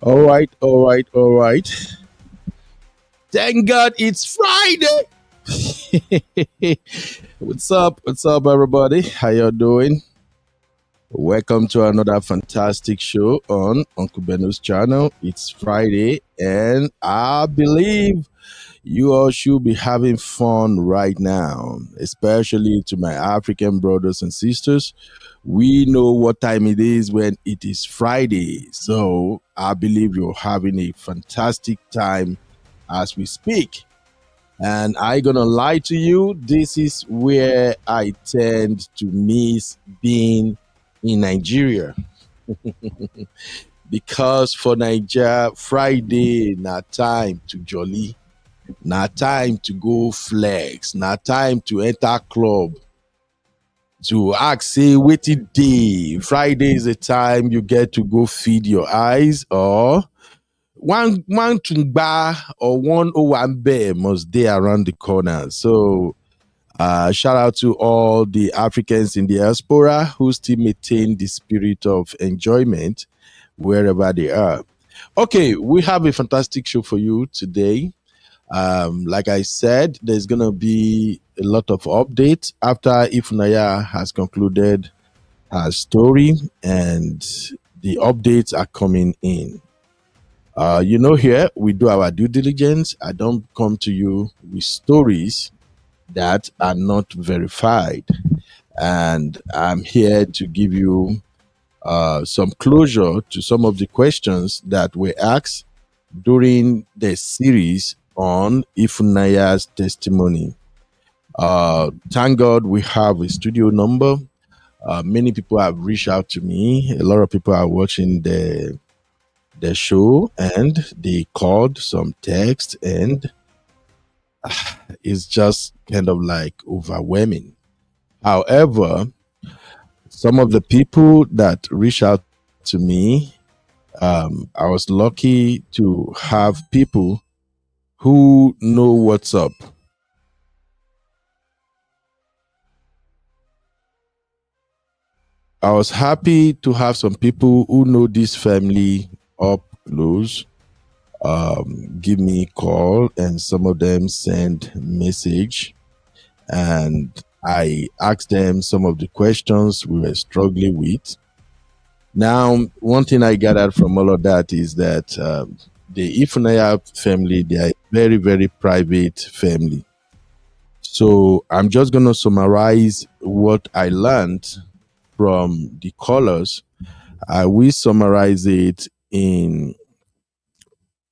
All right, all right, all right. Thank God it's Friday. What's up? What's up, everybody? How you doing? Welcome to another fantastic show on Uncle Benu's channel. It's Friday, and I believe you all should be having fun right now, especially to my African brothers and sisters. We know what time it is when it is Friday, so I believe you're having a fantastic time as we speak. And I gonna lie to you, this is where I tend to miss being in Nigeria because for Nigeria, Friday not time to jolly, not time to go flex, not time to enter club, to ask say wetin day. Friday is the time you get to go feed your eyes or one tungba or one owambe must dey around the corner. So shout out to all the Africans in the diaspora who still maintain the spirit of enjoyment wherever they are. Okay, we have a fantastic show for you today. Like I said, there's gonna be a lot of updates after Ifunanya has concluded her story, and the updates are coming in. Here we do our due diligence. I don't come to you with stories that are not verified, and I'm here to give you some closure to some of the questions that were asked during the series on Ifunaya's testimony. Thank God we have a studio number. Many people have reached out to me. A lot of people are watching the show and they called some text, and it's just kind of like overwhelming. However, some of the people that reached out to me, I was lucky to have people who know what's up. I was happy to have some people who know this family up close give me a call, and some of them send message, and I asked them some of the questions we were struggling with. Now, one thing I gathered from all of that is that the Ifunaya family, they are a very, very private family. So I'm just going to summarize what I learned from the callers. I will summarize it in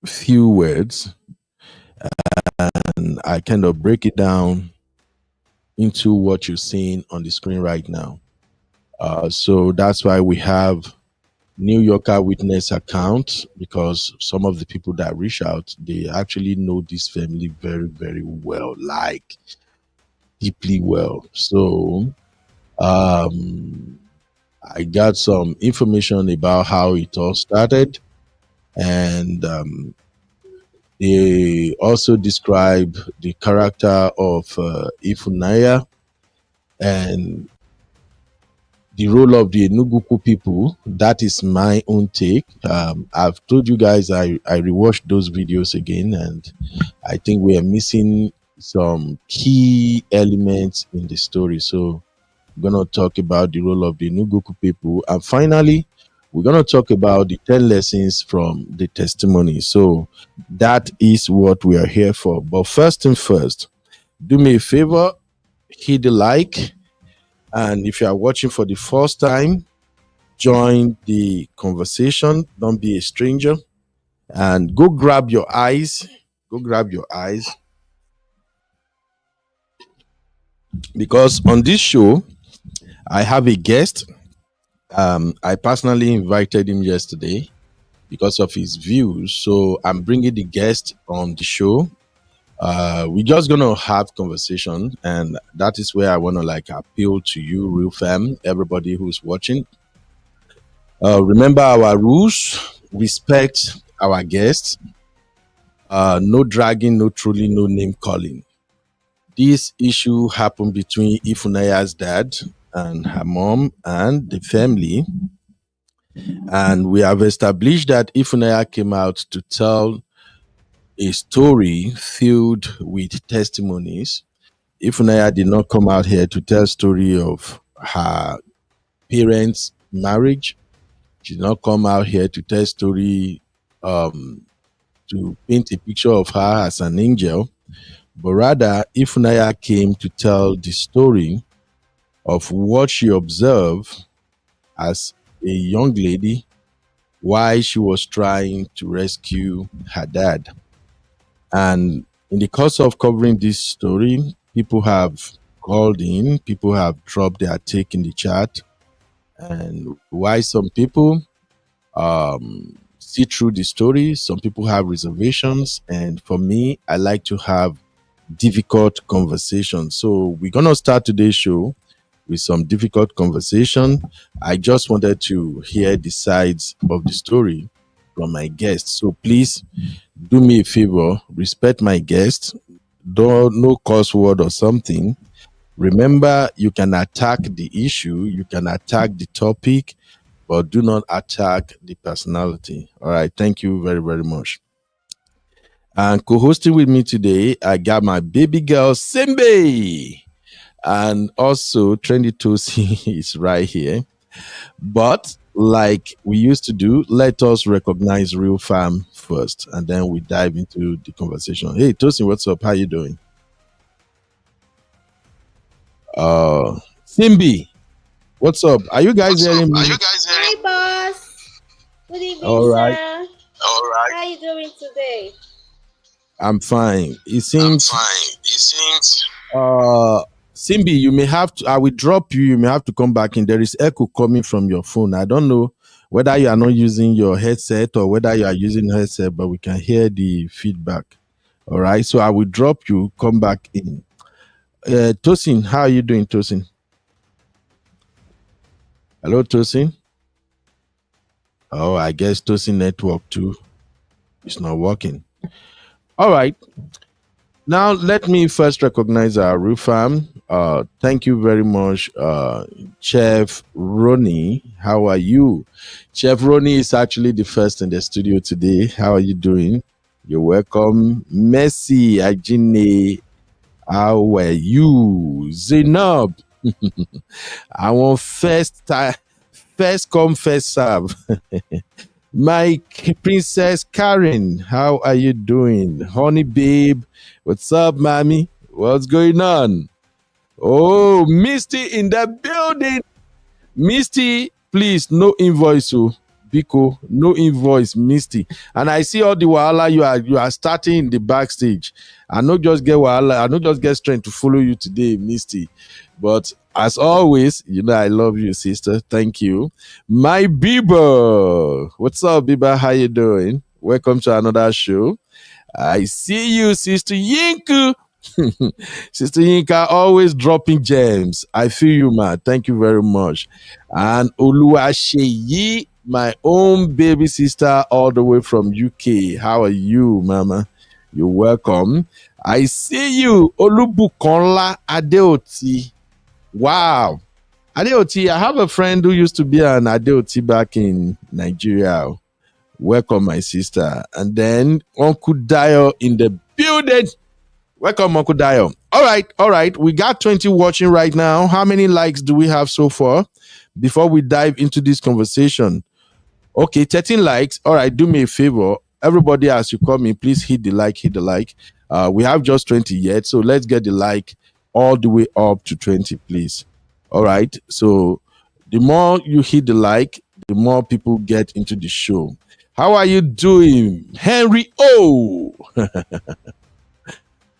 few words, and I kind of break it down into what you're seeing on the screen right now. So that's why we have New Yorker witness account, because some of the people that reach out, they actually know this family very, very well, like deeply well. So I got some information about how it all started, and they also describe the character of Ifunaya and the role of the Enuguku people. That is my own take. I've told you guys I rewatched those videos again, and I think we are missing some key elements in the story. So we're going to talk about the role of the Enuguku people. And finally, we're going to talk about the 10 lessons from the testimony. So that is what we are here for. But first and first, do me a favor, hit the like. And if you are watching for the first time, join the conversation. Don't be a stranger. And go grab your eyes. Go grab your eyes. Because on this show, I have a guest. I personally invited him yesterday because of his views. So I'm bringing the guest on the show. We're just gonna have conversation, and that is where I want to like appeal to you, real fam, everybody who's watching. Remember our rules: respect our guests, no dragging, no trolling, no name calling. This issue happened between Ifunaya's dad and her mom and the family, And we have established that Ifunanya came out to tell a story filled with testimonies. Ifunanya did not come out here to tell story of her parents' marriage. She did not come out here to tell story to paint a picture of her as an angel, but rather Ifunanya came to tell the story of what she observed as a young lady while she was trying to rescue her dad. And in the course of covering this story, people have called in, people have dropped their take in the chat, and why some people see through the story, some people have reservations, and for me, I like to have difficult conversations. So we're gonna start today's show with some difficult conversation. I just wanted to hear the sides of the story from my guests. So please do me a favor, respect my guest. Don't no curse word or something. Remember, you can attack the issue, you can attack the topic, but do not attack the personality. All right. Thank you very, very much. And co-hosting with me today, I got my baby girl Simbe. And also Trendy Tosi is right here. But like we used to do, let us recognize real fam first, and then we dive into the conversation. Hey Tosin, what's up? How you doing? Simbi, what's up? Are you guys hearing me? Hi, boss. Good evening, All right. sir. All right. How are you doing today? I'm fine. It seems uh Simbi, you may have to I will drop you, you may have to come back in. There is echo coming from your phone. I don't know whether you are not using your headset or whether you are using headset, but we can hear the feedback. All right. So I will drop you, come back in. Tosin, how are you doing, Tosin? Hello, Tosin. Oh, I guess Tosin network too is not working. All right. Now, let me first recognize our real fam. Thank you very much, Chef Ronnie. How are you? Chef Ronnie is actually the first in the studio today. How are you doing? You're welcome. Messi Ajine, how are you? Zainab, I want first time, first come, first serve. My Princess Karen, how are you doing? Honey babe, what's up, mommy? What's going on? Oh, Misty in the building. Misty, please, no invoice, oh. Biko, no invoice, Misty. And I see all the wahala you are starting in the backstage. I not just get wahala, I not just get strength to follow you today, Misty. But as always, you know I love you, sister. Thank you. My Biba. What's up, Biba? How you doing? Welcome to another show. I see you, Sister Yinku. Sister Yinka always dropping gems. I feel you, man. Thank you very much. And Oluwaseyi, my own baby sister, all the way from UK. How are you, Mama? You're welcome. I see you, Olubukonla Adeoti. Wow. Adeoti, I have a friend who used to be an Adeoti back in Nigeria. Welcome, my sister. And then Uncle Dio in the building. Welcome, Uncle Dio. All right, all right. We got 20 watching right now. How many likes do we have so far before we dive into this conversation? Okay, 13 likes. All right, do me a favor. Everybody, as you come in, please hit the like, hit the like. We have just 20 yet, so let's get the like all the way up to 20, please. All right, so the more you hit the like, the more people get into the show. How are you doing, Henry O?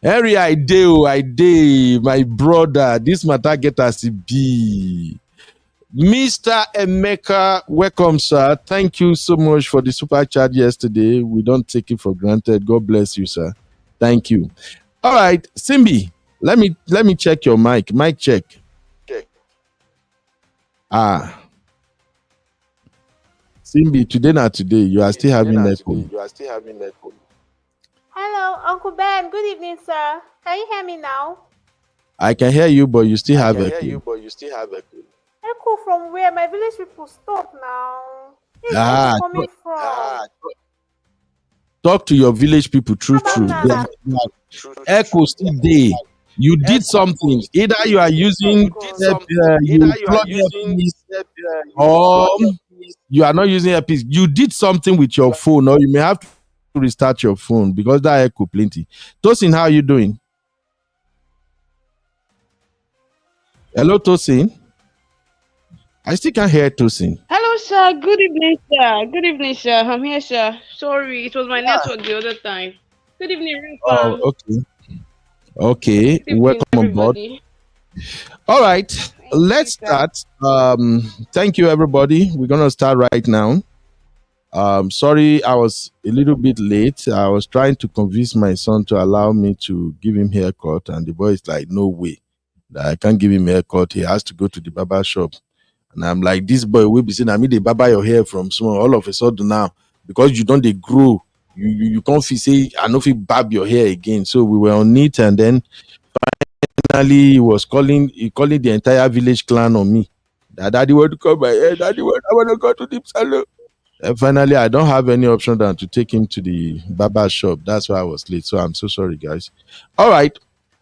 Henry, I dey, my brother. This matter get as it be. Mr. Emeka, welcome, sir. Thank you so much for the super chat yesterday. We don't take it for granted. God bless you, sir. Thank you. All right, Simbi, let me check your mic. Mic check. Ah, Simbi, today not today. You are still having echo. Hello, Uncle Ben. Good evening, sir. Can you hear me now? I can hear you, but you still have echo. Echo from where? My village people stop now. Where's echo Ah, coming from? talk to your village people. True, How about true. Nana? Echo still day. You did something. Either you are Oh using, God. you plug earpiece, or you are not using earpiece. You did something with your phone, or you may have to restart your phone because that echo plenty. Tosin, how are you doing? Hello, Tosin. I still can't hear Tosin. Hello, sir. Good evening, sir. Good evening, sir. I'm here, sir. Sorry, it was my network the other time. Good evening, Ring Oh, fam. okay. Okay. Good evening, Welcome on board. everybody. All right. Thank you, Let's sir. start. Thank you, everybody. We're gonna start right now. Sorry, I was a little bit late. I was trying to convince my son to allow me to give him haircut, and the boy is like, "No way, that I can't give him haircut. He has to go to the barber shop." And I'm like, "This boy will be saying, I mean, they barber your hair from small. All of a sudden now, because you don't they grow, you can't feel say I know if you barb your hair again." So we were on it, and then finally he calling the entire village clan on me. That daddy want to cut my hair. Daddy want I want to go to the salon. And finally, I don't have any option than to take him to the barber shop. That's why I was late. So I'm so sorry, guys. All right,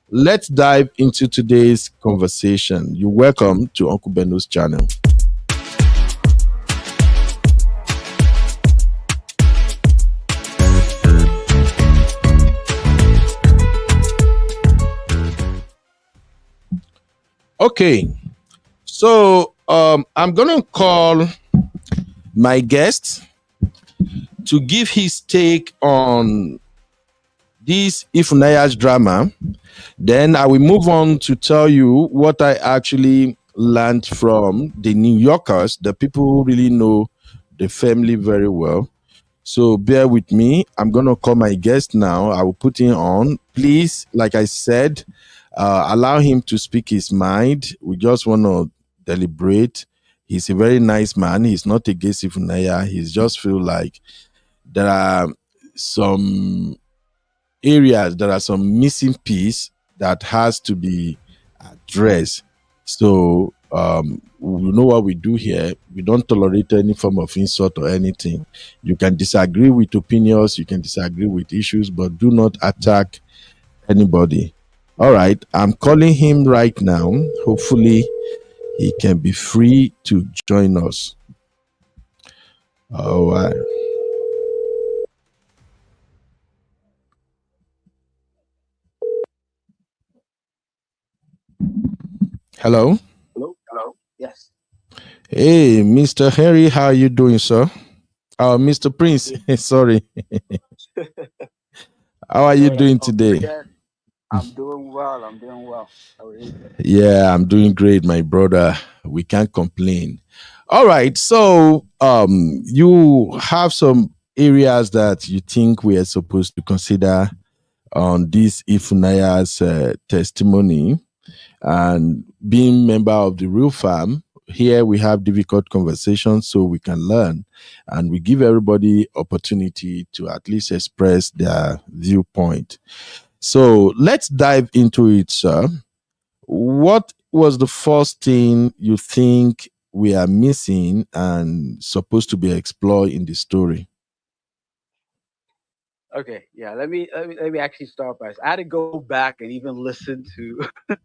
let's dive into today's conversation. You're welcome to Uncle Benno's channel. Okay, so I'm gonna call my guest to give his take on this Ifunaya's drama. Then I will move on to tell you what I actually learned from the New Yorkers, the people who really know the family very well. So bear with me. I'm going to call my guest now. I will put him on. Please, like I said, allow him to speak his mind. We just want to deliberate. He's a very nice man. He's not against Ifunaya. He's just feel like there are some areas, there are some missing piece that has to be addressed. So we know what we do here. We don't tolerate any form of insult or anything. You can disagree with opinions, you can disagree with issues, but do not attack anybody. All right, I'm calling him right now. Hopefully, he can be free to join us. All right. Hello. Hello. Yes. Hey, Mr. Harry, how are you doing, sir? Oh, Mr. Prince, sorry. How are you Good. doing Oh, today? forget. I'm doing well. I'm doing well. How are you? Yeah, I'm doing great, my brother. We can't complain. All right. So, you have some areas that you think we are supposed to consider on this Ifunaya's testimony, and being member of the real farm. Here we have difficult conversations so we can learn, and we give everybody opportunity to at least express their viewpoint. So let's dive into it, sir. What was the first thing you think we are missing and supposed to be explored in the story? Okay. Yeah. Let me actually start by. I had to go back and even listen to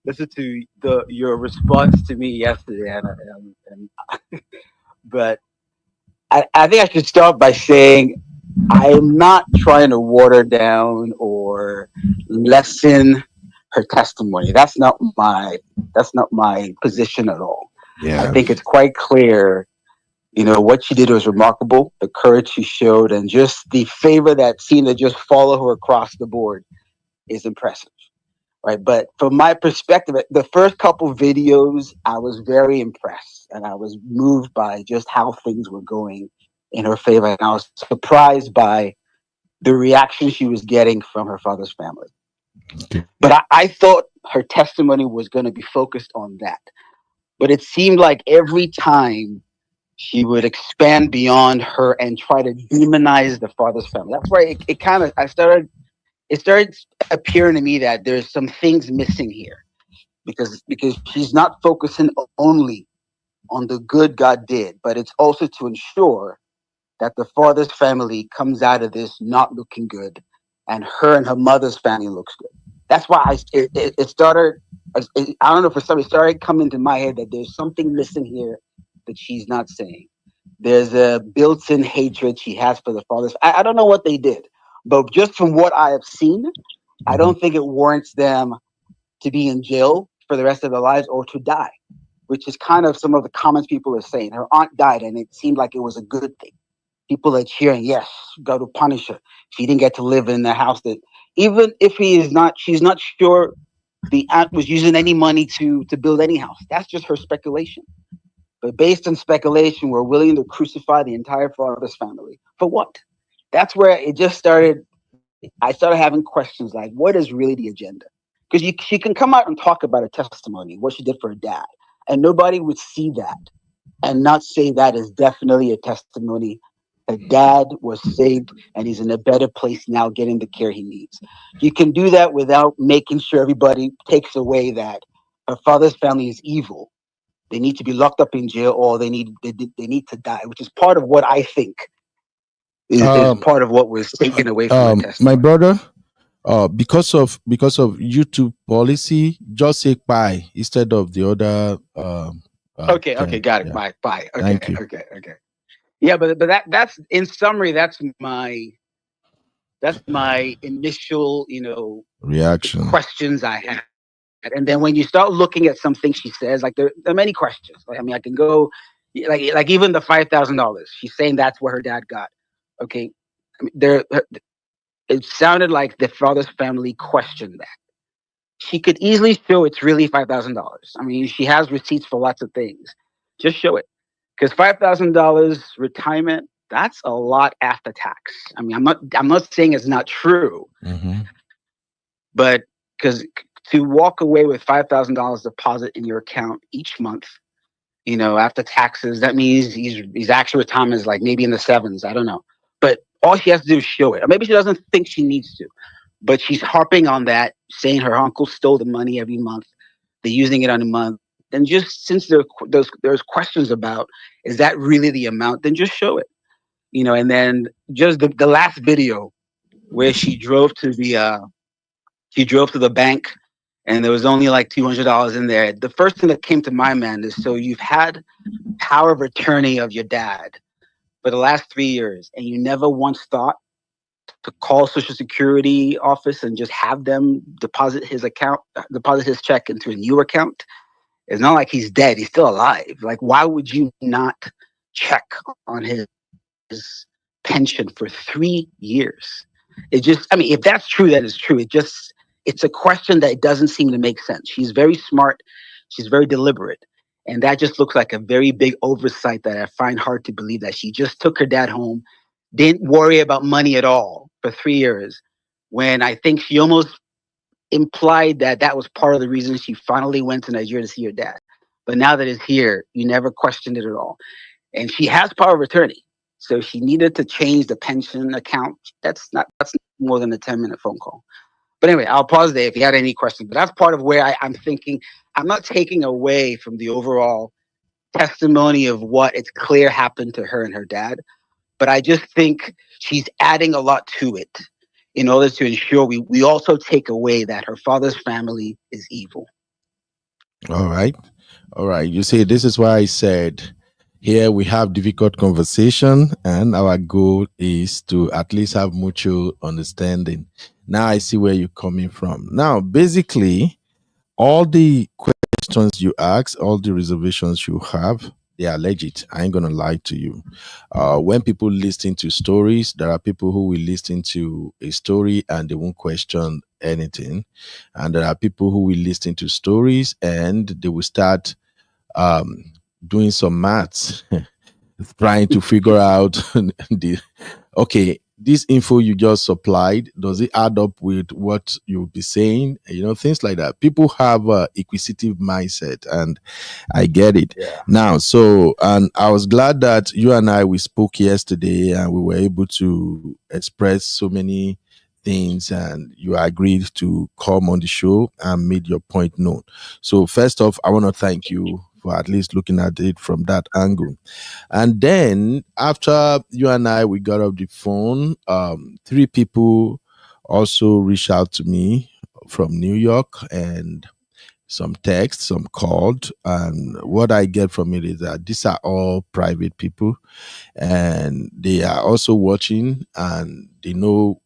listen to the your response to me yesterday, and but I think I should start by saying I am not trying to water down or lessen her testimony. That's not my position at all. I Yeah. think it's quite clear. What she did was remarkable. The courage she showed, and just the favor that seemed to just follow her across the board is impressive, right? But from my perspective, the first couple videos, I was very impressed, and I was moved by just how things were going in her favor, and I was surprised by the reaction she was getting from her father's family. Okay. But I thought her testimony was going to be focused on that. But it seemed like every time she would expand beyond her and try to demonize the father's family. That's why it kind of it started appearing to me that there's some things missing here because she's not focusing only on the good God did, but it's also to ensure that the father's family comes out of this not looking good, and her and her mother's family looks good. That's why it started. I don't know, for some, it started coming to my head that there's something missing here that she's not saying. There's a built-in hatred she has for the fathers. I don't know what they did, but just from what I have seen, I Mhm. don't think it warrants them to be in jail for the rest of their lives or to die, which is kind of some of the comments people are saying. Her aunt died, and it seemed like it was a good thing. People are cheering, yes, go to punish her. She didn't get to live in the house that, even if she's not sure the aunt was using any money to build any house. That's just her speculation. But based on speculation, we're willing to crucify the entire father's family. For what? That's where it just started. I started having questions like, what is really the agenda? Because she can come out and talk about her testimony, what she did for her dad, and nobody would see that and not say that is definitely a testimony that dad was saved and he's in a better place now getting the care he needs. You can do that without making sure everybody takes away that her father's family is evil. They need to be locked up in jail, or they need to die, which is part of what I think is Um, part of what was taken away from her my testimony. brother, because of YouTube policy, just say bye instead of the other Okay, term. got it. Yeah, Bye. thank Okay, you. okay. Yeah, but that's in summary. That's my initial, Reaction. questions I had. And then when you start looking at some things she says, like there are many questions. Like, I mean, I can go, like even the $5,000. She's saying that's where her dad got. Okay, I mean, it sounded like the father's family questioned that. She could easily show it's really $5,000. I mean, she has receipts for lots of things. Just show it, because $5,000 retirement, that's a lot after tax. I mean, I'm not saying it's not true, Hmm. but because to walk away with $5,000 deposit in your account each month, after taxes, that means his actual retirement is like maybe in the sevens. I don't know, but all she has to do is show it. Or maybe she doesn't think she needs to, but she's harping on that, saying her uncle stole the money every month. They're using it on a month. And just since there's questions about, is that really the amount? Then just show it. And then just the last video where she drove to the bank, and there was only like $200 in there. The first thing that came to my mind is, so you've had power of attorney of your dad for the last 3 years, and you never once thought to call Social Security office and just have them deposit his check into a new account. It's not like he's dead; he's still alive. Like, why would you not check on his pension for 3 years? It just, I mean, if that's true, that is true. It's a question that doesn't seem to make sense. She's very smart. She's very deliberate. And that just looks like a very big oversight that I find hard to believe, that she just took her dad home, didn't worry about money at all for 3 years, when I think she almost implied that that was part of the reason she finally went to Nigeria to see her dad. But now that it's here, you never questioned it at all. And she has power of attorney. So she needed to change the pension account. That's more than a 10-minute phone call. But anyway, I'll pause there if you had any questions. But that's part of where I'm thinking. I'm not taking away from the overall testimony of what it's clear happened to her and her dad, but I just think she's adding a lot to it in order to ensure we also take away that her father's family is evil. All right. All right. You see, this is why I said here we have difficult conversation, and our goal is to at least have mutual understanding. Now I see where you're coming from. Now, basically, all the questions you ask, all the reservations you have, they are legit. I ain't gonna lie to you. When people listen to stories, there are people who will listen to a story and they won't question anything, and there are people who will listen to stories and they will start um, doing some maths, trying to figure out the okay, this info you just supplied, does it add up with what you'll be saying? Things like that. People have a acquisitive mindset, and I get it. Yeah. Now, so, and I was glad that you and we spoke yesterday and we were able to express so many things, and you agreed to come on the show and made your point known. So first off, I want to thank you for at least looking at it from that angle. And then after you and I we got off the phone, three people also reached out to me from New York, and some text, some called, and what I get from it is that these are all private people, and they are also watching, and they know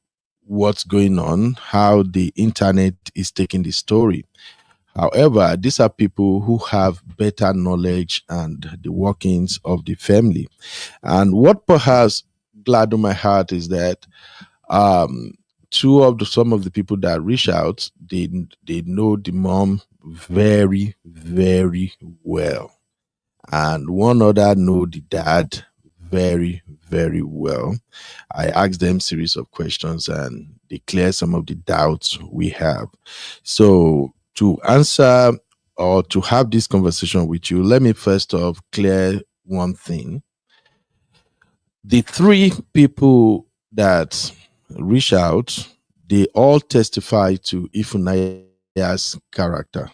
what's going on, how the internet is taking the story. However, these are people who have better knowledge and the workings of the family. And what perhaps gladdened my heart is that um, some of the people that reach out, they know the mom very very well, and one other know the dad very very well. I asked them series of questions and they clear some of the doubts we have. So to answer or to have this conversation with you, let me first off clear one thing. The three people that reach out, they all testify to Ifunaya's character.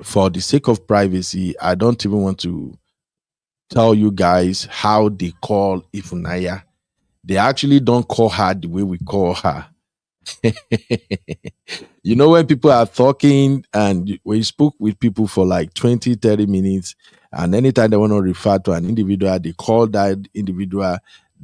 For the sake of privacy, I don't even want to tell you guys how they call Ifunanya. They actually don't call her the way we call her. You know, when people are talking and when you spoke with people for like 20, 30 minutes, and anytime they want to refer to an individual, they call that individual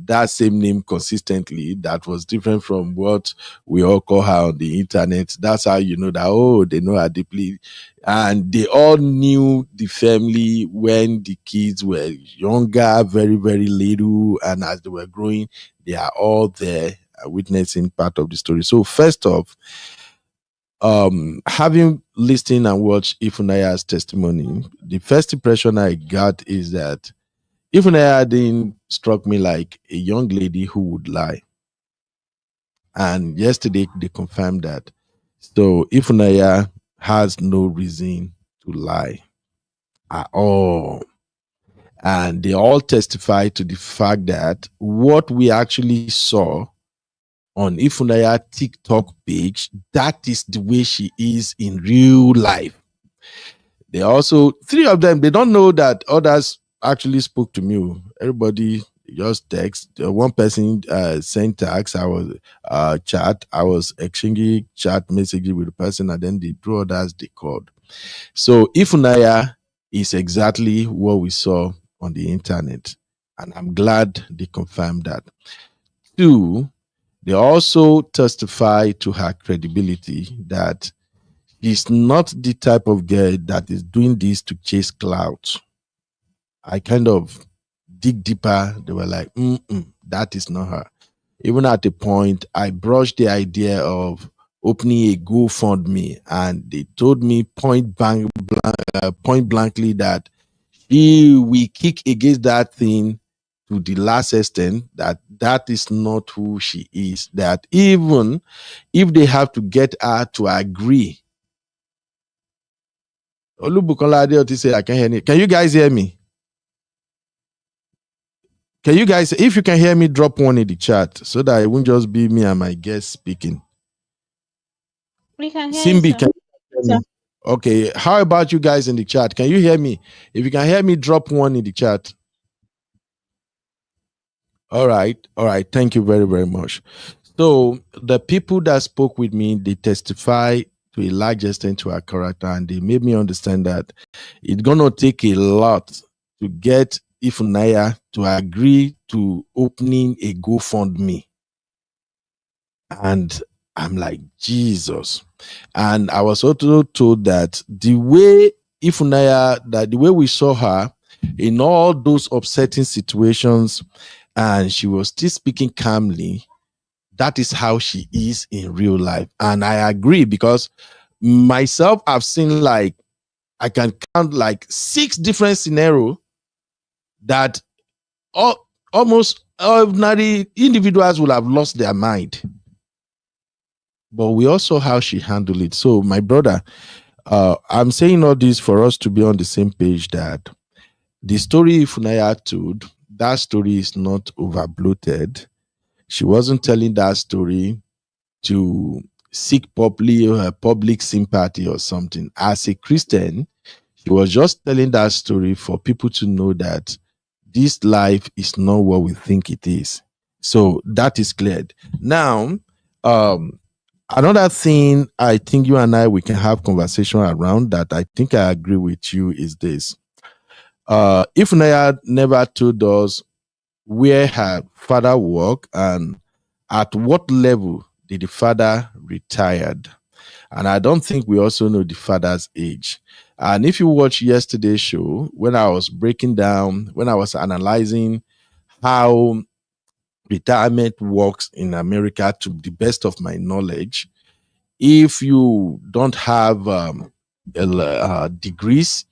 that same name consistently. That was different from what we all call her on the internet. That's how you know that, oh, they know her deeply. And they all knew the family when the kids were younger, very, very little. And as they were growing, they are all there witnessing part of the story. So first off, having listened and watched Ifunaya's testimony, the first impression I got is that Ifunaya didn't struck me like a young lady who would lie. And yesterday they confirmed that. So Ifunaya has no reason to lie at all. And they all testify to the fact that what we actually saw on Ifunaya TikTok page, that is the way she is in real life. They also, three of them, they don't know that others actually spoke to me. Everybody just text. One person sent text, I was chat, I was exchanging chat messages with the person, and then the two others they called. So Ifunaya is exactly what we saw on the internet, and I'm glad they confirmed that. Two, they also testify to her credibility that she's not the type of girl that is doing this to chase clout. I kind of dig deeper. They were like, that is not her. Even at the point, I brushed the idea of opening a GoFundMe, and they told me point blankly that we kick against that thing to the last extent, that is not who she is. That even if they have to get her to agree. Olubukola Adeoti said, I can hear me. Can you guys hear me? Can you guys, if you can hear me, drop one in the chat so that it won't just be me and my guest speaking. We can hear Simbi, you, can you hear me? Okay, how about you guys in the chat? Can you hear me? If you can hear me, drop one in the chat. All right. Thank you very, very much. So the people that spoke with me, they testify to a large extent to our character, and they made me understand that it's gonna take a lot to get Ifunaya to agree to opening a GoFundMe. And I'm like, Jesus. And I was also told that the way the way we saw her in all those upsetting situations, and she was still speaking calmly, that is how she is in real life. And I agree, because myself, I've seen, like, I can count like 6 different scenarios that almost ordinary individuals will have lost their mind. But we also how she handled it. So my brother, I'm saying all this for us to be on the same page that the story Ifunaya told, that story is not over bloated. She wasn't telling that story to seek public sympathy or something. As a Christian, She was just telling that story for people to know that this life is not what we think it is. So that is cleared. Now, um, another thing I think you and I we can have conversation around that I think I agree with you is this. If Naya never told us where her father worked and at what level did the father retired. And I don't think we also know the father's age. And if you watch yesterday's show, when I was breaking down, when I was analyzing how retirement works in America to the best of my knowledge, if you don't have degrees,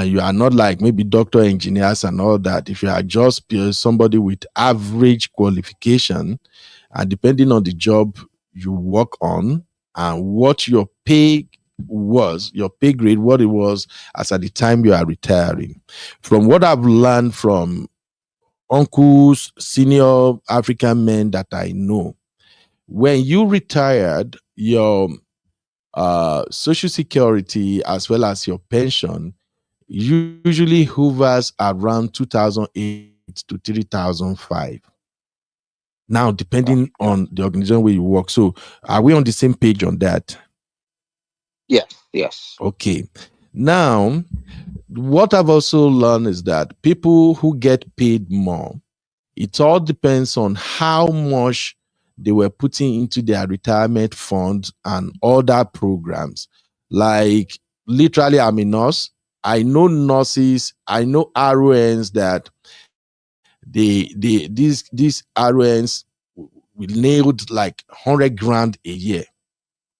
you are not like maybe doctor engineers and all that, if you are just somebody with average qualification, and depending on the job you work on and what your pay was, your pay grade, what it was as at the time you are retiring. From what I've learned from uncles, senior African men that I know, when you retired, your social security as well as your pension usually hovers around 2008 to 3005. Now, depending on the organization where you work. So, are we on the same page on that? Yes. Okay. Now, what I've also learned is that people who get paid more, it all depends on how much they were putting into their retirement fund and other programs. Like, literally, I'm a nurse. I know nurses, I know RONs that these RONs we nailed like 100 grand a year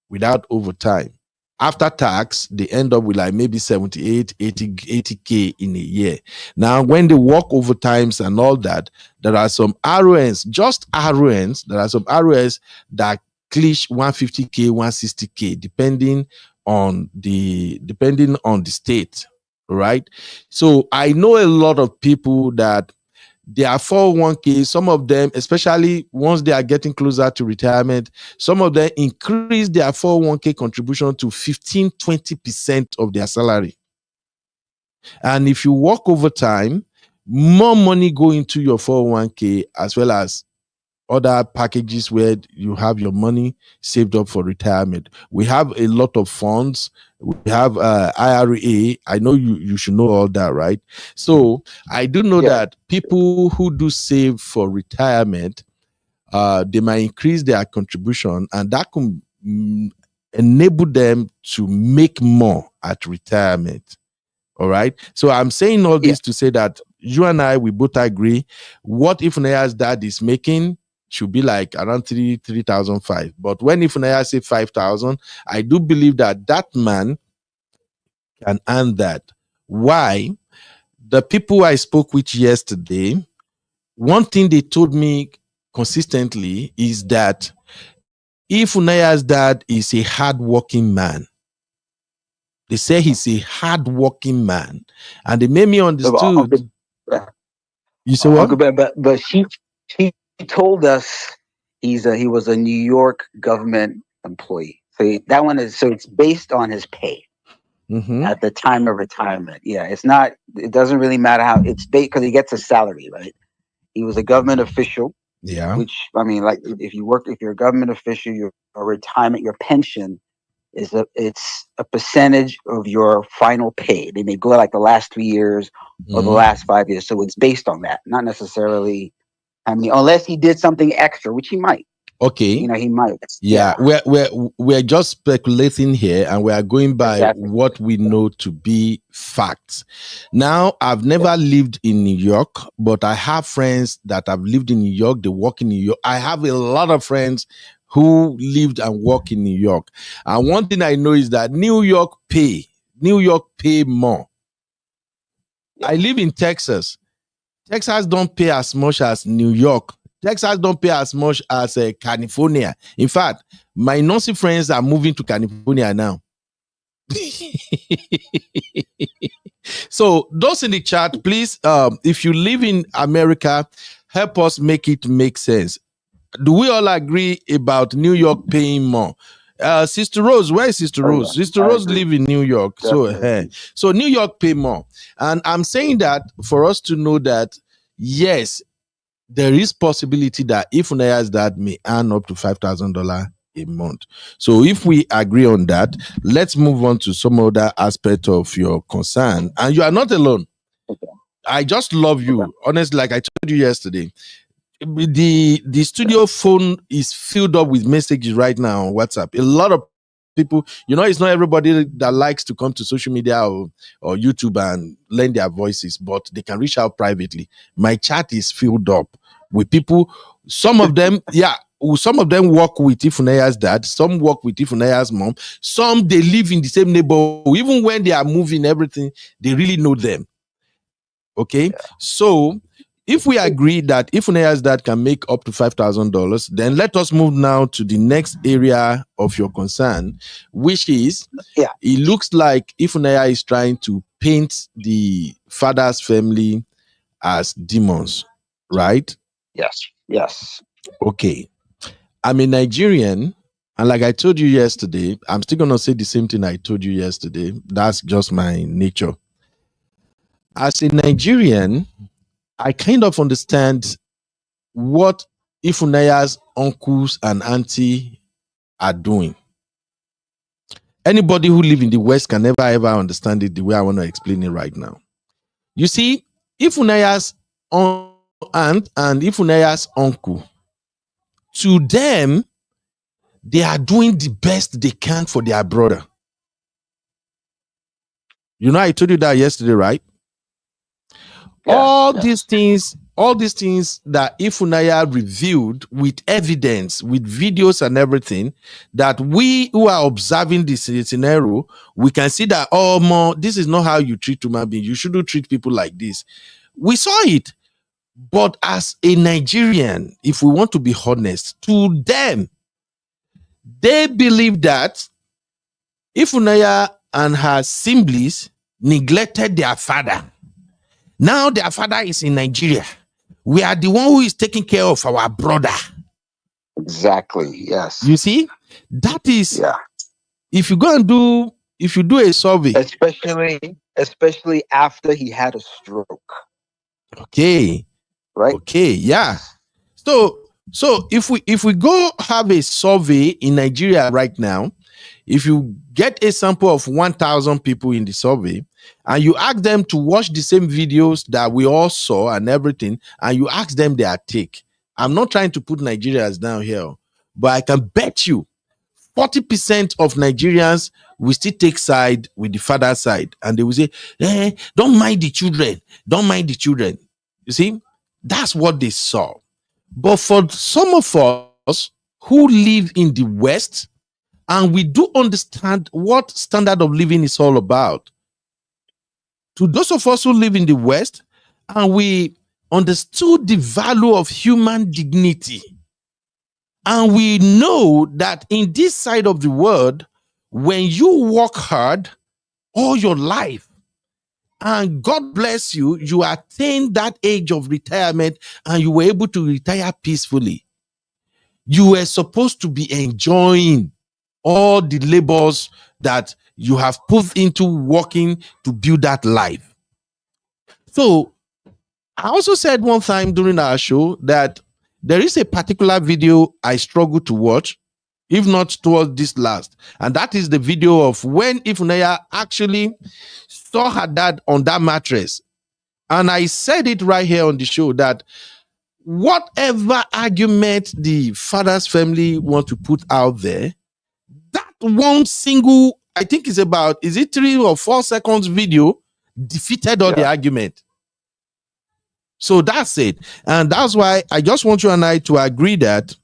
without overtime. After tax, they end up with like maybe 78, 80K in a year. Now, when they work overtimes and all that, there are some RONs, just RONs, there are some RONs that clish 150K, 160K, depending on the state, right? So I know a lot of people that they are 401k. Some of them, especially once they are getting closer to retirement, some of them increase their 401k contribution to 15-20% of their salary. And if you work overtime, more money go into your 401k as well as other packages where you have your money saved up for retirement. We have a lot of funds. We have IRA. I know you should know all that, right? So I do know that people who do save for retirement, they might increase their contribution, and that can enable them to make more at retirement. All right. So I'm saying all this to say that you and I, we both agree what Ifunaya's dad is making should be like around 3,005. But when Ifunanya say 5,000, I do believe that that man can earn that. Why? The people I spoke with yesterday, one thing they told me consistently is that Ifunaya's dad is a hardworking man. They say he's a hardworking man, and they made me understood. You say what? But she told us he was a New York government employee. So that one is it's based on his pay at the time of retirement. Yeah, it's not. It doesn't really matter how it's based because he gets a salary, right? He was a government official. Yeah. Which I mean, like if you're a government official, your retirement, your pension it's a percentage of your final pay. They may go like the last 3 years or the last 5 years. So it's based on that, not necessarily. I mean, unless he did something extra, which he might. Okay. He might. Yeah. We're just speculating here, and we are going by what we know to be facts. Now, I've never lived in New York, but I have friends that have lived in New York. They work in New York. I have a lot of friends who lived and work in New York. And one thing I know is that New York pay more. I live in Texas. Texas don't pay as much as New York. Texas don't pay as much as California. In fact, my nursing friends are moving to California now. So those in the chat, please, if you live in America, help us make it make sense. Do we all agree about New York paying more? Sister Rose, where is Sister Oh, Rose? yeah, Sister I Rose agree. live in New York. Definitely. So New York pay more. And I'm saying that for us to know that, yes, there is possibility that Ifunaya's dad may earn up to $5,000 a month. So if we agree on that, let's move on to some other aspect of your concern. And you are not alone. Okay. I just love Okay. you. Honestly, like I told you yesterday, the studio phone is filled up with messages right now on WhatsApp. A lot of people, it's not everybody that likes to come to social media or YouTube and lend their voices, but they can reach out privately. My chat is filled up with people. Some of them, some of them work with Ifunaya's dad, some work with Ifunaya's mom, some they live in the same neighborhood. Even when they are moving everything, they really know them. Okay, so if we agree that Ifunaya's dad can make up to $5,000, then let us move now to the next area of your concern, which is it looks like Ifunaya is trying to paint the father's family as demons, right? Yes. Okay. I'm a Nigerian, and like I told you yesterday, I'm still going to say the same thing I told you yesterday. That's just my nature. As a Nigerian, I kind of understand what Ifunaya's uncles and auntie are doing. Anybody who live in the West can never ever understand it the way I want to explain it right now. You see, Ifunaya's aunt and Ifunaya's uncle, to them, they are doing the best they can for their brother. I told you that yesterday, right? All these things that Ifunanya revealed with evidence, with videos and everything, that we who are observing this scenario, we can see that, this is not how you treat human beings. You shouldn't treat people like this. We saw it. But as a Nigerian, if we want to be honest, to them, they believe that Ifunanya and her siblings neglected their father. Now their father is in Nigeria. We are the one who is taking care of our brother. Exactly. Yes. You see, that is, if you do a survey, especially after he had a stroke. Okay. Right. Okay. Yeah. So if we go have a survey in Nigeria right now, if you get a sample of 1,000 people in the survey and you ask them to watch the same videos that we all saw and everything, and you ask them their take, I'm not trying to put Nigerians down here, but I can bet you 40% of Nigerians will still take side with the father side, and they will say, don't mind the children. Don't mind the children. You see, that's what they saw. But for some of us who live in the West, and we do understand what standard of living is all about, to those of us who live in the West, and we understood the value of human dignity, and we know that in this side of the world, when you work hard all your life, and God bless you, you attain that age of retirement and you were able to retire peacefully, you were supposed to be enjoying all the labors that you have put into working to build that life. So I also said one time during our show that there is a particular video I struggle to watch, if not towards this last, and that is the video of when Ifunanya actually saw her dad on that mattress. And I said it right here on the show that whatever argument the father's family want to put out there, that one single, I think it's about, is it 3 or 4 seconds video, defeated all the argument. So that's it. And that's why I just want you and I to agree that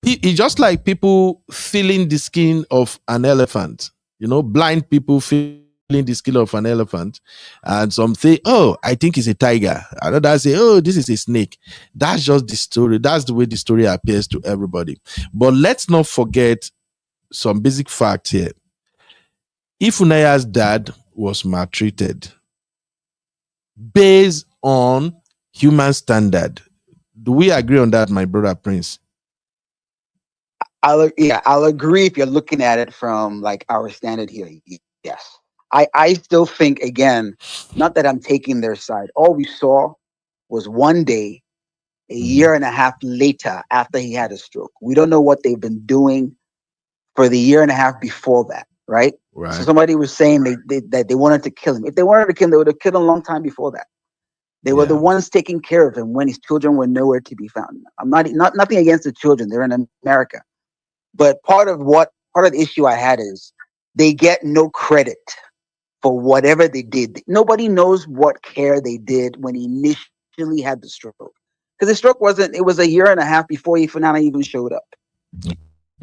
it's just like people feeling the skin of an elephant, blind people feeling the skin of an elephant, and some say, oh, I think it's a tiger. Another say, oh, this is a snake. That's just the story. That's the way the story appears to everybody. But let's not forget some basic facts here. Ifunaya's dad was maltreated based on human standard. Do we agree on that, my brother Prince? I'll agree if you're looking at it from like our standard here. Yes. I still think again, not that I'm taking their side. All we saw was one day, a Mhm. year and a half later after he had a stroke. We don't know what they've been doing for the year and a half before that, right? So Right. somebody was saying that they wanted to kill him. If they wanted to kill him, they would have killed him a long time before that. They were the Yeah. ones taking care of him when his children were nowhere to be found. I'm not nothing against the children; they're in America. But part of the issue I had is they get no credit for whatever they did. Nobody knows what care they did when he initially had the stroke. Because the stroke wasn't, it was a year and a half before Ifunanya even showed up.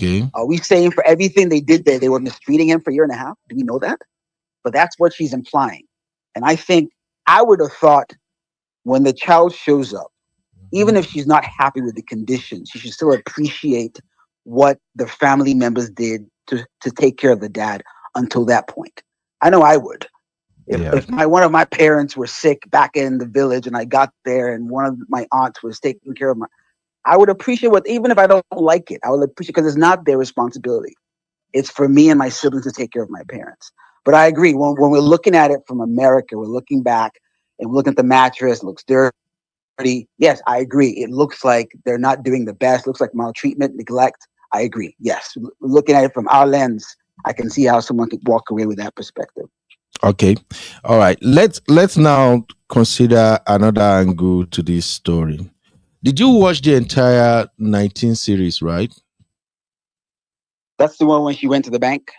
Okay. Are we saying for everything they did there, they were mistreating him for a year and a half? Do we know that? But that's what she's implying. And I think I would have thought when the child shows up, even if she's not happy with the conditions, she should still appreciate what the family members did to take care of the dad until that point. I know I would. Yeah. If my one of my parents were sick back in the village and I got there and one of my aunts was taking care of my, I would appreciate what, even if I don't like it, I would appreciate because it's not their responsibility. It's for me and my siblings to take care of my parents. But I agree. When we're looking at it from America, we're looking back and we're looking at the mattress, it looks dirty. Yes, I agree. It looks like they're not doing the best. Looks like maltreatment, neglect. I agree. Yes, looking at it from our lens, I can see how someone could walk away with that perspective. Okay. All right. Let's now consider another angle to this story. Did you watch the entire 19 series, right? That's the one when she went to the bank.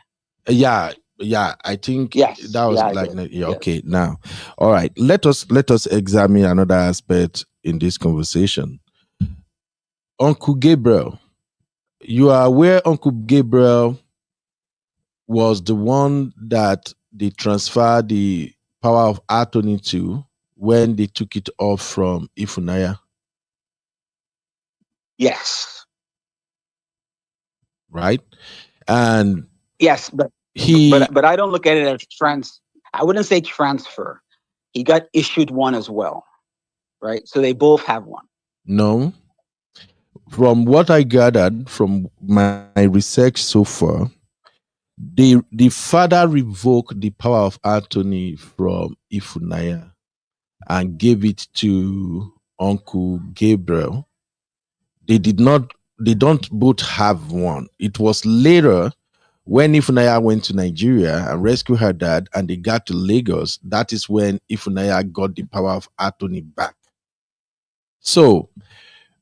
Yeah, yeah. I think Yes, that was yeah, I like did. yeah, Yes. okay. Now, all right. Let us examine another aspect in this conversation. Uncle Gabriel. You are aware Uncle Gabriel was the one that they transferred the power of attorney to when they took it off from Ifunanya, Yes. right? And Yes, but he I don't look at it as trans. I wouldn't say transfer. He got issued one as well, right? So they both have one. no, from what I gathered from my research so far, the father revoked the power of attorney from Ifunanya and gave it to Uncle Gabriel. They did not. They don't both have one. It was later when Ifunanya went to Nigeria and rescued her dad, and they got to Lagos. That is when Ifunanya got the power of attorney back. So,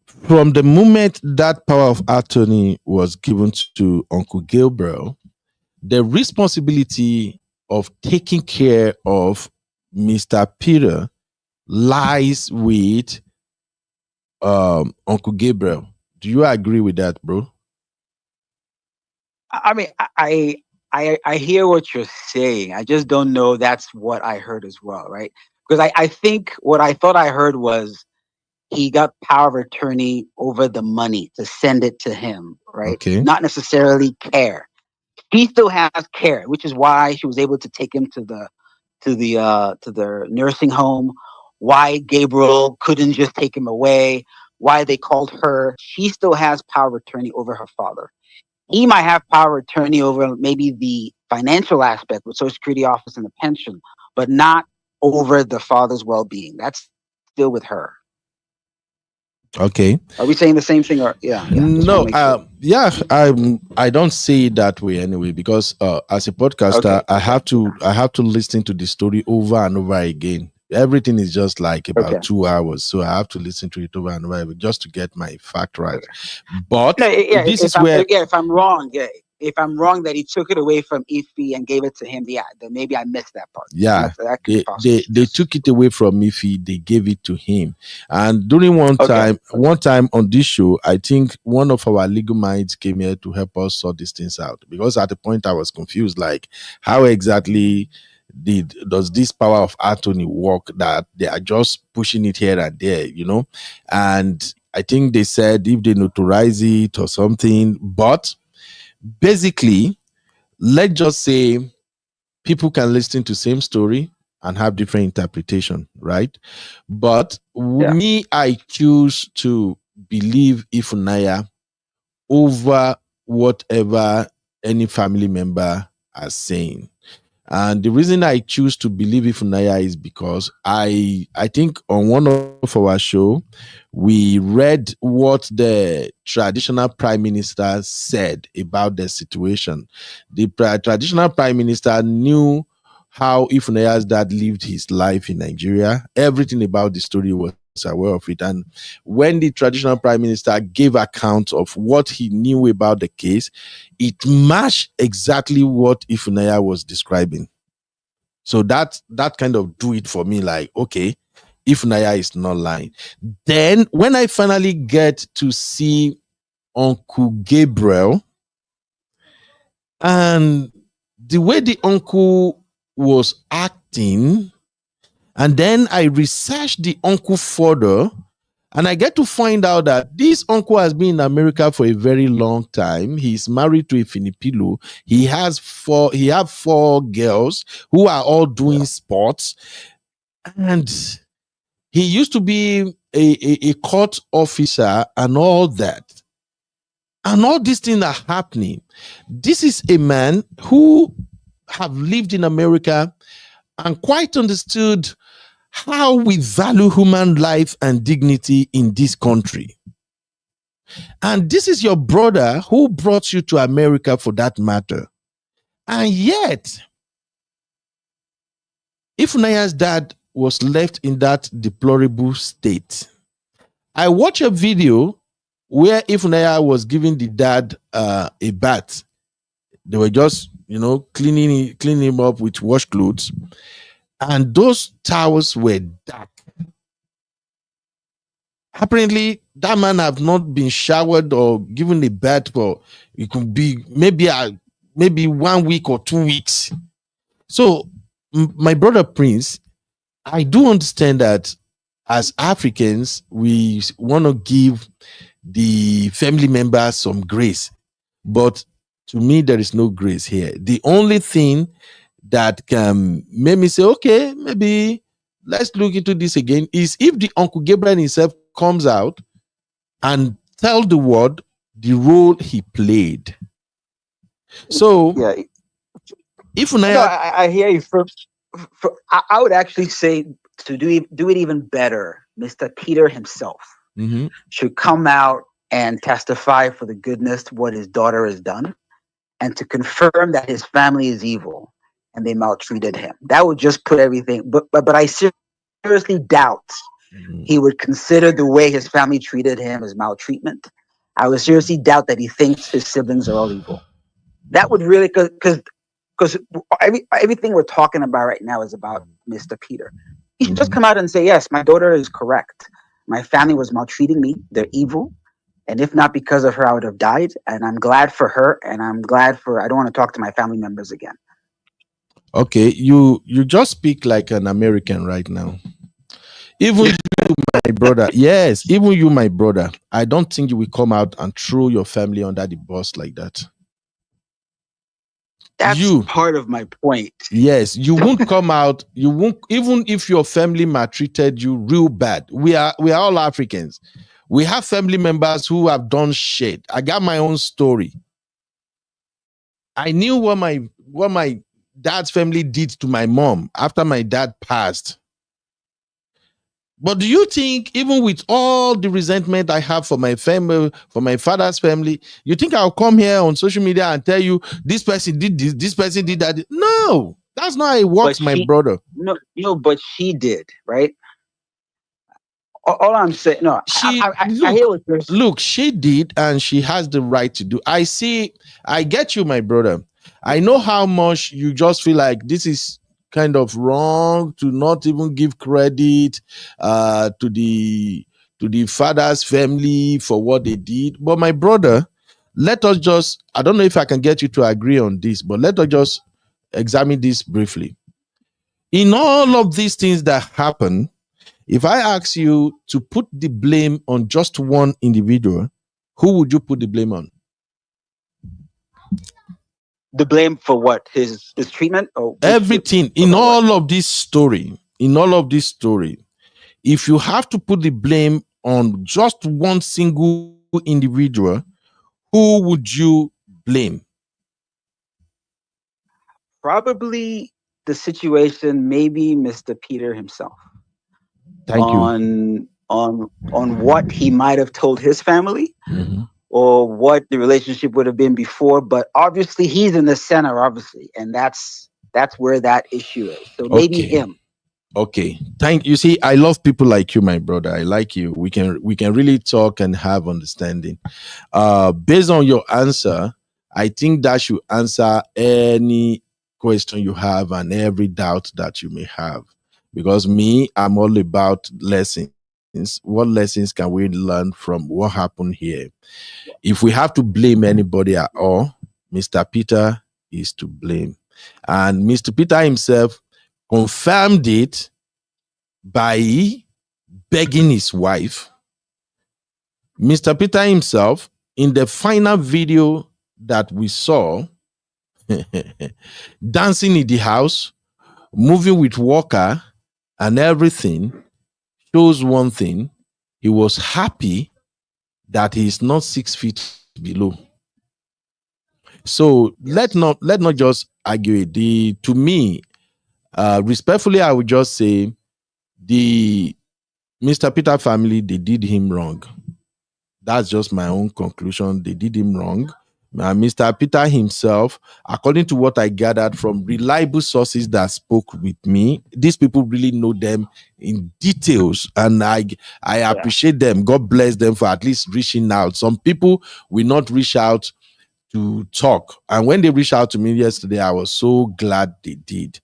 from the moment that power of attorney was given to Uncle Gabriel, the responsibility of taking care of Mr. Peter lies with Uncle Gabriel. Do you agree with that, bro? I mean, I hear what you're saying. I just don't know that's what I heard as well, right? Because I think what I thought I heard was he got power of attorney over the money to send it to him, right? Okay. Not necessarily care. He still has care, which is why she was able to take him to the nursing home. Why Gabriel couldn't just take him away? Why they called her? She still has power of attorney over her father. He might have power of attorney over maybe the financial aspect with Social Security office and the pension, but not over the father's well-being. That's still with her. Okay. Are we saying the same thing? Or yeah. Just want to No, make sure. yeah, I don't see it that way anyway because as a podcaster, Okay. Okay. I have to listen to the story over and over again. Everything is just like Okay. about 2 hours, so I have to listen to it over and over again just to get my fact right. But No, yeah. this is where If I'm wrong, yeah. If I'm wrong that he took it away from Ify and gave it to him, yeah, then maybe I missed that part. yeah, That could be possible. they took it away from Miffy, they gave it to him. And during Okay. one time on this show, I think one of our legal minds came here to help us sort these things out because at the point I was confused, like how exactly does this power of attorney work that they are just pushing it here and there, you know? And I think they said if they notarize it or something, but basically, let's just say people can listen to same story and have different interpretation, right? But Yeah. me, I choose to believe Ifunanya over whatever any family member are saying. And the reason I choose to believe Ifunanya is because I think on one of our show, we read what the traditional prime minister said about the situation. The traditional prime minister knew how Ifunanya's dad lived his life in Nigeria. Everything about the story was aware of it. And when the traditional prime minister gave account of what he knew about the case, it matched exactly what Ifunanya was describing. So that kind of do it for me, like, okay, Ifunanya is not lying. Then when I finally get to see Uncle Gabriel and the way the uncle was acting, and then I researched the uncle further, and I get to find out that this uncle has been in America for a very long time. He's married to a Filipino. He have four girls who are all doing sports. And he used to be a court officer and all that. And all these things are happening. This is a man who have lived in America and quite understood how we value human life and dignity in this country. And this is your brother who brought you to America for that matter. And yet, Ifunanya's dad was left in that deplorable state. I watched a video where Ifunanya was giving the dad a bath. They were just, cleaning him up with wash clothes. And those towels were dark. Apparently, that man have not been showered or given a bath for, it could be maybe 1 week or 2 weeks. So, my brother Prince, I do understand that as Africans, we want to give the family members some grace. But to me, there is no grace here. The only thing that can make me say, okay, maybe let's look into this again, is if the Uncle Gabriel himself comes out and tell the world the role he played. So, Yeah. if I hear you. I would actually say to do it even better, Mr. Peter himself should come out and testify for the goodness to what his daughter has done, and to confirm that his family is evil and they maltreated him. That would just put everything. But I seriously doubt he would consider the way his family treated him as maltreatment. I would seriously doubt that he thinks his siblings are all evil. That would really, because everything we're talking about right now is about Mr. Peter. He should just come out and say, yes, my daughter is correct. My family was maltreating me. They're evil. And if not because of her, I would have died. And I'm glad for her. And I'm glad I don't want to talk to my family members again. Okay, you just speak like an American right now. Even you, my brother. Yes, even you, my brother. I don't think you will come out and throw your family under the bus like that. That's part of my point. Yes, you won't come out. You won't, even if your family maltreated you real bad. We are all Africans. We have family members who have done shit. I got my own story. I knew what my dad's family did to my mom after my dad passed. But do you think, even with all the resentment I have for my family, for my father's family, you think I'll come here on social media and tell you this person did this person did that? No, that's not how it works, my brother. No, but she did, right? All I'm saying, no, I hear what you're saying. Look, she did, and she has the right to do. I get you, my brother. I know how much you just feel like this is kind of wrong to not even give credit to the father's family for what they did. But my brother, let us just, I don't know if I can get you to agree on this, but let us just examine this briefly. In all of these things that happen, if I ask you to put the blame on just one individual, who would you put the blame on? The blame for what? His treatment? Or everything in all of this story. In all of this story, if you have to put the blame on just one single individual, who would you blame? Probably the situation, maybe Mr. Peter himself. Thank you. On what he might have told his family, Mhm. or what the relationship would have been before. But obviously he's in the center, obviously, and that's where that issue is. So maybe Okay. him. Okay. Thank you. See, I love people like you, my brother. I like you. We can really talk and have understanding. Based on your answer, I think that should answer any question you have and every doubt that you may have. Because me, I'm all about lessons. What lessons can we learn from what happened here? If we have to blame anybody at all, Mr. Peter is to blame. And Mr. Peter himself confirmed it by begging his wife. Mr. Peter himself, in the final video that we saw, dancing in the house, moving with Walker, and everything, shows one thing. He was happy that he is not 6 feet below. So let not just argue it. To me, respectfully, I would just say the Mr. Peter family, they did him wrong. That's just my own conclusion. They did him wrong. Mr. Peter himself, according to what I gathered from reliable sources that spoke with me, these people really know them in details, and I appreciate them. God bless them for at least reaching out. Some people will not reach out to talk, and when they reached out to me yesterday, I was so glad they did.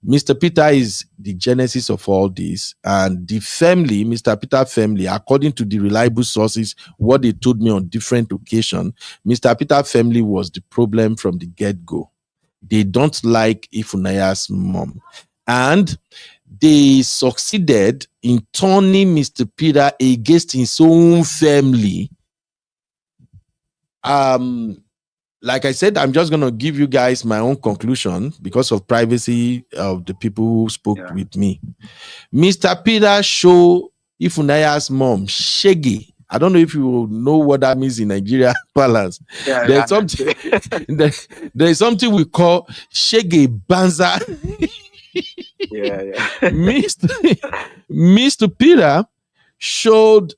Mr. Peter is the genesis of all this, and the family, Mr. Peter family, according to the reliable sources, what they told me on different occasions, Mr. Peter family was the problem from the get-go. They don't like Ifunanya's mom, and they succeeded in turning Mr. Peter against his own family. Like I said, I'm just going to give you guys my own conclusion because of privacy of the people who spoke with me. Mr. Peter showed Ifunanya's mom, Shaggy. I don't know if you know what that means in Nigeria balance. There's something there's something we call Shaggy Banza. Mr. Peter showed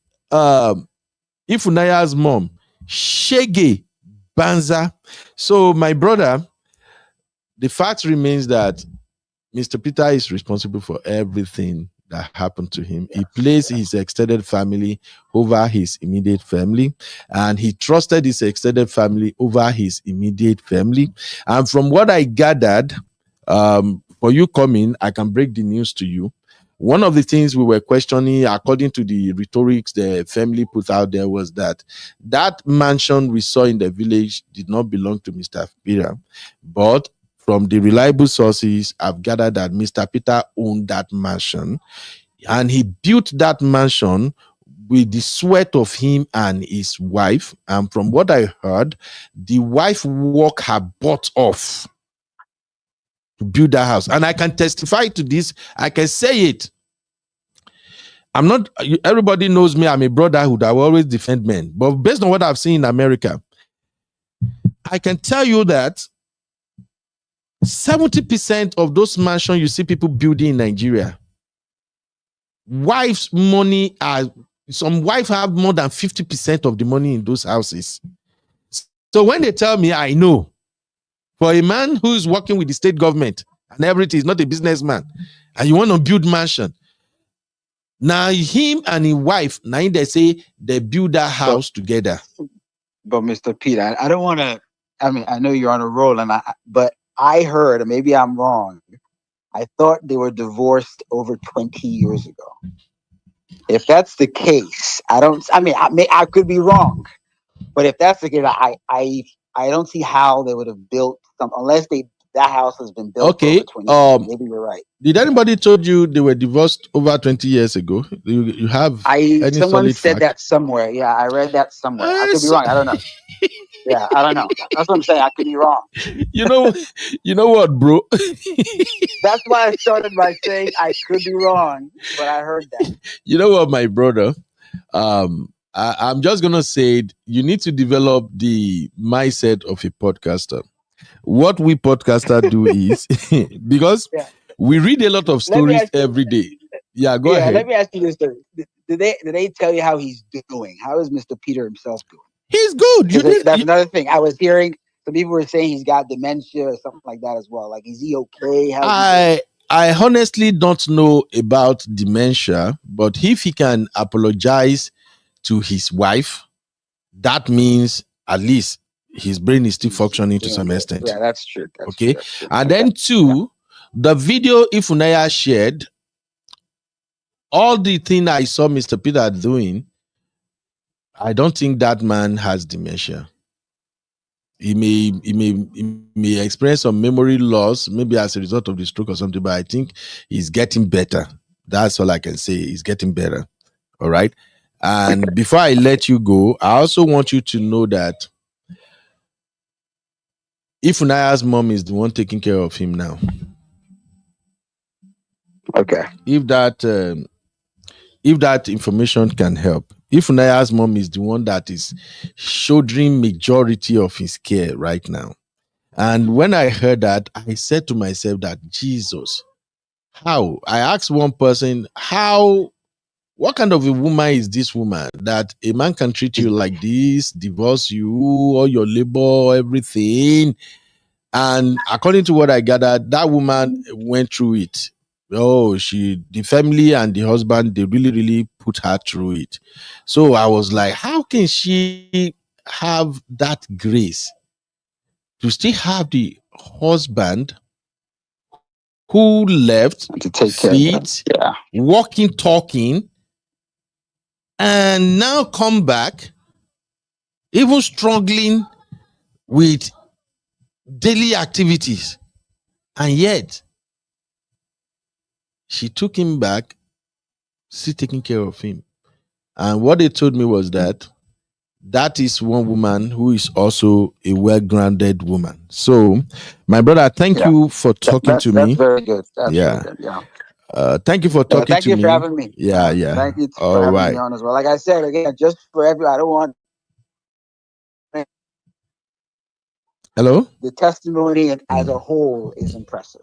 Ifunanya's mom, Shaggy Banza. So, my brother, the fact remains that Mr. Peter is responsible for everything that happened to him. He placed his extended family over his immediate family, and he trusted his extended family over his immediate family. And from what I gathered, for you coming, I can break the news to you. One of the things we were questioning, according to the rhetorics the family put out there, was that mansion we saw in the village did not belong to Mr. Peter. But from the reliable sources, I've gathered that Mr. Peter owned that mansion, and he built that mansion with the sweat of him and his wife. And from what I heard, the wife worked her butt off to build that house. And I can testify to this. I can say it. I'm not, everybody knows me. I'm a brotherhood. I will always defend men. But based on what I've seen in America, I can tell you that 70% of those mansions you see people building in Nigeria, wives' money are, some wives have more than 50% of the money in those houses. So when they tell me, I know, for a man who's working with the state government and everything, is not a businessman, and you want to build mansion, now him and his wife, now they say they build that house together. But Mr. Peter, I don't want to, I mean, I know you're on a roll, but I heard, and maybe I'm wrong, I thought they were divorced over 20 years ago. If that's the case, I could be wrong, but if that's the case, I don't see how they would have built unless that house has been built for over 20 years. Maybe you're right. Did anybody told you they were divorced over 20 years ago? You have any someone solid said fact? That somewhere. Yeah, I read that somewhere. I could be wrong. I don't know. Yeah, I don't know. That's what I'm saying. I could be wrong. You know what, bro? That's why I started by saying I could be wrong, but I heard that. You know what, my brother? I'm just gonna say it. You need to develop the mindset of a podcaster. What we podcaster do is because Yeah. we read a lot of Let me stories ask you. every day. Yeah, go Yeah, let ahead. me ask you this: though. Did they tell you how he's doing? How is Mr. Peter himself doing? He's good. You Because did. that's another thing. I was hearing some people were saying he's got dementia or something like that as well. Like, is he okay? How's he doing? I honestly don't know about dementia, but if he can apologize to his wife, that means at least his brain is still He's functioning to doing some good. extent. Yeah, that's true. That's true. Okay. That's true. And Okay. then two, the video Ifunanya shared, all the thing I saw Mr. Peter doing, I don't think that man has dementia. He may experience some memory loss, maybe as a result of the stroke or something, but I think he's getting better. That's all I can say. He's getting better. All right. And before I let you go, I also want you to know that Ifunaya's mom is the one taking care of him now. Okay. If that information can help, Ifunaya's mom is the one that is shouldering majority of his care right now. And when I heard that, I said to myself that Jesus, how? I asked one person, what kind of a woman is this woman that a man can treat you like this, divorce you, all your labor, everything? And according to what I gathered, that woman went through it. Oh, the family and the husband, they really, really put her through it. So I was like, how can she have that grace to still have the husband who left, To take care of them. feet, Yeah. walking, talking, and now come back, even struggling with daily activities. And yet, she took him back, still taking care of him. And what they told me was that is one woman who is also a well-grounded woman. So, my brother, thank Yeah. you for talking to That's me. very good. That's Yeah. very good. Yeah. Thank you for talking Thank to you for me. having me. Yeah, yeah. Thank you for All having me right. on as well. Like I said again, just for everyone, I don't want Hello? the testimony as a whole is impressive.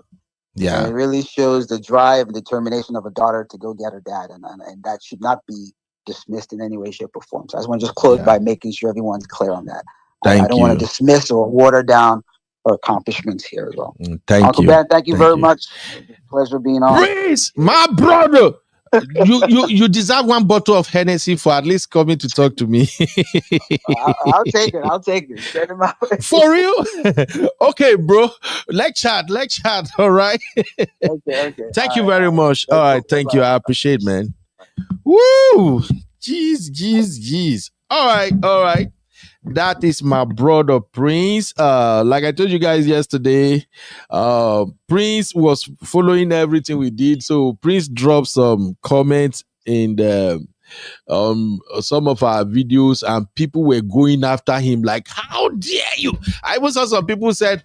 And Yeah. it really shows the drive and determination of a daughter to go get her dad, and that should not be dismissed in any way, shape, or form. So I just want to just close Yeah. by making sure everyone's clear on that. I Thank don't want to you. dismiss or water down her accomplishments here as well. Thank Uncle you. Ben, thank you Thank very you. much. It's a pleasure being on. Praise, my brother. You deserve one bottle of Hennessy for at least coming to talk to me. I'll take it. I'll take it. Send him out. For real? Okay, bro. Let's chat. All right. Okay. Thank you All right. very much. All right. Thank you. I appreciate, man. Woo! Jeez. All right. That is my brother Prince. Like I told you guys yesterday, Prince was following everything we did. So Prince dropped some comments in the some of our videos, and people were going after him like, how dare you? I even saw some people said,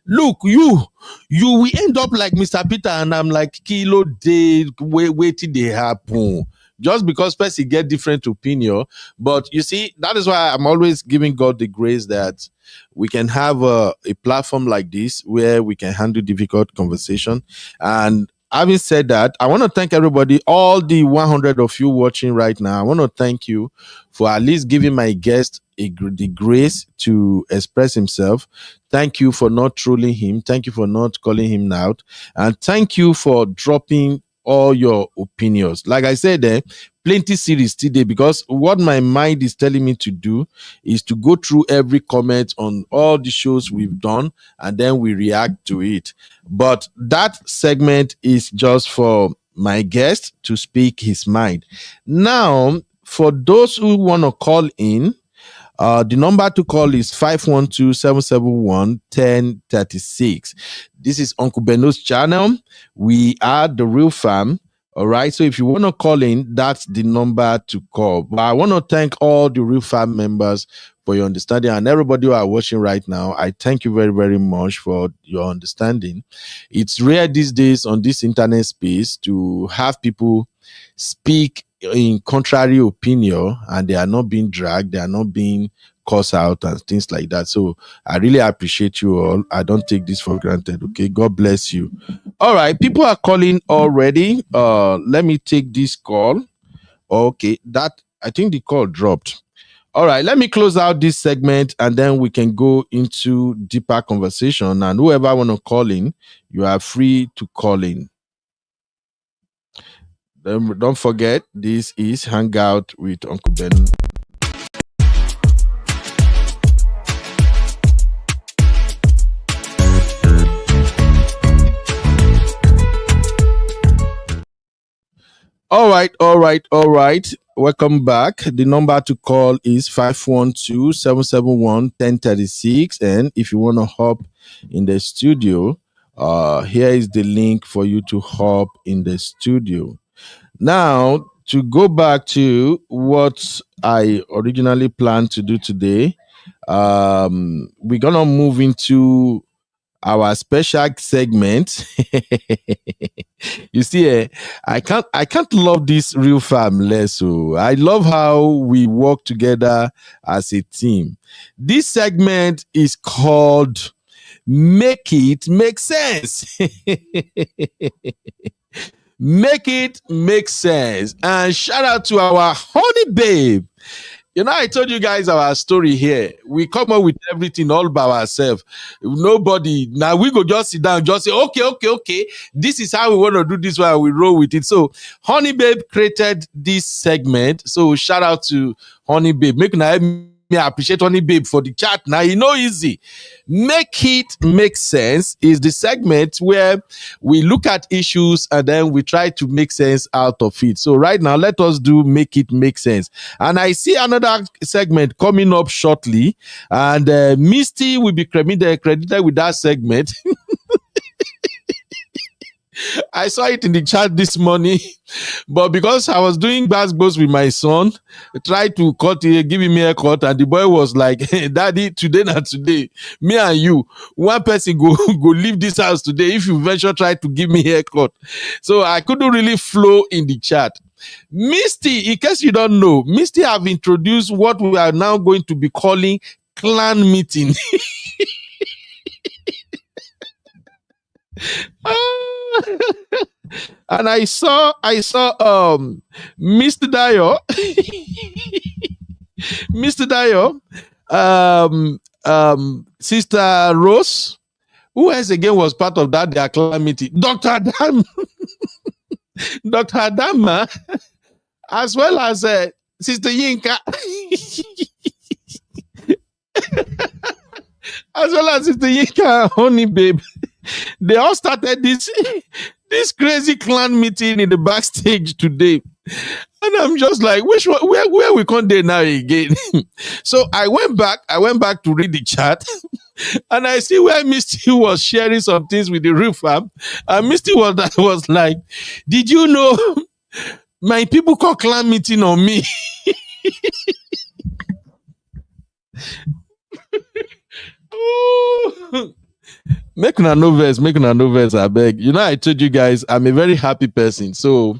look, you will end up like Mr. Peter. And I'm like, kilo day wait till they happen, just because person get different opinion. But you see, that is why I'm always giving God the grace that we can have a platform like this where we can handle difficult conversation. And having said that, I want to thank everybody, all the 100 of you watching right now. I want to thank you for at least giving my guest the grace to express himself. Thank you for not trolling him. Thank you for not calling him out. And thank you for dropping all your opinions. Like I said, plenty series today, because what my mind is telling me to do is to go through every comment on all the shows we've done, and then we react to it. But that segment is just for my guest to speak his mind. Now, for those who want to call in, the number to call is 512-771-1036. This is Uncle Beno's channel. We are the Real Fam. All right. So if you want to call in, that's the number to call. But I want to thank all the Real Fam members for your understanding, and everybody who are watching right now. I thank you very, very much for your understanding. It's rare these days on this internet space to have people speak in contrary opinion and they are not being dragged, they are not being cursed out and things like that. So I really appreciate you all. I don't take this for granted. Okay, God bless you. All right, people are calling already. Let me take this call. Okay, that I think the call dropped. All right, let me close out this segment and then we can go into deeper conversation. And whoever want to call in, you are free to call in. Don't forget, this is Hangout with Uncle Ben. All right. Welcome back. The number to call is 512-771-1036. And if you want to hop in the studio, here is the link for you to hop in the studio. Now, to go back to what I originally planned to do today, we're gonna move into our special segment. You see, I can't love this real fam less. So I love how we work together as a team. This segment is called Make It Make Sense. Make it make sense. And shout out to our honey babe. You know, I told you guys our story here. We come up with everything all by ourselves. Nobody. Now we go just sit down, just say, okay. This is how we want to do this one. We roll with it. So Honey Babe created this segment. So shout out to Honey Babe. Make me appreciate Honey Babe for the chat. Now, you know, easy. Make It Make Sense is the segment where we look at issues and then we try to make sense out of it. So right now, let us do Make It Make Sense. And I see another segment coming up shortly. And Misty will be credited with that segment. I saw it in the chat this morning, but because I was doing basketballs with my son, I tried to give him a haircut, and the boy was like, hey, Daddy, today not today. Me and you, one person go leave this house today if you venture try to give me a haircut. So I couldn't really flow in the chat. Misty, in case you don't know, Misty have introduced what we are now going to be calling clan meeting. And I saw Mr. Dio Mr. Dio, Sister Rose, who else again was part of that their calamity, Dr. Adam Dr. Adama, as well as Sister Yinka as well as Sister Yinka Honey Babe. They all started this crazy clan meeting in the backstage today. And I'm just like, where we come there now again? So I went back to read the chat and I see where Misty was sharing some things with the real fam. And Misty was like, did you know my people call clan meeting on me? Make una no verse, I beg. You know, I told you guys I'm a very happy person. So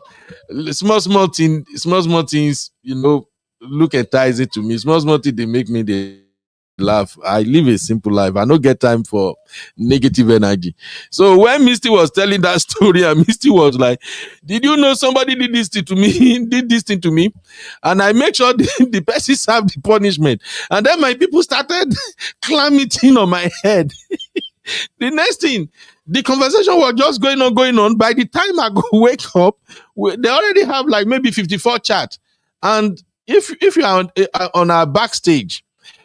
small things, you know, look enticing to me. Small things they make me they laugh. I live a simple life. I don't get time for negative energy. So when Misty was telling that story, and Misty was like, did you know somebody did this thing to me? And I make sure the person served the punishment. And then my people started climbing on my head. The next thing, the conversation was just going on. By the time I go wake up, they already have like maybe 54 chat. And if you are on our backstage,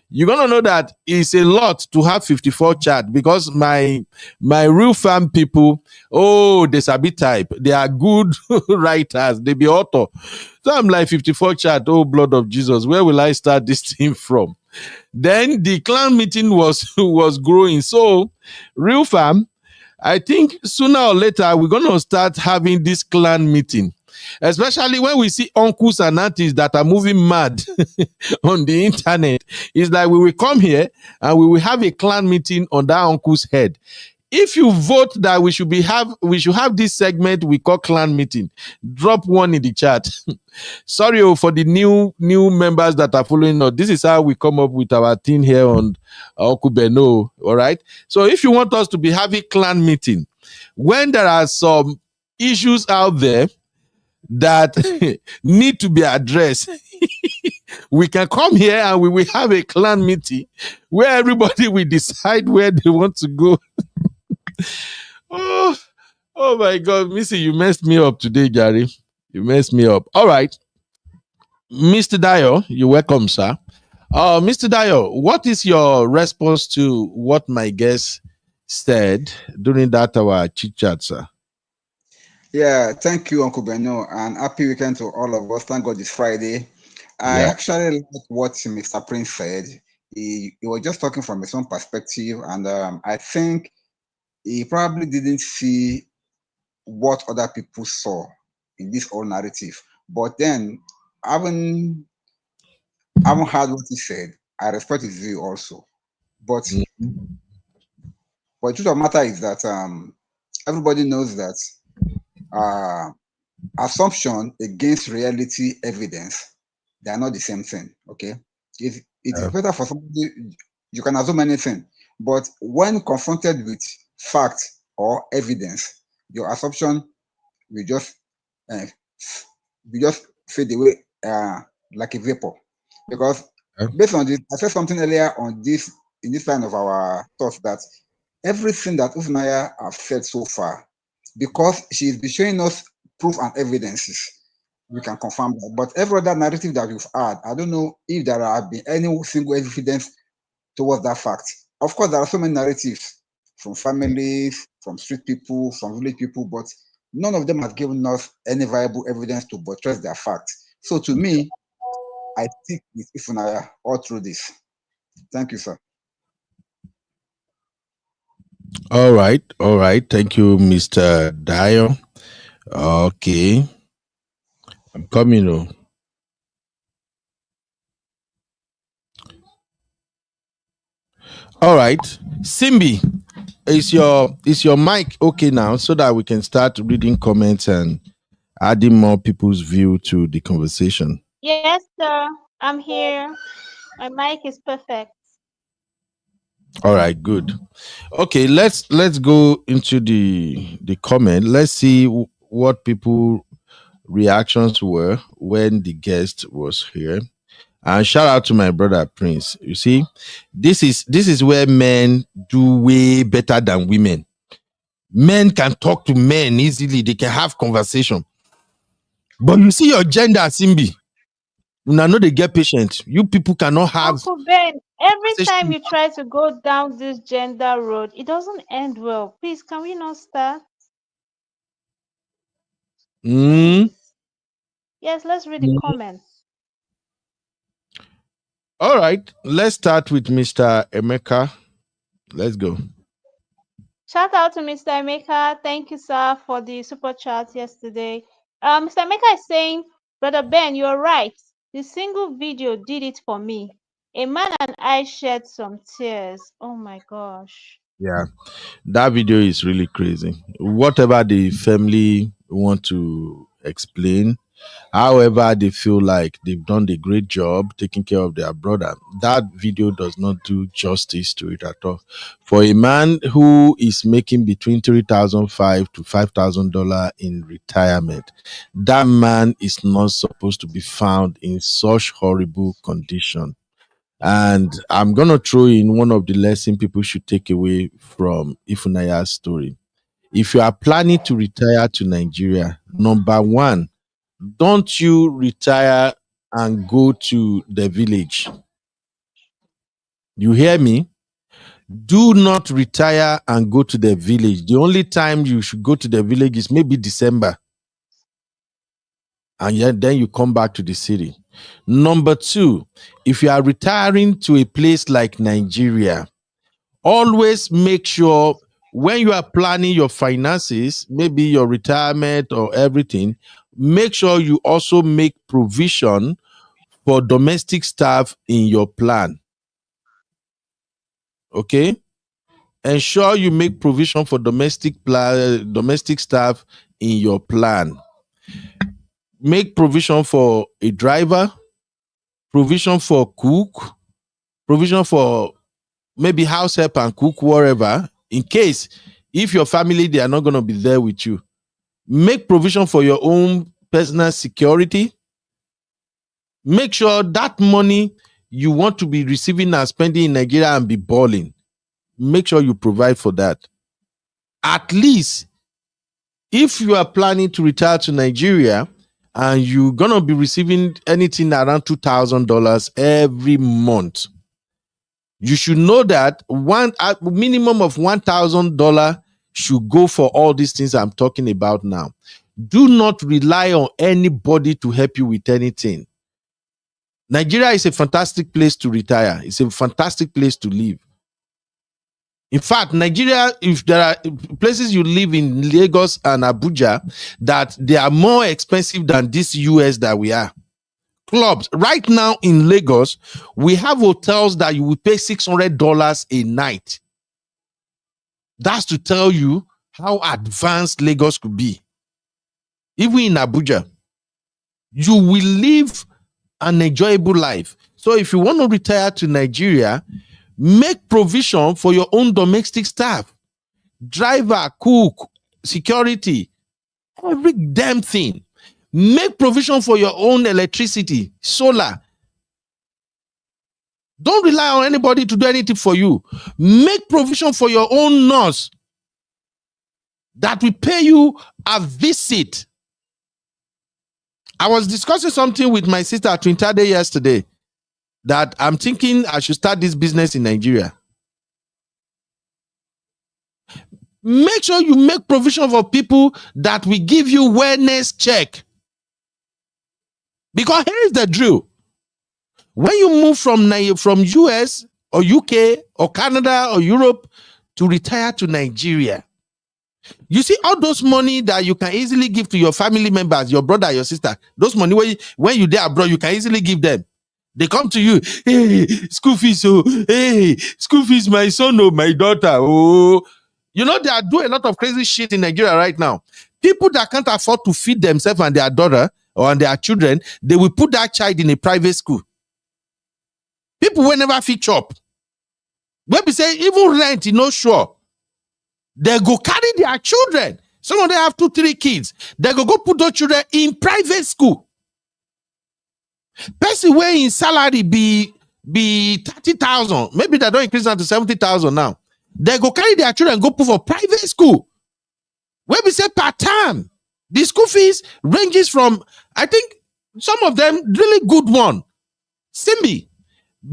you're gonna know that it's a lot to have 54 chat, because my real fan people, they sabi type. They are good writers. They be author. So I'm like 54 chat. Oh, blood of Jesus, where will I start this thing from? Then the clan meeting was growing. So, real fam, I think sooner or later we're gonna start having this clan meeting, especially when we see uncles and aunties that are moving mad on the internet. It's like we will come here and we will have a clan meeting on that uncle's head. If you vote that we should have this segment we call clan meeting, drop one in the chat. Sorry for the new members that are following us. This is how we come up with our thing here on Uncle Beno. All right. So if you want us to be having clan meeting, when there are some issues out there that need to be addressed, we can come here and we will have a clan meeting where everybody will decide where they want to go. Oh my God, Missy, you messed me up today, Gary. You messed me up. All right. Mr. Dio, you're welcome, sir. Mr. Dio, what is your response to what my guest said during that our chit chat, sir? Yeah, thank you, Uncle Beno, and happy weekend to all of us. Thank God it's Friday. I actually like what Mr. Prince said. He was just talking from his own perspective, and I think he probably didn't see what other people saw in this whole narrative. But then, having heard what he said, I respect his view also. But the truth of the matter is that everybody knows that assumption against reality evidence, they are not the same thing. Okay, it is better for somebody, you can assume anything, but when confronted with fact or evidence, your assumption will just fade away like a vapor. Because based on this, I said something earlier on this in this line of our thoughts that everything that Ifunanya have said so far, because she is showing us proof and evidences, we can confirm that. But every other narrative that we've had, I don't know if there have been any single evidence towards that fact. Of course, there are so many narratives from families, from street people, from village people, but none of them have given us any viable evidence to buttress their facts. So to me, I stick with Ifunanya all through this. Thank you, sir. All right. Thank you, Mr. Dio. Okay. I'm coming on. All right. Simbi, is your mic okay now so that we can start reading comments and adding more people's view to the conversation? Yes, sir. I'm here. My mic is perfect. All right, good. Okay, let's go into the comment. Let's see what people reactions were when the guest was here. And shout out to my brother Prince. You see, this is where men do way better than women. Men can talk to men easily, they can have conversation. But you see your gender, Simbi. Now know they get patient. You people cannot have. Uncle Ben, every time you try to go down this gender road, it doesn't end well. Please, can we not start? Yes, let's read the comments. All right, let's start with Mr. Emeka. Let's go. Shout out to Mr. Emeka. Thank you, sir, for the super chat yesterday. Mr. Emeka is saying, Brother Ben, you're right. The single video did it for me. A man and I shed some tears. Oh my gosh. Yeah, that video is really crazy. Whatever the family want to explain, however they feel like they've done a great job taking care of their brother, that video does not do justice to it at all. For a man who is making between $3,500 to $5,000 in retirement, that man is not supposed to be found in such horrible condition. And I'm gonna throw in one of the lessons people should take away from Ifunanya's story. If you are planning to retire to Nigeria, number one, don't you retire and go to the village. You hear me? Do not retire and go to the village. The only time you should go to the village is maybe December. And yet then you come back to the city. Number two, if you are retiring to a place like Nigeria, always make sure when you are planning your finances, maybe your retirement or everything, make sure you also make provision for domestic staff in your plan. Okay? ensure you make provision for domestic staff in your plan. Make provision for a driver, provision for cook, provision for maybe house help and cook wherever, in case if your family, they are not going to be there with you. Make provision for your own personal security. Make sure that money you want to be receiving and spending in Nigeria and be balling. Make sure you provide for that. At least, if you are planning to retire to Nigeria and you're going to be receiving anything around $2,000 every month, you should know that a minimum of $1,000 should go for all these things I'm talking about now. Do not rely on anybody to help you with anything. Nigeria is a fantastic place to retire. It's a fantastic place to live. In fact, Nigeria, if there are places you live in Lagos and Abuja, that they are more expensive than this US that we are. Clubs. Right now in Lagos, we have hotels that you will pay $600 a night. That's to tell you how advanced Lagos could be. Even in Abuja, you will live an enjoyable life. So if you want to retire to Nigeria, make provision for your own domestic staff, driver, cook, security, every damn thing. Make provision for your own electricity, solar. Don't rely on anybody to do anything for you. Make provision for your own nurse that will pay you a visit. I was discussing something with my sister Twintade yesterday that I'm thinking I should start this business in Nigeria. Make sure you make provision for people that will give you wellness check. Because here is the drill. When you move from US or UK or Canada or Europe to retire to Nigeria, you see all those money that you can easily give to your family members, your brother, your sister, those money when you're there abroad, you can easily give them. They come to you, hey, school fees, oh, hey, school fees, my son or my daughter, oh. You know, they are doing a lot of crazy shit in Nigeria right now. People that can't afford to feed themselves and their daughter or their children, they will put that child in a private school. People will never feed chop. When we say even rent, you know, sure. They go carry their children. Some of them have 2-3 kids. They go put those children in private school. Person where in salary be 30,000. Maybe they don't increase that to 70,000 now. They go carry their children and go put for private school. Where we say per term. The school fees ranges from, I think, some of them really good one. Simbi.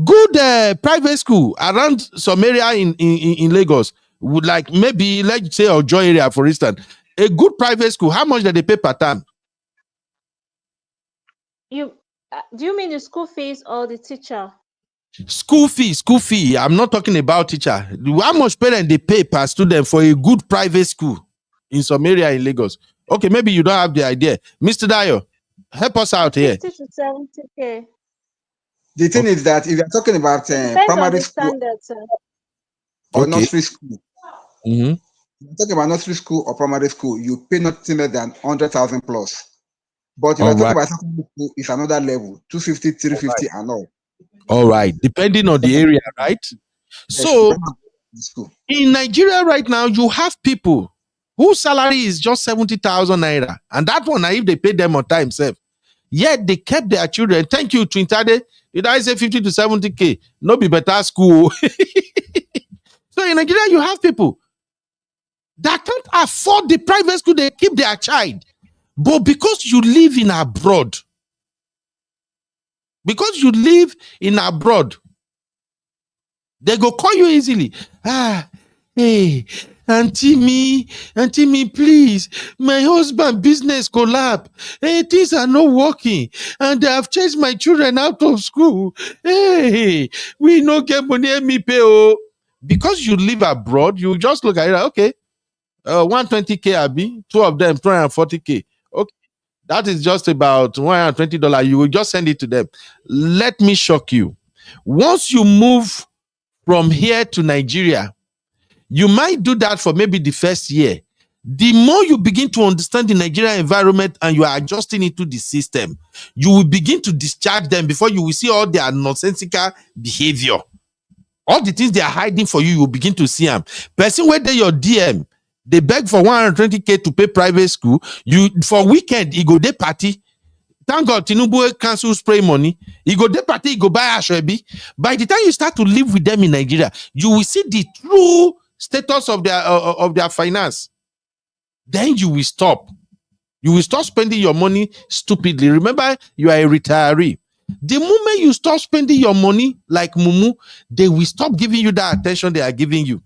Good private school around some area in Lagos would, like, maybe let's say Ojo area, for instance, a good private school, how much do they pay per term? Do you mean the school fees or the teacher? School fee. I'm not talking about teacher. How much parents they pay per student for a good private school in some area in Lagos? Okay, maybe you don't have the idea. Mr. Dayo, help us out here. 50 to 70K. The thing is that if you're talking about primary school or nursery school, you're talking about nursery school or primary school, you pay nothing less than 100,000 plus. But if you're talking about secondary school, it's another level, 250, 350, and all. All right, depending on the area, right? So in Nigeria right now, you have people whose salary is just 70,000 naira, and that one, if they pay them on time, yet they kept their children. Thank you, Twintade. Did I say 50 to 70K? No be better school. So in Nigeria, you have people that can't afford the private school, they keep their child. But because you live in abroad, they go call you easily. Hey, auntie me, please. My husband business collapse. Hey, things are not working. And they have chased my children out of school. Hey, we no get money, me pay. Oh. Because you live abroad, you just look at it, okay, 120K, Abi, two of them, 240K. Okay, that is just about $120. You will just send it to them. Let me shock you. Once you move from here to Nigeria, You might do that for maybe the first year. The more you begin to understand the Nigerian environment and you are adjusting into the system, you will begin to discharge them before you will see all their nonsensical behavior. All the things they are hiding for you, you will begin to see them. Person where they your DM, they beg for 120k to pay private school. You for weekend, you go day party. Thank God, Tinubu cancel spray money. You go day party, you go buy Ashwebi. By the time you start to live with them in Nigeria, you will see the true status of their finance. Then you will stop. You will stop spending your money stupidly. Remember, you are a retiree. The moment you stop spending your money like Mumu, they will stop giving you that attention they are giving you.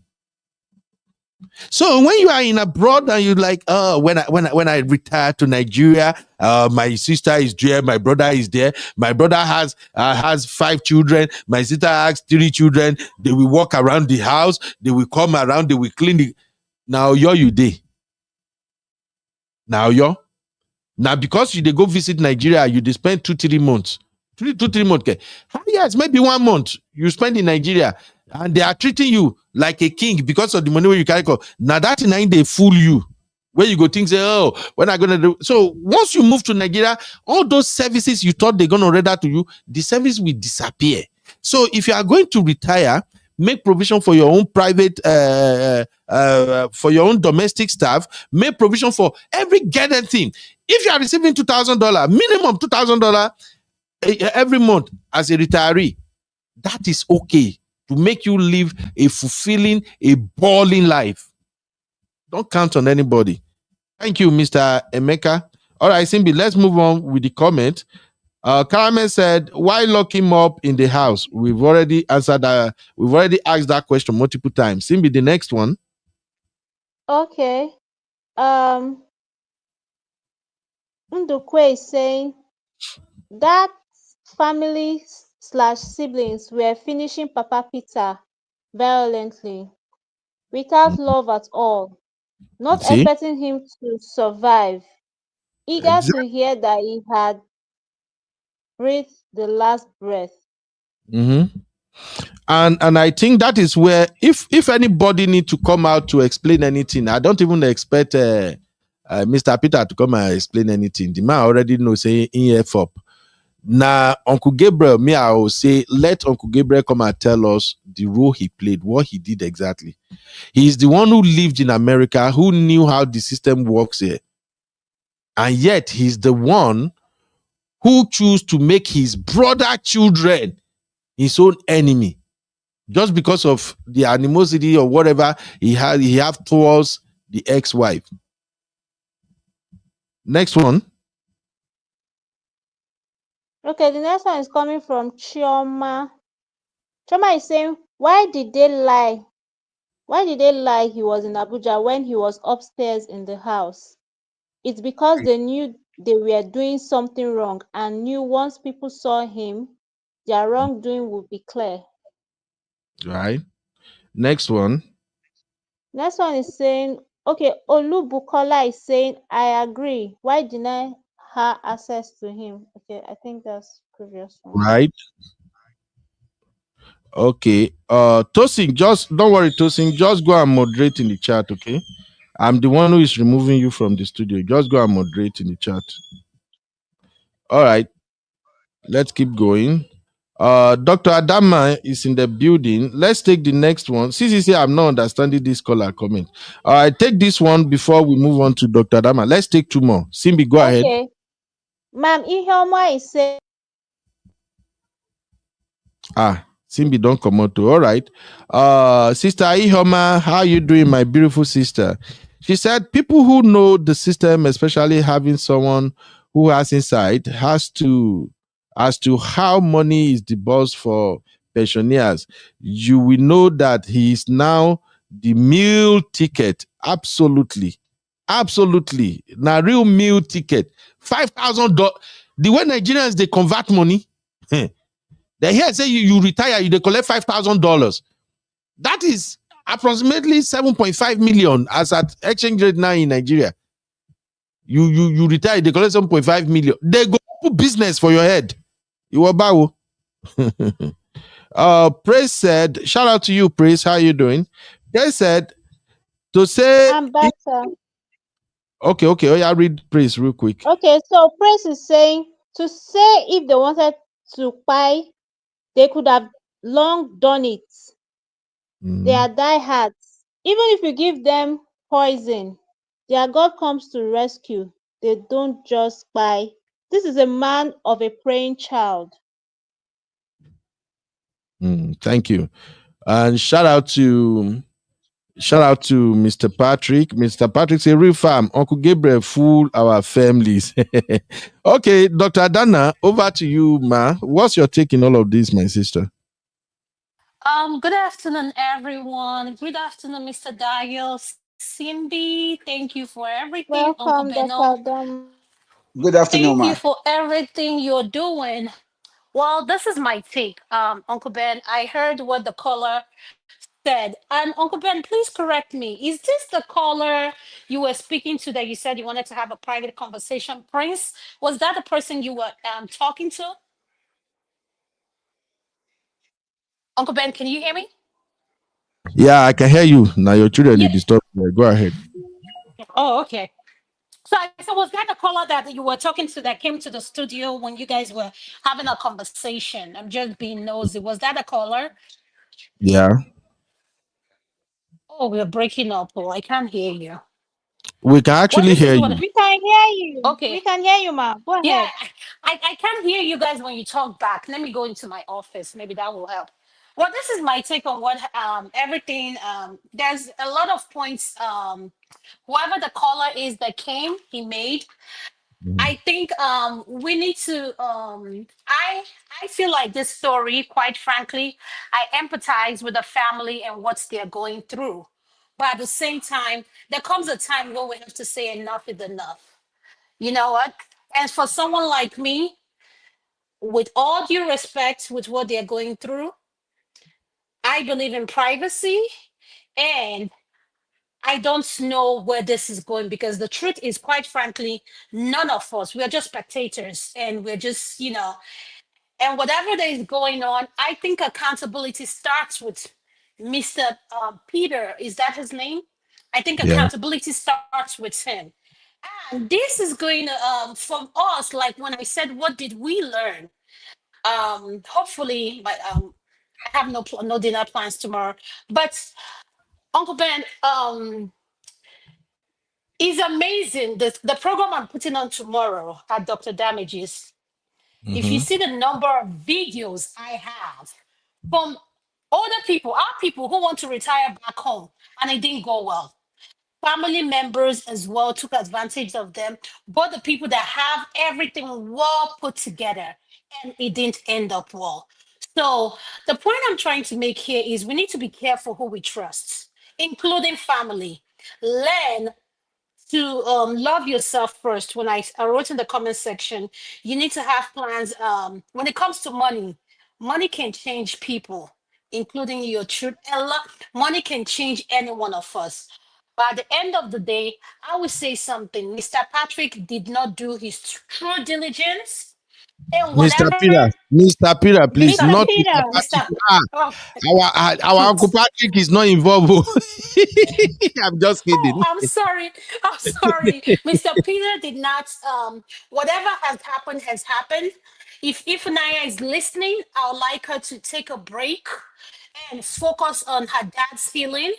So when you are in abroad and you like, when I retire to Nigeria, my sister is there, my brother is there. My brother has 5 children. My sister has 3 children. They will walk around the house. They will come around. They will clean it. Now you day. Now because you they go visit Nigeria, you they spend 2-3 months. 2-3 months. Okay. Yes, maybe 1 month you spend in Nigeria and they are treating you like a king because of the money you carry. Now that night they fool you. Where you go think say, oh, when I gonna do so once you move to Nigeria, all those services you thought they're gonna render to you, the service will disappear. So if you are going to retire, make provision for your own private for your own domestic staff, make provision for every gathered thing. If you are receiving $2,000, minimum $2,000 every month as a retiree, that is okay to make you live a fulfilling, a balling life. Don't count on anybody. Thank you, Mr. Emeka. All right, Simbi, let's move on with the comment. Carmen said, why lock him up in the house? We've already answered that. We've already asked that question multiple times. Simbi, the next one. Okay. Ndukwe is saying that family/siblings were finishing Papa Peter violently, without love at all, not See? expecting him to survive, eager to hear that he had breathed the last breath. Mm-hmm. And I think that is where if anybody need to come out to explain anything, I don't even expect Mr. Peter to come and explain anything. The man already knows say in up. Now, Uncle Gabriel, me, I will say, let Uncle Gabriel come and tell us the role he played, what he did exactly. He's the one who lived in America, who knew how the system works here. And yet, he's the one who chose to make his brother children his own enemy. Just because of the animosity or whatever he have towards the ex-wife. Next one. Okay, the next one is coming from Chioma. Chioma is saying, why did they lie? Why did they lie he was in Abuja when he was upstairs in the house? It's because they knew they were doing something wrong and knew once people saw him, their wrongdoing would be clear. Right. Next one. Next one is saying, okay, Olubukola is saying, I agree. Why deny her access to him? Okay, I think that's previous one. Right. Okay. Tosin, just don't worry, Tosin. Just go and moderate in the chat, okay? I'm the one who is removing you from the studio. Just go and moderate in the chat. All right. Let's keep going. Dr. Adama is in the building. Let's take the next one. CCC, I'm not understanding this caller comment. All right, take this one before we move on to Dr. Adama. Let's take 2 more. Simbi, go ahead. Okay. Ma'am, Ihoma is saying, Simbi don't come out too. All right. Sister Ihoma, how you doing, my beautiful sister? She said people who know the system, especially having someone who has insight, as to how money is disbursed for pensioners, you will know that he is now the meal ticket. Absolutely. Now, real meal ticket. $5,000. The way Nigerians they convert money. They here say you retire, you they collect $5,000. That is approximately 7.5 million as at exchange rate now in Nigeria. You retire, they collect 7.5 million. They go put business for your head. You are Praise said, shout out to you, Praise. How you doing? They said to say I'm back, sir. okay, okay. Oh, yeah, read praise real quick. Okay, so Praise is saying to say if they wanted to buy, they could have long done it. They Mm, are diehards. Even if you give them poison, their God comes to rescue. They don't just buy. This is a man of a praying child. thank you. And shout out to Mr. Patrick. Mr. Patrick's a real farm. Uncle Gabriel fool our families. Okay, Dr. Adana, over to you, ma. What's your take in all of this, my sister? Good afternoon, everyone. Good afternoon, Mr. Dio, Cindy. Thank you for everything, Uncle Welcome, Beno. Dr. Adam. Good Thank afternoon, you ma. for everything you're doing. Well, this is my take, Uncle Ben. I heard what the caller said, and Uncle Ben, please correct me. Is this the caller you were speaking to that you said you wanted to have a private conversation, Prince? Was that the person you were talking to? Uncle Ben, can you hear me? Yeah, I can hear you. Now your children they Yeah. disturb me. Go ahead. Oh, okay. So I said, was that the caller that you were talking to that came to the studio when you guys were having a conversation? I'm just being nosy. Was that a caller? Yeah, Oh, we're breaking up. Oh, I can't hear you. we can Well, actually this hear is you. what. We can hear you. Okay. We can hear you, ma. Go Yeah, ahead. I can't hear you guys when you talk back. Let me go into my office. Maybe that will help. Well, this is my take on what everything. There's a lot of points. Whoever the caller is that came, he made. I think we need to I feel like this story, quite frankly, I empathize with the family and what they're going through. But at the same time, there comes a time where we have to say enough is enough. You know what? And for someone like me, with all due respect with what they're going through, I believe in privacy and I don't know where this is going because the truth is, quite frankly, none of us, we're just spectators and we're just, and whatever that is going on, I think accountability starts with Mr. Peter. Is that his name? I think Yeah. accountability starts with him. And this is going to, from us, like when I said, what did we learn? Hopefully, but I have no dinner plans tomorrow. But Uncle Ben, is amazing. The program I'm putting on tomorrow at Dr. Damages. If you Mm-hmm. see the number of videos I have from older people, our people who want to retire back home, and it didn't go well. Family members as well took advantage of them, but the people that have everything well put together, and it didn't end up well. So the point I'm trying to make here is we need to be careful who we trust, including family. Learn to love yourself first. When I wrote in the comment section, you need to have plans. When it comes to money, money can change people, including your children. Money can change any one of us. But at the end of the day, I would say something. Mr. Patrick did not do his true diligence, and Mr. whatever Peter, Mr. Peter, please, Mr. Mr. not Mr. Peter. Mr. Patrick. Ah, Oh, our Uncle Patrick is not involved. I'm just oh, kidding. I'm sorry. I'm sorry. Mr. Peter did not, whatever has happened has happened. If Ifunanya is listening, I would like her to take a break and focus on her dad's healing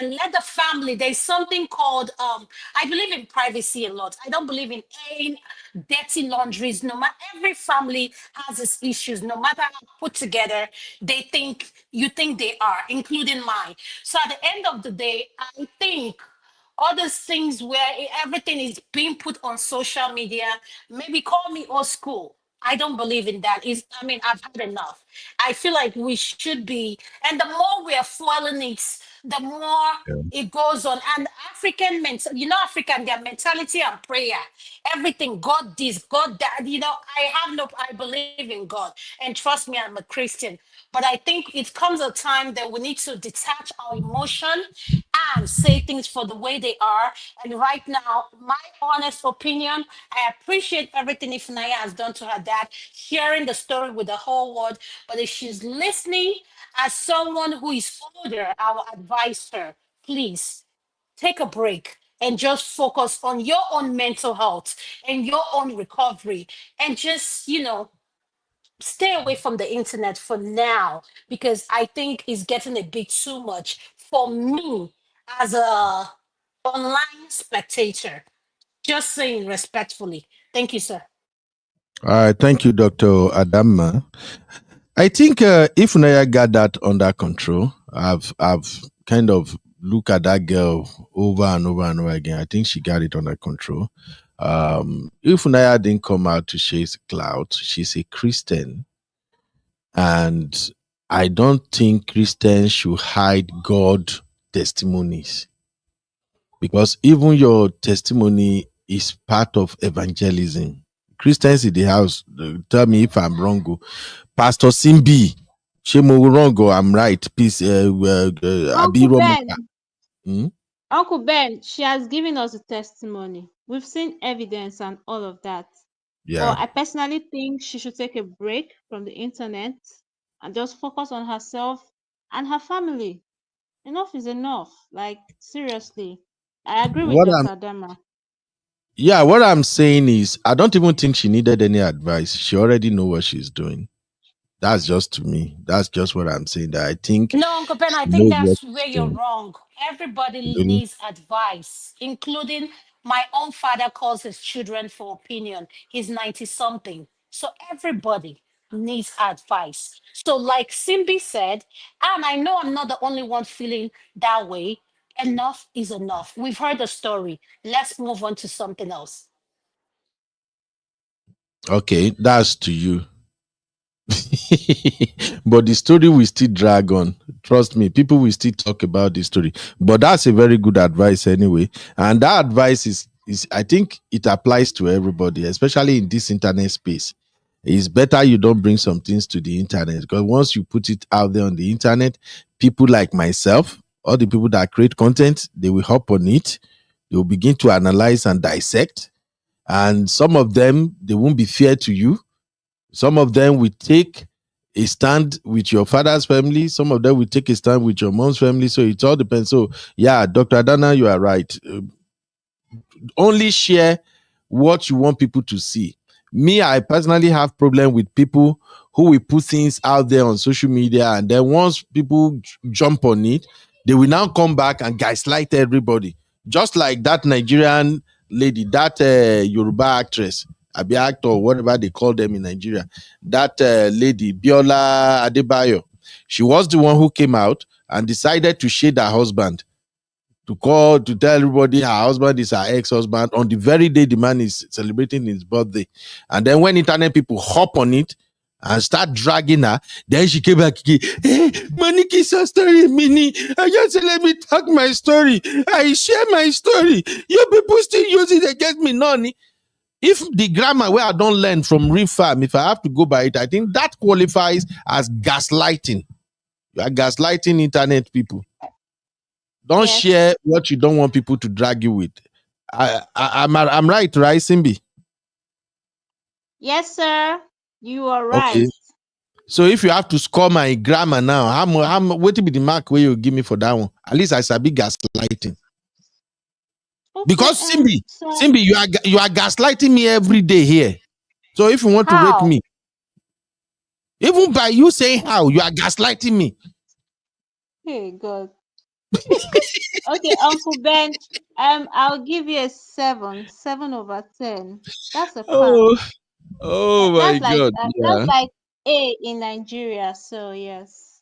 and let the family. There's something called I believe in privacy a lot. I don't believe in any dirty laundries. No matter, every family has its issues, no matter how put together they think you think they are, including mine. So at the end of the day, I think all those things where everything is being put on social media, maybe call me old school. I don't believe in that. Is I mean, I've had enough. I feel like we should be, and the more we are foiling it, the more it goes on. And African men, African, their mentality and prayer, everything, God this, God that. I believe in God, and trust me, I'm a Christian. But I think it comes a time that we need to detach our emotion and say things for the way they are. And right now, my honest opinion, I appreciate everything Ifunanya has done to her dad, sharing the story with the whole world. But if she's listening as someone who is older, I would advise her, please take a break and just focus on your own mental health and your own recovery, and just, stay away from the internet for now, because I think it's getting a bit too much for me as a online spectator. Just saying respectfully. Thank you, sir. All right, thank you, Dr. Adama. I think if Naya got that under control, I've kind of looked at that girl over and over and over again. I think she got it under control. If Naya didn't come out to chase clout, she's a Christian, and I don't think Christians should hide God testimonies, because even your testimony is part of evangelism. Christians in the house, tell me if I'm wrong. Pastor Simbi, Shemo wrong or I'm right. Peace. Uncle Ben, Hmm? Uncle Ben, she has given us a testimony. We've seen evidence and all of that. Yeah. But I personally think she should take a break from the internet and just focus on herself and her family. Enough is enough. Like, seriously. I agree with What I'm Dr. Adama. what I'm saying is I don't even think she needed any advice. She already know what she's doing. That's just to me. That's just what I'm saying. That I think No, Uncle Ben, she I think knows what that's she's where you're doing. wrong. Everybody Really? needs advice, including my own father calls his children for opinion. He's 90 something. So everybody needs advice. So, like Simbi said, and I know I'm not the only one feeling that way, enough is enough. We've heard the story. Let's move on to something else. Okay, that's to you. But the story will still drag on. Trust me, people will still talk about the story. But that's a very good advice anyway. And that advice is I think it applies to everybody, especially in this internet space. It's better you don't bring some things to the internet, because once you put it out there on the internet, people like myself, all the people that create content, they will hop on it. They will begin to analyze and dissect. And some of them, they won't be fair to you. Some of them will take a stand with your father's family. Some of them will take a stand with your mom's family. So it all depends. So yeah, Dr. Adana, you are right. Only share what you want people to see. Me, I personally have problem with people who will put things out there on social media, and then once people jump on it, they will now come back and gaslight everybody. Just like that Nigerian lady, that Yoruba actress, Abi actor, whatever they call them in Nigeria, that lady, Biola Adebayo, she was the one who came out and decided to shade her husband, to tell everybody her husband is her ex-husband on the very day the man is celebrating his birthday. And then when internet people hop on it and start dragging her, then she came back again. Hey, Moniki saw story, Mini. I just say, let me talk my story. I share my story. You people still use it against me, noni. If the grammar where I don't learn from real farm, if I have to go by it, I think that qualifies as gaslighting. You are gaslighting internet people. Don't Yes. share what you don't want people to drag you with. I'm right, Simbi? Yes, sir. You are right. Okay. So if you have to score my grammar now, what will be the mark where you give me for that one? At least I sabi gaslighting. Okay, Because Simbi, so Simbi, you are gaslighting me every day here. So if you want to rate how? me, even by you saying how, you are gaslighting me. Hey, God. Okay, Uncle Ben, I'll give you a 7 over 10. That's a pass. Oh my God. That's Yeah. like A in Nigeria. So yes,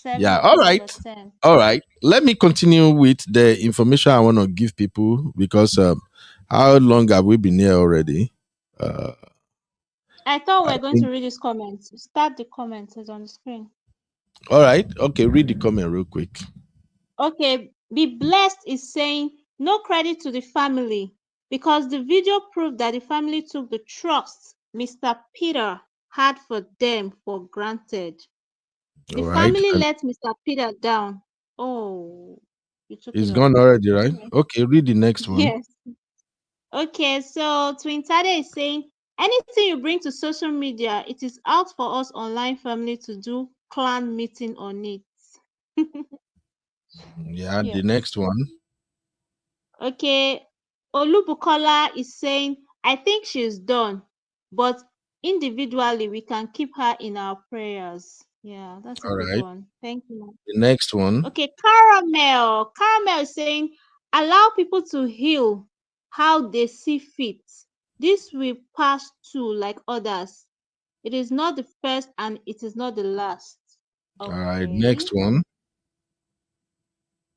Yeah. 7 All over right. 10. All right. Let me continue with the information I want to give people, because how long have we been here already? I thought we I were going to think. read these comments. Start the comments. It's on the screen. All right. Okay. Read the comment real quick. Okay, Be Blessed is saying no credit to the family because the video proved that the family took the trust Mr. Peter had for them for granted. The All right. family And let Mr. Peter down. Oh, you took it it's off. gone already, right? Okay. Okay. Read the next one. Yes. Okay, so Twintade is saying anything you bring to social media, it is out for us online family to do clan meeting on it. Yeah, Yeah. the next one. Okay. Olubukola is saying, I think she's done, but individually we can keep her in our prayers. Yeah, that's a All good right. one. Thank you. The next one. Okay, Caramel. Caramel is saying, allow people to heal how they see fit. This will pass too, like others. It is not the first and it is not the last. All right. Okay. Next one.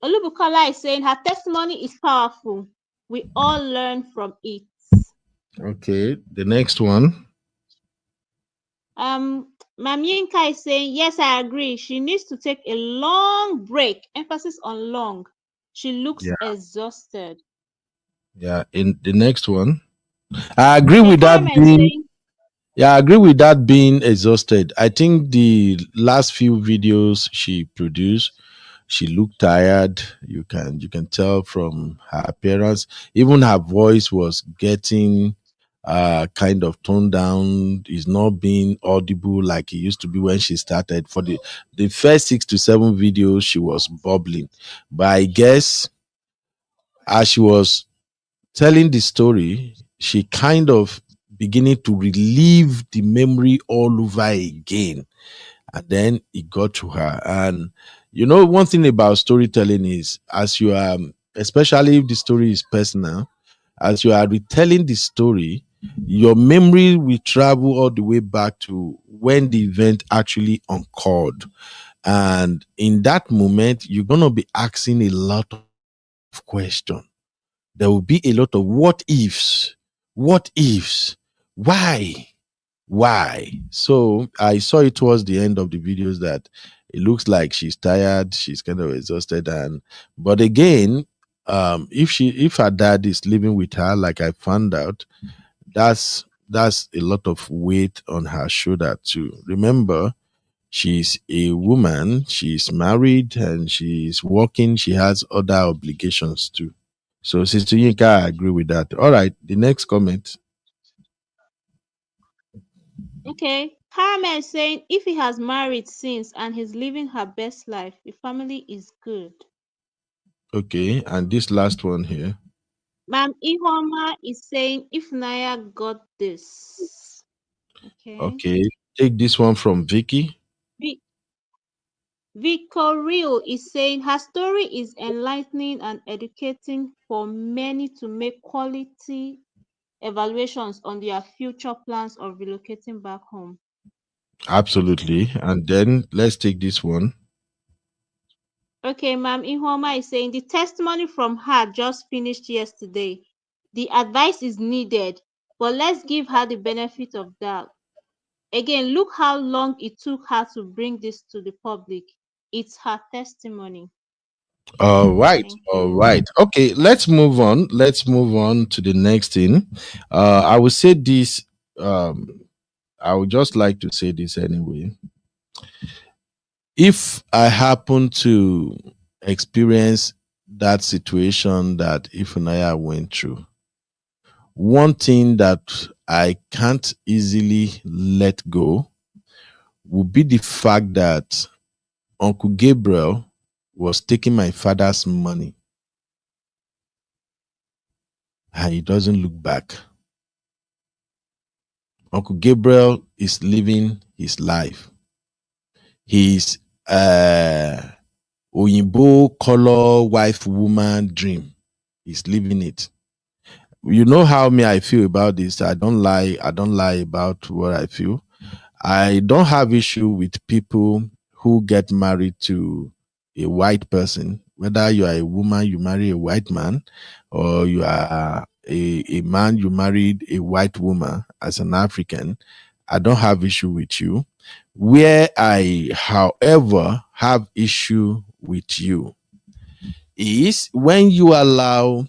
Olubukola is saying her testimony is powerful. We all learn from it. Okay. The next one. Mam Yinka is saying, yes, I agree. She needs to take a long break. Emphasis on long. She looks Yeah. exhausted. Yeah. In the next one. I agree Okay, with that Caramel is being. saying, Yeah, I agree with that being exhausted. I think the last few videos she produced, she looked tired. You can tell from her appearance. Even her voice was getting kind of toned down. Is not being audible like it used to be when she started. For the first 6 to 7 videos, she was bubbling. But I guess as she was telling the story, she kind of beginning to relive the memory all over again. And then it got to her. And one thing about storytelling is as you are, especially if the story is personal, as you are retelling the story, your memory will travel all the way back to when the event actually occurred. And in that moment, you're gonna be asking a lot of questions. There will be a lot of what ifs, why. So I saw it towards the end of the videos that it looks like she's tired, she's kind of exhausted. And but again, if her dad is living with her, like I found out, that's a lot of weight on her shoulder too. Remember, she's a woman, she's married, and she's working, she has other obligations too. So, Sister Yinka, I agree with that. All right, the next comment. okay, Caramel is saying, if he has married since and he's living her best life, the family is good. Okay, and this last one here. Mam Ihoma is saying, if Naya got this. Okay. Okay, take this one from Vicky. Vi- Vico is saying her story is enlightening and educating for many to make quality evaluations on their future plans of relocating back home. Absolutely. And then let's take this one. Okay, Ma'am Ihoma is saying the testimony from her just finished yesterday. The advice is needed, but let's give her the benefit of doubt. Again, look how long it took her to bring this to the public. It's her testimony. All right. Thank All you. right. Okay, let's move on. Let's move on to the next thing. I will say this. I would just like to say this anyway. If I happen to experience that situation that Ifunanya went through, one thing that I can't easily let go would be the fact that Uncle Gabriel was taking my father's money and he doesn't look back. Uncle Gabriel is living his life. His Oyinbo color wife woman dream. He's living it. You know how me I feel about this. I don't lie. I don't lie about what I feel. I don't have issue with people who get married to a white person, whether you are a woman, you marry a white man, or you are a man, you married a white woman as an African. I don't have issue with you. Where I, however, have issue with you is when you allow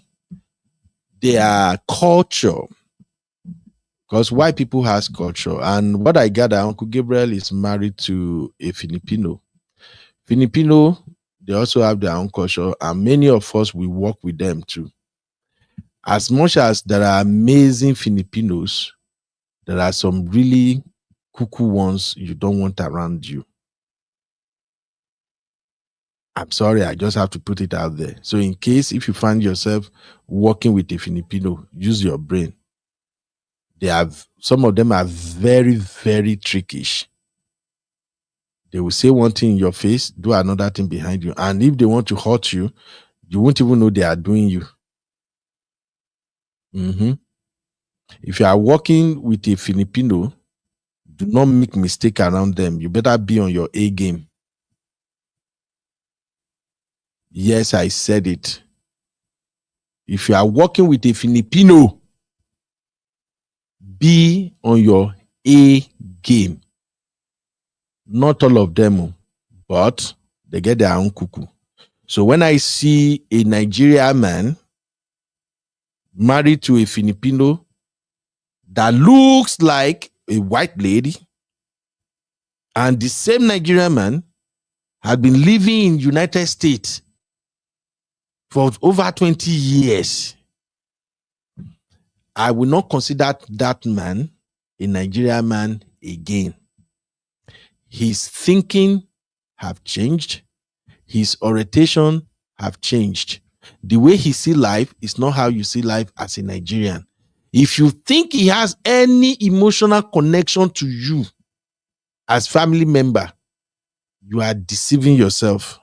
their culture, because white people has culture. And what I gather, Uncle Gabriel is married to a Filipino. Filipino, they also have their own culture, and many of us we work with them too. As much as there are amazing Filipinos, there are some really cuckoo ones you don't want around you. I'm sorry, I just have to put it out there. So in case if you find yourself working with a Filipino, use your brain. Some of them are very, very trickish. They will say one thing in your face, do another thing behind you. And if they want to hurt you, you won't even know they are doing you. If you are working with a Filipino, do not make mistake around them. You better be on your A game. Yes, I said it. If you are working with a Filipino, be on your A game. Not all of them, but they get their own cuckoo. So when I see a Nigerian man married to a Filipino that looks like a white lady, and the same Nigerian man had been living in United States for over 20 years, I will not consider that man a Nigerian man again. His thinking have changed. His orientation have changed. The way he see life is not how you see life as a Nigerian. If you think he has any emotional connection to you as family member, you are deceiving yourself.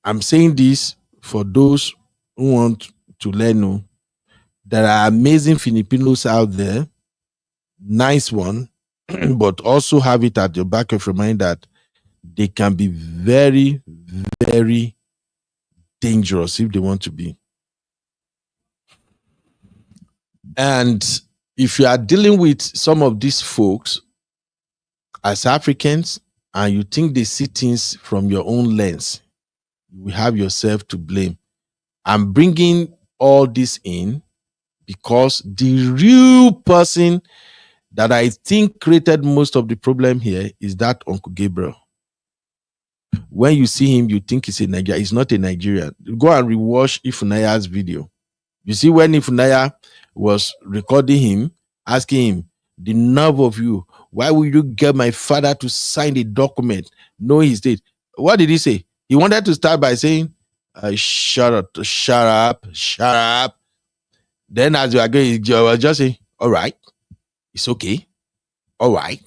I'm saying this for those who want to learn. There are amazing Filipinos out there, nice one, but also have it at the back of your mind that they can be very, very dangerous if they want to be. And if you are dealing with some of these folks as Africans and you think they see things from your own lens, you will have yourself to blame. I'm bringing all this in because the real person that I think created most of the problem here is that Uncle Gabriel. When you see him, you think he's a Nigerian. He's not a Nigerian. Go and rewatch Ifunanya's video. You see when Ifunanya was recording him, asking him, the nerve of you, why will you get my father to sign a document? No, he did. What did he say? He wanted to start by saying, shut up. Then as you are going, you will just say, all right, it's okay. All right.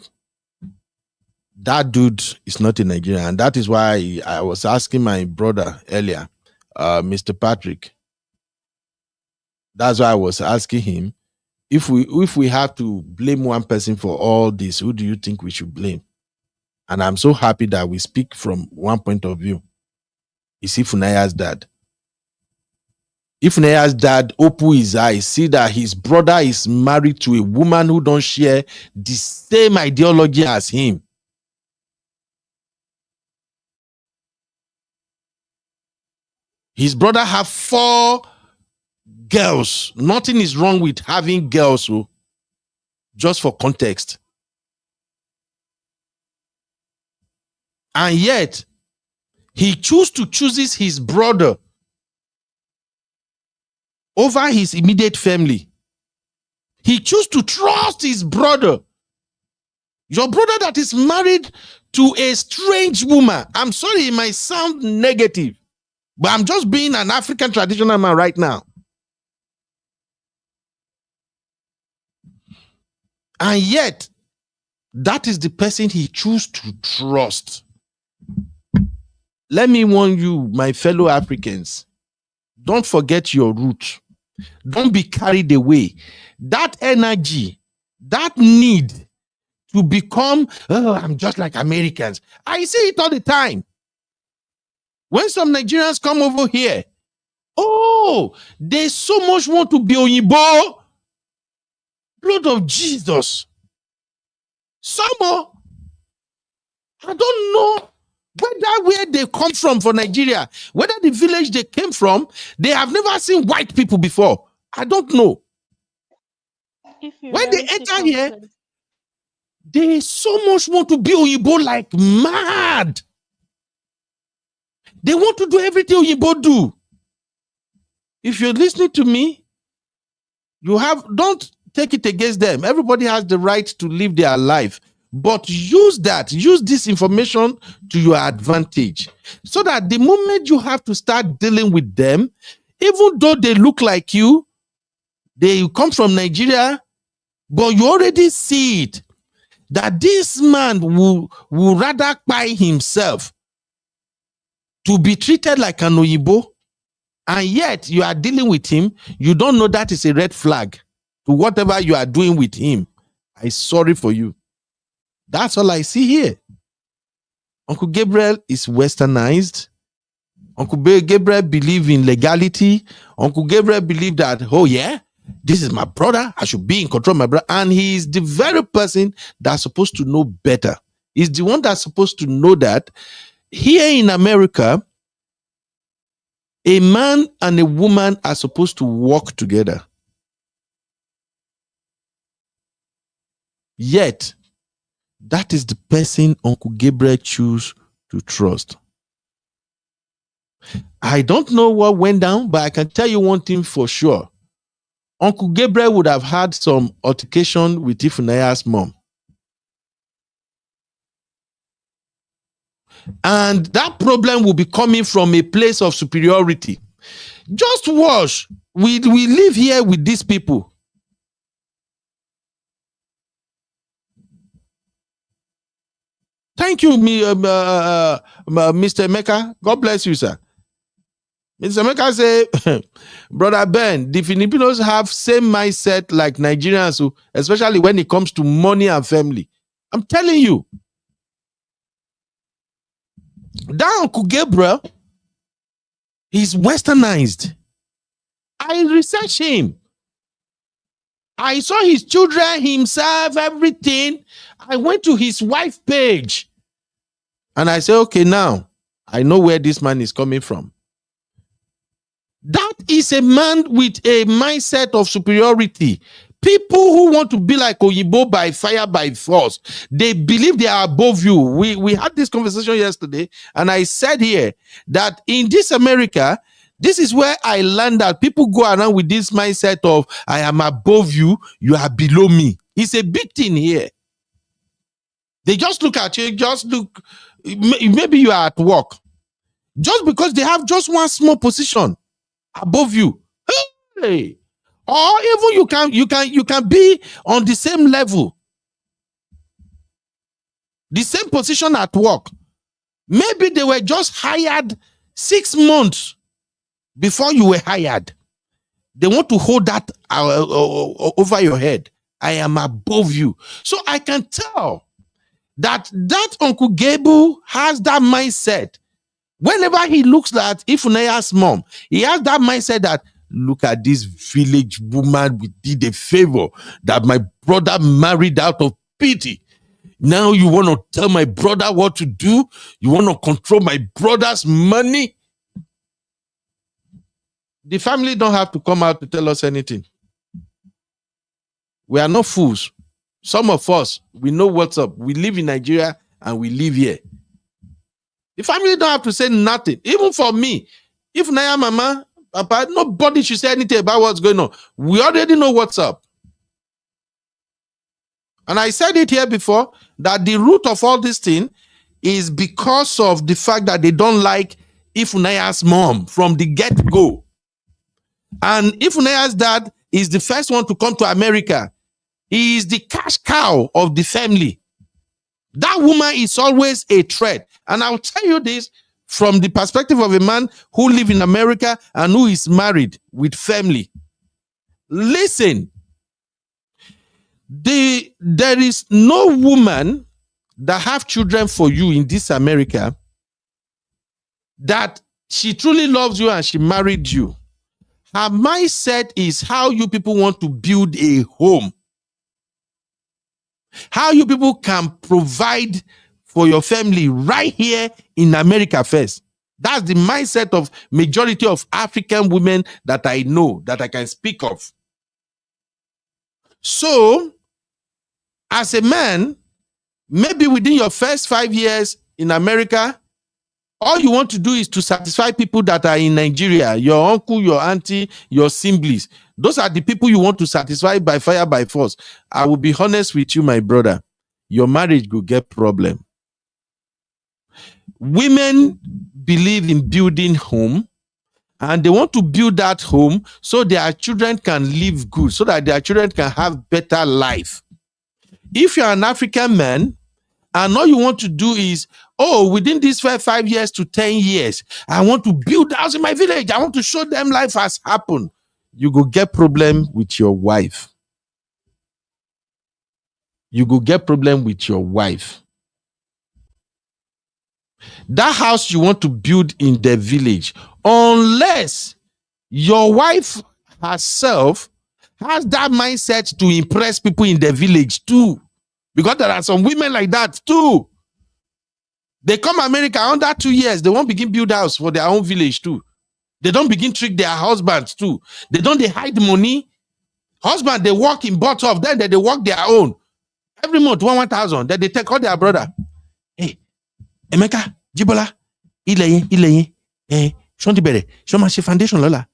That dude is not a Nigerian. And that is why I was asking my brother earlier, Mr. Patrick. That's why I was asking him, if we have to blame one person for all this, who do you think we should blame? And I'm so happy that we speak from one point of view. It's Ifunanya's dad. Ifunanya's dad opened his eyes, see that his brother is married to a woman who don't share the same ideology as him. His brother have 4 girls. Nothing is wrong with having girls, just for context. And yet, he chooses his brother over his immediate family. He chooses to trust his brother. Your brother that is married to a strange woman. I'm sorry, it might sound negative, but I'm just being an African traditional man right now. And yet, that is the person he chooses to trust. Let me warn you, my fellow Africans, don't forget your roots. Don't be carried away. That energy, that need to become, I'm just like Americans. I see it all the time. When some Nigerians come over here, they so much want to be Oyibo. Blood of Jesus. Some I don't know where they come from for Nigeria, whether the village they came from, they have never seen white people before. I don't know. When they enter here, they so much want to be Oyibo like mad. They want to do everything Oyibo do. If you're listening to me, don't take it against them. Everybody has the right to live their life. But use this information to your advantage, so that the moment you have to start dealing with them, even though they look like you, they come from Nigeria, but you already see it, that this man will rather buy himself to be treated like an Oyibo, and yet you are dealing with him. You don't know that is a red flag to whatever you are doing with him. I'm sorry for you. That's all I see here. Uncle Gabriel is westernized. Uncle Gabriel believes in legality. Uncle Gabriel believes that, oh yeah, this is my brother, I should be in control of my brother. And he is the very person that's supposed to know better. He's the one that's supposed to know that here in America, a man and a woman are supposed to work together. Yet, that is the person Uncle Gabriel choose to trust. I don't know what went down, but I can tell you one thing for sure. Uncle Gabriel would have had some altercation with Ifunanya's mom. And that problem will be coming from a place of superiority. Just watch. We live here with these people. Thank you, Mr. Emeka. God bless you, sir. Mr. Emeka say, Brother Ben, the Filipinos have same mindset like Nigerians, especially when it comes to money and family. I'm telling you. That Uncle Gabriel, he's westernized. I researched him. I saw his children, himself, everything. I went to his wife page. And I said, okay, now I know where this man is coming from. That is a man with a mindset of superiority. People who want to be like Oyibo by fire, by force, they believe they are above you. We had this conversation yesterday, and I said here that in this America, this is where I learned that people go around with this mindset of, I am above you, you are below me. It's a big thing here. They just look at you, just look, maybe you are at work. Just because they have just one small position above you. Hey! Or even you can be on the same level. The same position at work. Maybe they were just hired 6 months before you were hired. They want to hold that over your head. I am above you. So I can tell that Uncle Gabriel has that mindset. Whenever he looks at Ifunanya's mom, he has that mindset that, look at this village woman, we did a favor that my brother married out of pity. Now you want to tell my brother what to do? You want to control my brother's money? The family don't have to come out to tell us anything. We are not fools. Some of us, we know what's up. We live in Nigeria and we live here. The family don't have to say nothing. Even for me, if Naya Mama, Papa, nobody should say anything about what's going on. We already know what's up. And I said it here before, that the root of all this thing is because of the fact that they don't like Ifunanya's mom from the get-go. And Ifunanya's dad is the first one to come to America. He is the cash cow of the family. That woman is always a threat. And I'll tell you this from the perspective of a man who lives in America and who is married with family. Listen, there is no woman that have children for you in this America that she truly loves you and she married you. Her mindset is how you people want to build a home. How you people can provide for your family right here in America first. That's the mindset of majority of African women that I know, that I can speak of. So, as a man, maybe within your first 5 years in America, all you want to do is to satisfy people that are in Nigeria, your uncle, your auntie, your siblings. Those are the people you want to satisfy by fire, by force. I will be honest with you, my brother. your marriage will get problem. Women believe in building home, and they want to build that home so their children can live good, so that their children can have better life. If you're an African man and all you want to do is, oh, within these 5 years to 10 years, I want to build a house in my village, I want to show them life has happened, you go get problem with your wife. You go get problem with your wife. That house you want to build in the village, unless your wife herself has that mindset to impress people in the village too. Because there are some women like that too. They come America under 2 years, they won't begin build house for their own village too. They don't begin trick their husbands too. They don't hide money. Husband, they work in both of them, then they work their own. Every month, 1,000. Then they take all their brother. Hey, Emeka, Jibola, Ileye, Shonti Bere, Shomashi Foundation Lola.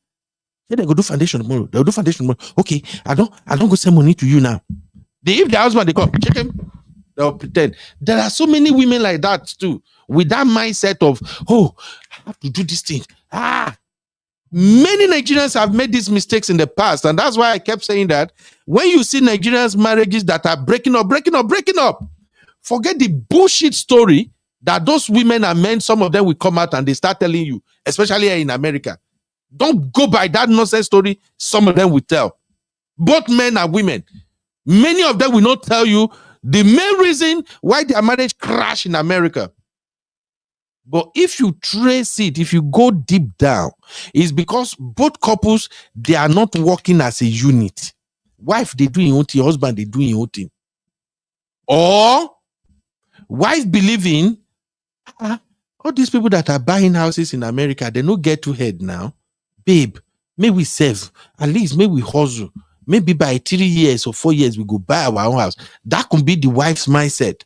Say they go do foundation tomorrow. They'll do foundation tomorrow. Okay, I don't go send money to you now. If their husband, they come, check him. They'll pretend. There are so many women like that too, with that mindset of, oh, I have to do this thing. Many Nigerians have made these mistakes in the past, and that's why I kept saying that when you see Nigerians' marriages that are breaking up, forget the bullshit story that those women and men, some of them will come out and they start telling you, especially here in America. Don't go by that nonsense story some of them will tell. Both men and women. Many of them will not tell you the main reason why their marriage crashed in America. But if you trace it, if you go deep down, it's because both couples, they are not working as a unit. Wife, they do your own thing. Husband, they do your own thing. Or wife believing, all these people that are buying houses in America, they don't get to head now. Babe, may we save. At least may we hustle. Maybe by 3 years or 4 years, we go buy our own house. That could be the wife's mindset.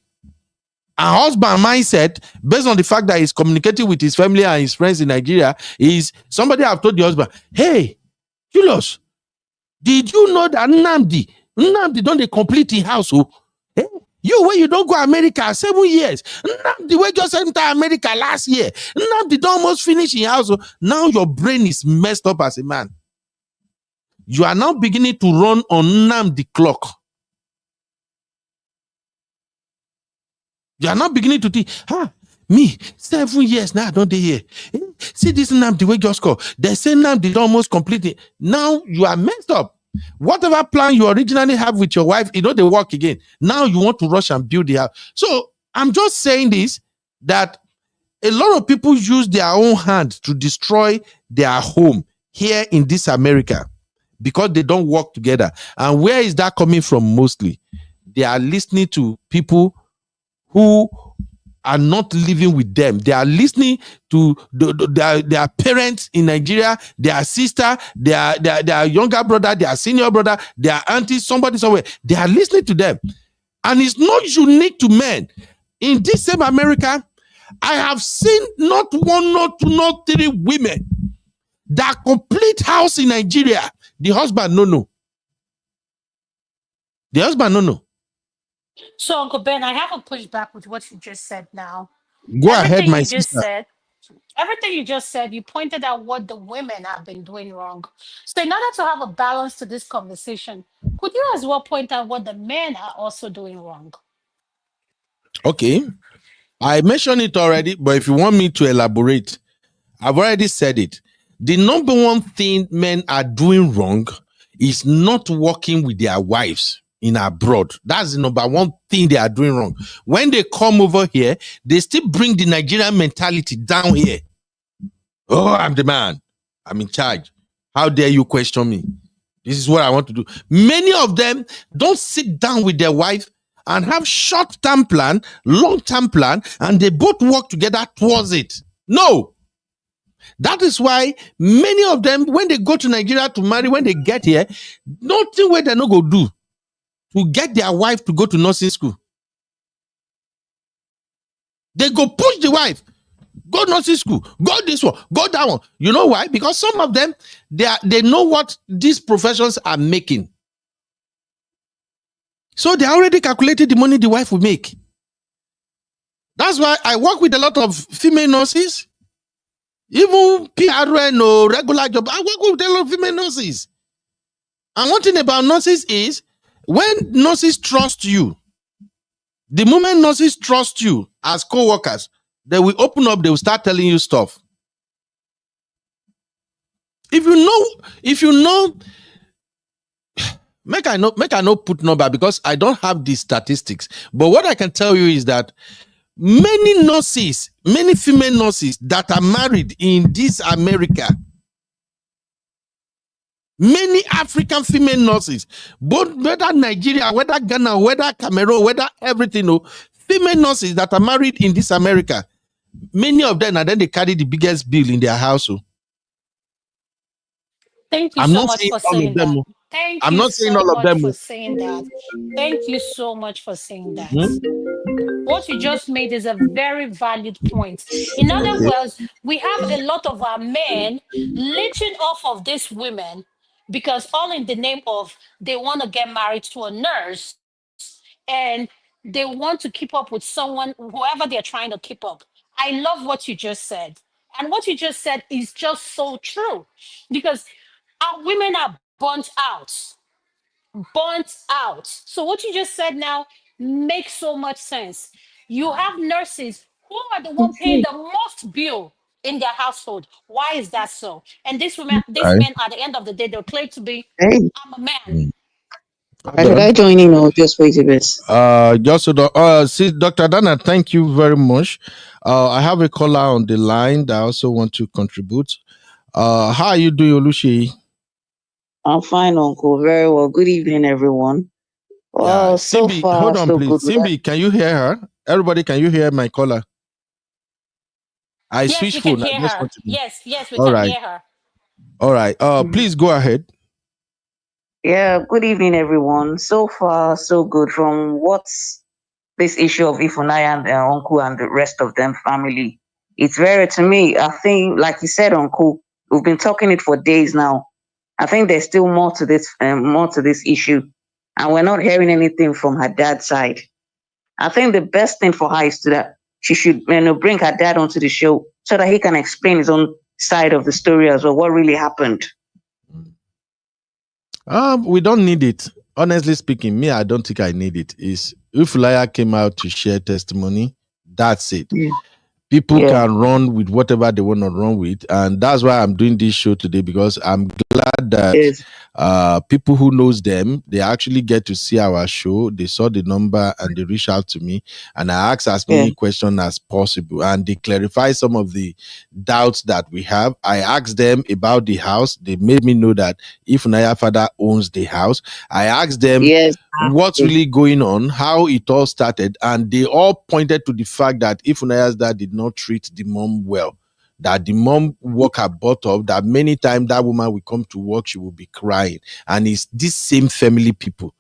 And husband mindset, based on the fact that he's communicating with his family and his friends in Nigeria, is somebody have told the husband, hey, Julius, did you know that Nnamdi don't they complete the house? Oh? Hey, you where you don't go America 7 years. Nnamdi way just enter America last year. Nnamdi don't almost finish in house. Oh. Now your brain is messed up as a man. You are now beginning to run on Nnamdi clock. You are not beginning to think, me, 7 years now, I don't dey here. See this Nnamdi way just call. They say Nnamdi don't almost complete it. Now you are messed up. Whatever plan you originally have with your wife, it don't work again. Now you want to rush and build the house. So I'm just saying this, that a lot of people use their own hand to destroy their home here in this America because they don't work together. And where is that coming from mostly? They are listening to people who are not living with them. They are listening to their parents in Nigeria, their sister, their younger brother, their senior brother, their auntie, somebody somewhere. They are listening to them. And it's not unique to men. In this same America, I have seen not one, not two, not three women that complete house in Nigeria. The husband, no. The husband, no. So, Uncle Ben, I have a pushback with what you just said now. Go ahead, my sister. Everything you just said, you pointed out what the women have been doing wrong. So in order to have a balance to this conversation, could you as well point out what the men are also doing wrong? Okay. I mentioned it already, but if you want me to elaborate, I've already said it. The number one thing men are doing wrong is not working with their wives in abroad. That's the number one thing they are doing wrong. When they come over here, they still bring the Nigerian mentality down here. Oh, I'm the man. I'm in charge. How dare you question me? This is what I want to do. Many of them don't sit down with their wife and have short-term plan, long-term plan, and they both work together towards it. No. That is why many of them, when they go to Nigeria to marry, when they get here, nothing where they no go do to get their wife to go to nursing school. They go push the wife, go nursing school, go this one, go that one. You know why? Because some of them, they know what these professions are making. So they already calculated the money the wife will make. That's why I work with a lot of female nurses. Even PRN or regular job, I work with a lot of female nurses. And one thing about nurses is, when nurses trust you, the moment nurses trust you as co-workers, they will open up, they will start telling you stuff. If you know, make I not put number because I don't have the statistics. But what I can tell you is that many nurses, many female nurses that are married in this America, many African female nurses, both whether Nigeria, whether Ghana, whether Cameroon, whether everything, female nurses that are married in this America, many of them, and then they carry the biggest bill in their household. Thank you so much for saying that. Thank you so much for saying that. Thank you so much for saying that. What you just made is a very valid point. In other words, we have a lot of our men leeching off of these women because all in the name of they want to get married to a nurse and they want to keep up with someone, whoever they're trying to keep up. I love what you just said. And what you just said is just so true because our women are burnt out. So what you just said now makes so much sense. You have nurses who are the one paying the most bill in their household. Why is that so? And this men at the end of the day, they'll claim to be, I'm a man. Should I join in or just wait a bit? See, Dr. Dana, thank you very much. I have a caller on the line that I also want to contribute. How are you doing, Olushi? I'm fine, Uncle. Very well. Good evening, everyone. Well, so Simbi, far, hold on, so please. good. Simbi, can you hear her? Everybody, can you hear my caller? Yes, we can hear her. Yes, we can hear her. All right. Please go ahead. Yeah, good evening, everyone. So far, so good. From what's this issue of Ifunanya and Uncle and the rest of them family, it's very, to me, I think, like you said, Uncle, we've been talking it for days now. I think there's still more to this issue, and we're not hearing anything from her dad's side. I think the best thing for her is that she should bring her dad onto the show so that he can explain his own side of the story as well, what really happened. We don't need it. Honestly speaking, me, I don't think I need it. Is if Laya came out to share testimony, that's it. Yeah. People can run with whatever they want to run with, and that's why I'm doing this show today, because I'm glad that people who knows them, they actually get to see our show. They saw the number and they reach out to me, and I ask as many questions as possible, and they clarify some of the doubts that we have. I asked them about the house. They made me know that Ifunanya father owns the house. I asked them what's really going on, how it all started, and they all pointed to the fact that Ifunanya's dad did not treat the mom well, that the mom worked her butt off, that many times that woman will come to work, she will be crying. And it's this same family people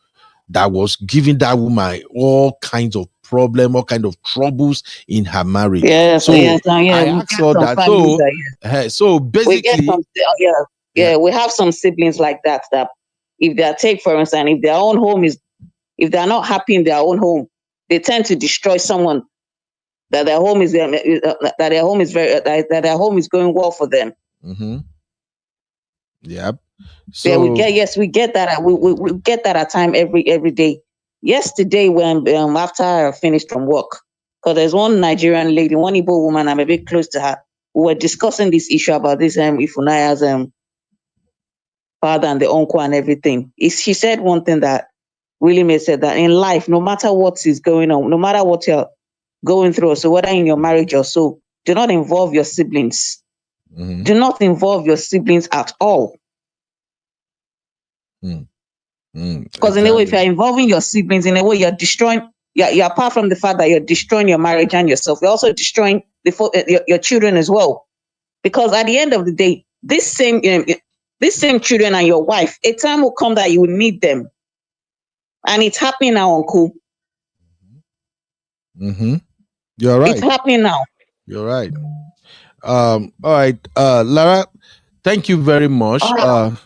that was giving that woman all kinds of problems, all kinds of troubles in her marriage. I asked her that. So basically, we have some siblings like that, that if they take, for instance, if they're not happy in their own home, they tend to destroy someone that their home is going well for them. Yep. So we get that. We get that at time every day. Yesterday, when after I finished from work, because there's one Nigerian lady, one Igbo woman, I'm a bit close to her. We were discussing this issue about this Ifunanya's father and the uncle and everything. She said one thing that really made sense, that in life, no matter what is going on, no matter what you're going through, so whether in your marriage or so, do not involve your siblings. Do not involve your siblings at all. Because in a way, if you're involving your siblings, in a way, you're destroying. You're apart from the fact that you're destroying your marriage and yourself, you're also destroying your children as well. Because at the end of the day, this same children and your wife, a time will come that you will need them, and it's happening now, Uncle. You're right. It's happening now. You're right. All right, Lara, Thank you very much. Okay.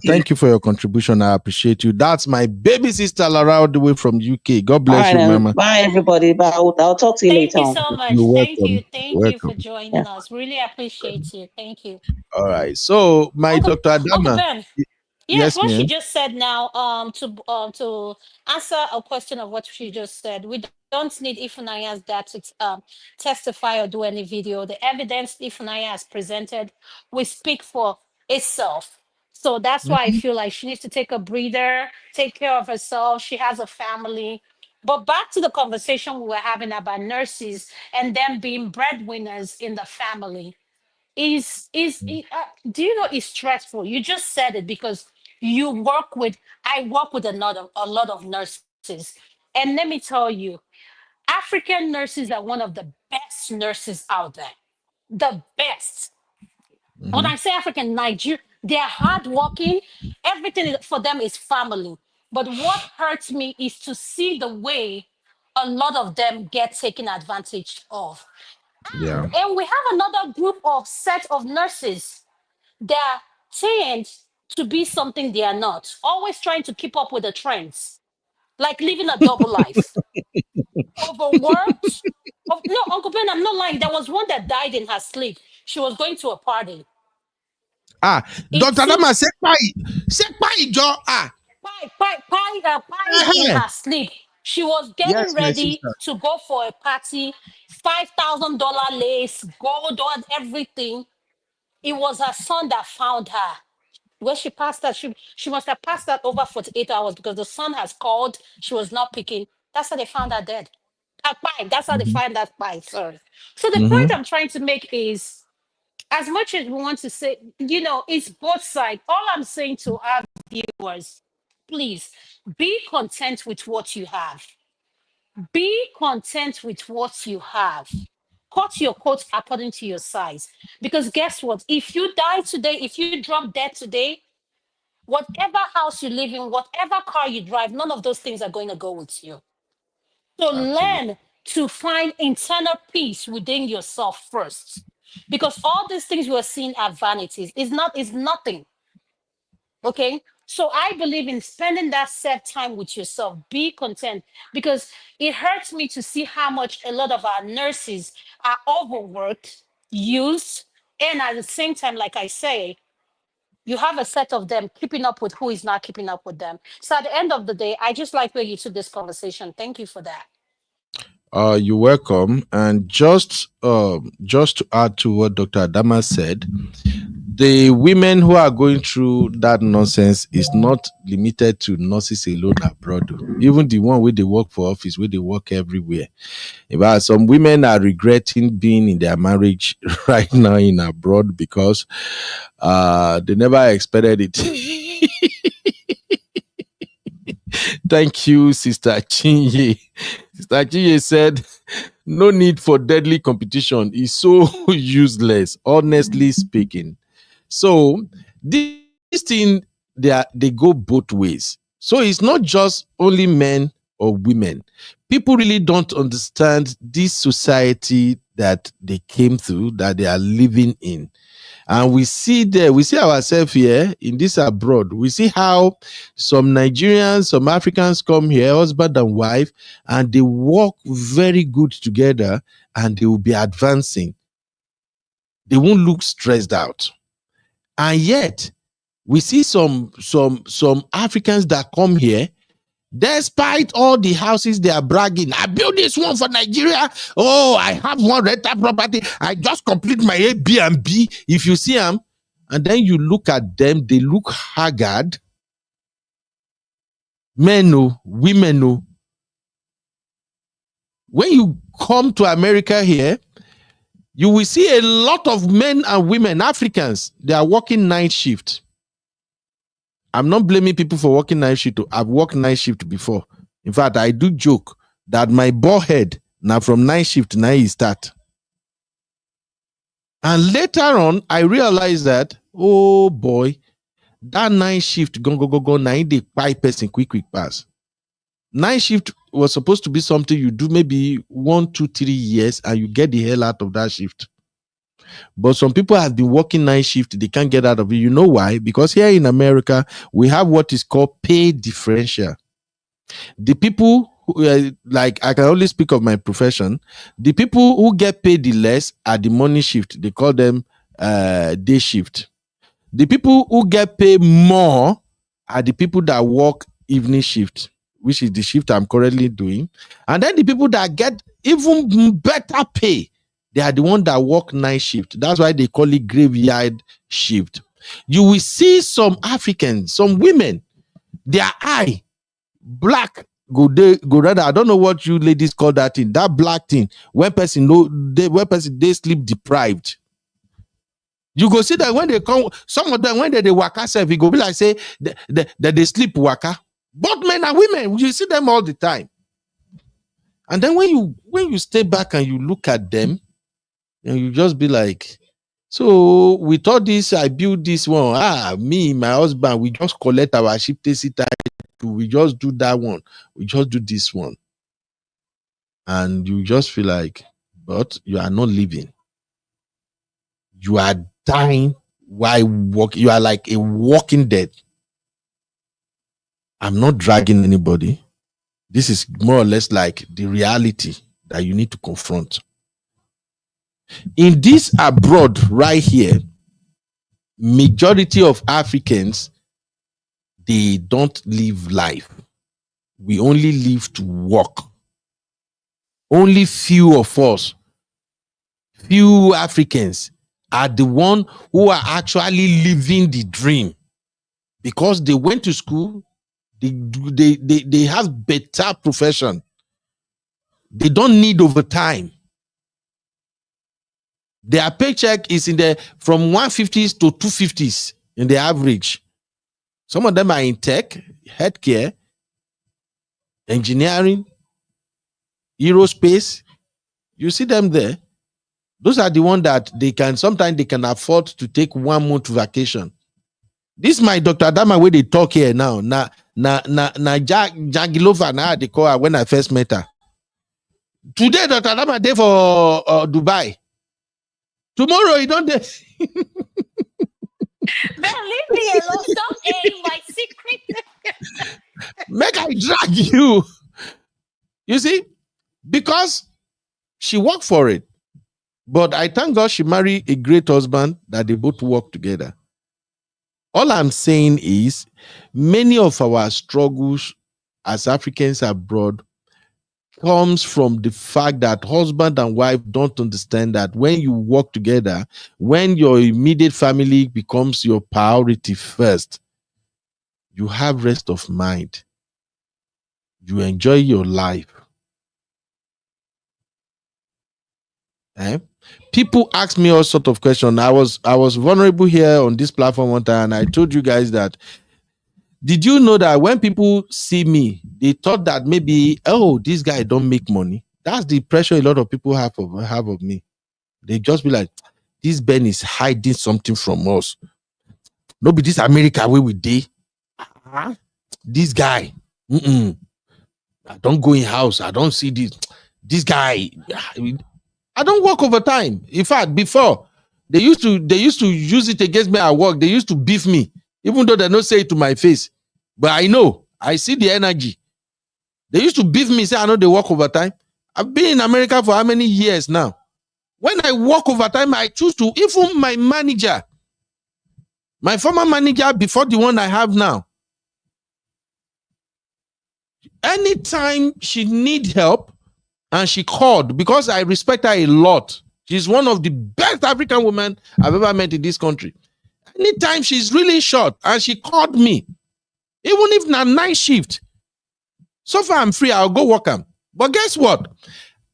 Thank you for your contribution. I appreciate you. That's my baby sister Lara all the way from UK. God All bless right, you, Mama. bye everybody. Bye. I'll talk to you Thank later you on. so much. You're Thank welcome. you. Thank you for Welcome. joining Yeah. us. Really appreciate you. Thank you. All right. So my Uncle Dr. Uncle Adama. Ben. Yes, Yes, what she ma'am. just said now, to answer a question of what she just said, we don't need Ifunaya's dad to testify or do any video. The evidence Ifunanya has presented will speak for itself. So that's why I Mhm. feel like she needs to take a breather, take care of herself. She has a family. But back to the conversation we were having about nurses and them being breadwinners in the family do you know it's stressful? You just said it because I work with a lot of nurses, and let me tell you, African nurses are one of the best nurses out there, the best. When I Mhm. say African, Nigeria, they're hardworking. Everything for them is family. But what hurts me is to see the way a lot of them get taken advantage of. Yeah. And we have another group of set of nurses. They're tend to be something they are not, always trying to keep up with the trends, like living a double life. Overworked. No, Uncle Ben, I'm not lying. There was one that died in her sleep. She was going to a party. Ah, It Dr. took Adama, say bye, Joe. pie in Eh-heh. her sleep. She was getting Yes, my ready sister. to go for a party, $5,000 lace, gold on everything. It was her son that found her. When she passed that, she must have passed that over 48 hours because the son has called. She was not picking. That's how they found her dead. Pie. That's how they Mhm. find that pie. Sorry. So the point Mhm. I'm trying to make is, as much as we want to say, it's both sides. All I'm saying to our viewers, please be content with what you have. Be content with what you have. Cut your coat according to your size. Because guess what? If you die today, if you drop dead today, whatever house you live in, whatever car you drive, none of those things are going to go with you. So Absolutely. learn to find internal peace within yourself first. Because all these things you are seeing are vanities. It's nothing. Okay. So I believe in spending that set time with yourself. Be content because it hurts me to see how much a lot of our nurses are overworked, used, and at the same time, like I say, you have a set of them keeping up with who is not keeping up with them. So at the end of the day, I just like where you took this conversation. Thank you for that. You're welcome. And just to add to what Dr. Adama said, the women who are going through that nonsense is not limited to nurses alone abroad. Even the one where they work for office, where they work everywhere. In fact, some women are regretting being in their marriage right now in abroad because they never expected it. Thank you, Sister Chinye. Sister Chinye said, no need for deadly competition. It's so useless, honestly speaking. So this thing, they go both ways. So it's not just only men or women. People really don't understand this society that they came through, that they are living in. And we see ourselves here in this abroad. We see how some Nigerians, some Africans come here, husband and wife, and they work very good together and they will be advancing. They won't look stressed out. And yet, we see some Africans that come here, despite all the houses they are bragging. I built this one for Nigeria. Oh, I have one rental property. I just complete my Airbnb. If you see them, and then you look at them, they look haggard. Men, no, women, no. When you come to America here, you will see a lot of men and women, Africans, they are working night shift. I'm not blaming people for working night shift. I've worked night shift before. In fact, I do joke that my bald head now from night shift now he start. And later on, I realized that, oh boy, that night shift go now they buy person quick pass. Night shift was supposed to be something you do maybe 1, 2, 3 years and you get the hell out of that shift. But some people have been working night shift, they can't get out of it. You know why? Because here in America, we have what is called pay differential. The people who, like, I can only speak of my profession. The people who get paid the less are the morning shift. They call them day shift. The people who get paid more are the people that work evening shift, which is the shift I'm currently doing. And then the people that get even better pay, they are the ones that work night shift. That's why they call it graveyard shift. You will see some Africans, some women, their eye black go rather. I don't know what you ladies call that thing. That black thing when person they sleep deprived. You go see that when they come, some of them when they waka self, it go be like say that they sleep waka. Both men and women, you see them all the time. And then when you stay back and you look at them, and you just be like, so with all this, I build this one. Me, my husband, we just collect our ship, we just do that one, we just do this one. And you just feel like, but you are not living. You are dying while walking. You are like a walking dead. I'm not dragging anybody. This is more or less like the reality that you need to confront. In this abroad right here, majority of Africans, they don't live life. We only live to work. Only few of us, few Africans are the one who are actually living the dream because they went to school, they have better profession. They don't need overtime. Their paycheck is in the from 150s to 250s in the average. Some of them are in tech, healthcare, engineering, aerospace. You see them there. Those are the ones that sometimes they can afford to take 1 month vacation. This my Dr. Adama where they talk here now. Jagilova now they call her when I first met her. Today Dr. Adama there for Dubai. Tomorrow you don't. Man, leave me alone. Stop airing my secret. Make I drag you. You see, because she worked for it. But I thank God she married a great husband that they both work together. All I'm saying is many of our struggles as Africans abroad comes from the fact that husband and wife don't understand that when you work together, when your immediate family becomes your priority first, you have rest of mind. You enjoy your life. People ask me all sorts of questions. I was vulnerable here on this platform one time, and I told you guys that. Did you know that when people see me, they thought that maybe, oh, this guy don't make money? That's the pressure a lot of people have of me. They just be like, this Ben is hiding something from us. Nobody, this America where we dey. This guy, I don't go in house. I don't see this guy. I don't work overtime. In fact, before they used to use it against me at work. They used to beef me, even though they don't say it to my face. But I know, I see the energy. They used to beef me, say I know they work overtime. I've been in America for how many years now? When I work overtime, I choose to, even my manager, my former manager before the one I have now, anytime she need help, and she called, because I respect her a lot. She's one of the best African women I've ever met in this country. Anytime she's really short and she called me, even if na night shift, so far I'm free, I'll go work them. But guess what?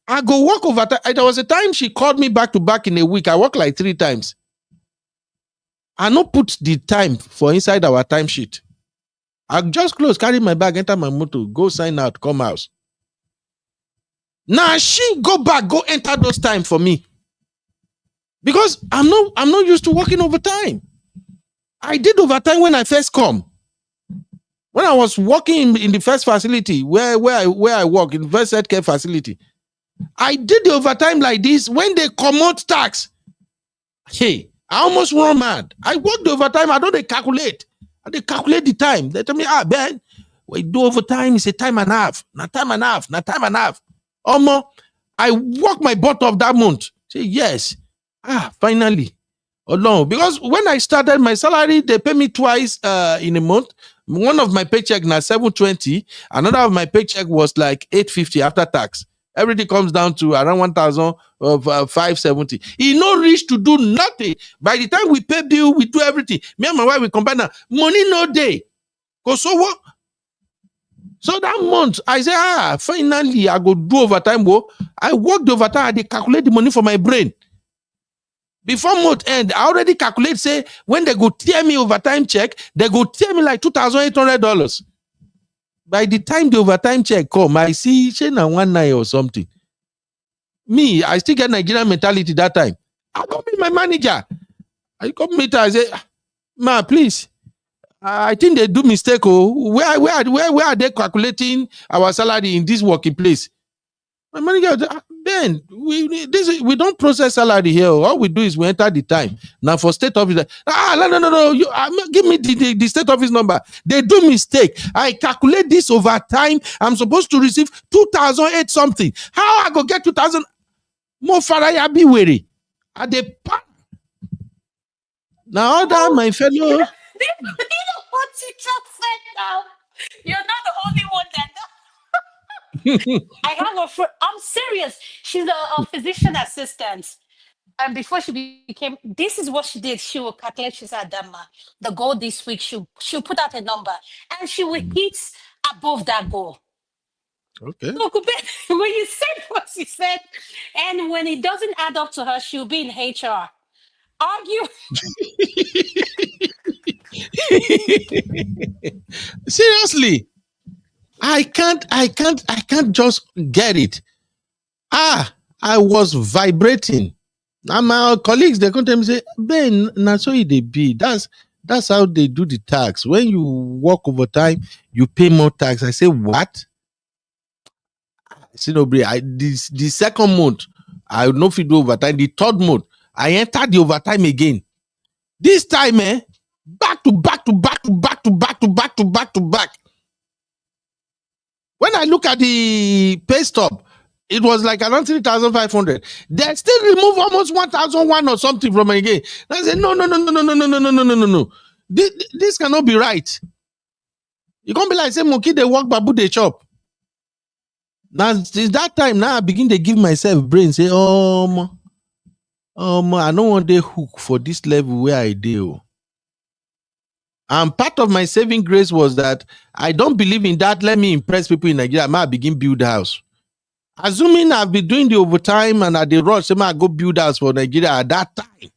I go work overtime. There was a time she called me back to back in a week. I work like 3 times. I not put the time for inside our time sheet. I just close, carry my bag, enter my motor, go sign out, come house. Now she go back, go enter those time for me. Because I'm not used to working overtime. I did overtime when I first come. When I was working in the first facility where I work, in the first healthcare facility, I did the overtime like this. When they come out tax, Hey, I almost run mad. I worked overtime. I don't they calculate. They calculate the time. They tell me, Ben, we do overtime. It's a time and a half. Not time and a half. Not time and a half. I work my butt off that month. Say yes. Finally. Oh no, because when I started my salary, they pay me twice in a month. One of my paycheck now 720. Another of my paycheck was like 850 after tax. Everything comes down to around 1,000 of 570. He no reach to do nothing. By the time we pay bill, we do everything. Me and my wife we combine now. Money no day. Cause so what? So that month, I say, finally, I go do overtime. I worked overtime. I dey calculate the money for my brain. Before month end, I already calculate, say, when they go tear me overtime check, they go tear me like $2,800. By the time the overtime check come, I see, say, na 19 or something. Me, I still get Nigerian mentality that time. I go meet my manager. I come meet her, I say, ma, please. I think they do mistake. Where are they calculating our salary in this working place? My manager, Ben, we don't process salary here. All we do is we enter the time. Now for state office, no. Give me the state office number. They do mistake. I calculate this over time. I'm supposed to receive 2,008 something. How I go get 2,000? More faraya be weary. At the now that my fellow. You know what you just said now? You're not the only one that I have a friend. I'm serious. She's a physician assistant. And before she became, this is what she did. She will calculate. She said, Dama, the goal this week, she'll put out a number and she will hit above that goal. Okay. So when you said what she said, and when it doesn't add up to her, she'll be in HR. Argue. Seriously, I can't just get it. I was vibrating. And my colleagues, they come to me say, Ben, that's how they be. That's how they do the tax. When you work overtime, you pay more tax. I say, what? I say, no, the second month, I will not fit do overtime. The third month, I entered the overtime again. This time, back to back. When I look at the pay stub, it was like around 3,500. They still remove almost 1,001 or something from my game. I said, no. This cannot be right. You can't be like, say, monkey, they walk, babu, they chop. Now, since that time, now I begin to give myself brain, say, I don't want the hook for this level where I do. And part of my saving grace was that I don't believe in that. Let me impress people in Nigeria. I might begin build house. Assuming I've been doing the overtime and at the rush, I go build house for Nigeria at that time.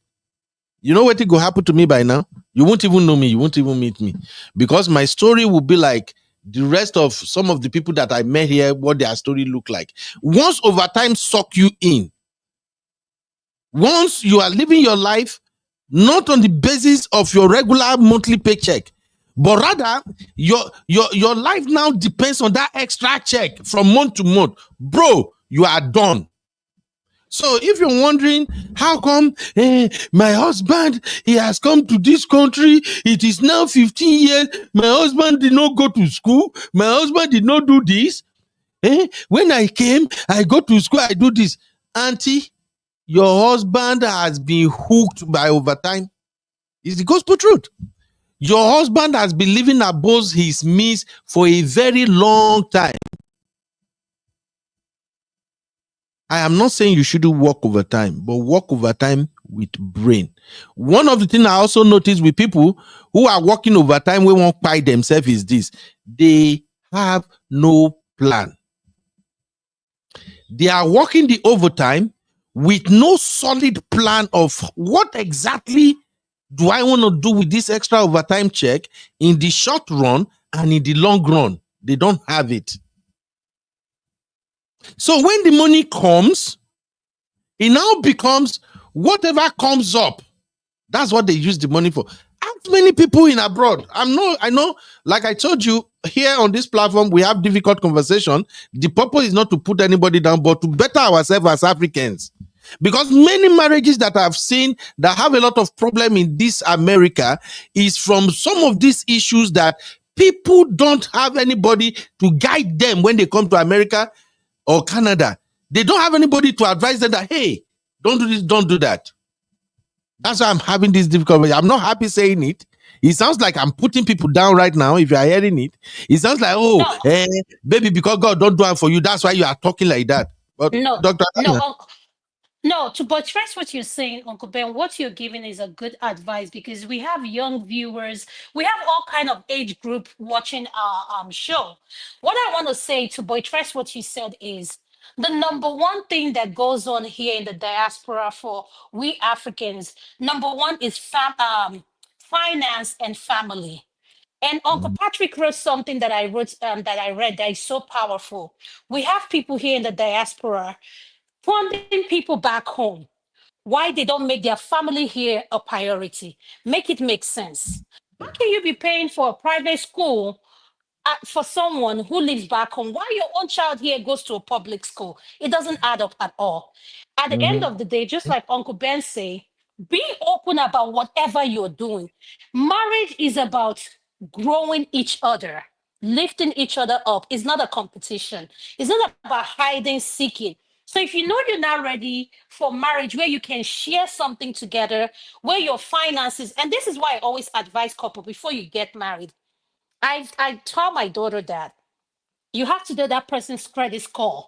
You know what will happen to me by now? You won't even know me. You won't even meet me. Because my story will be like the rest of some of the people that I met here, what their story look like. Once overtime suck you in, once you are living your life not on the basis of your regular monthly paycheck, but rather your life now depends on that extra check from month to month, bro, you are done. So if you're wondering how come my husband, he has come to this country, it is now 15 years, my husband did not go to school, my husband did not do this, when I came, I go to school, I do this. Auntie, your husband has been hooked by overtime. It's the gospel truth. Your husband has been living above his means for a very long time. I am not saying you shouldn't work overtime, but work overtime with brain. One of the things I also notice with people who are working overtime, we won't buy themselves is this. They have no plan. They are working the overtime with no solid plan of what exactly do I want to do with this extra overtime check in the short run and in the long run. They don't have it. So when the money comes, it now becomes whatever comes up. That's what they use the money for. Ask many people in abroad. I know, like I told you, here on this platform, we have difficult conversation. The purpose is not to put anybody down, but to better ourselves as Africans. Because many marriages that I've seen that have a lot of problem in this America is from some of these issues that people don't have anybody to guide them when they come to America or Canada. They don't have anybody to advise them that, hey, don't do this, don't do that. That's why I'm having this difficulty. I'm not happy saying it. It sounds like I'm putting people down right now. If you are hearing it, it sounds like, oh, No, baby, because God don't do it for you, that's why you are talking like that. But no, Dr. no. Anna, No, to buttress what you're saying, Uncle Ben, what you're giving is a good advice because we have young viewers, we have all kind of age group watching our show. What I want to say to buttress what you said is the number one thing that goes on here in the diaspora for we Africans, number one is finance and family. And Uncle Patrick wrote something that I read that is so powerful. We have people here in the diaspora funding people back home why they don't make their family here a priority. Make it make sense. How can you be paying for a private school for someone who lives back home while your own child here goes to a public school? It doesn't add up at all. At the end of the day, just like Uncle Ben say, be open about whatever you're doing. Marriage is about growing each other, lifting each other up. It's not a competition. It's not about hiding, seeking. So if you know you're not ready for marriage where you can share something together, where your finances, and this is why I always advise couple before you get married. I tell my daughter that you have to do that person's credit score.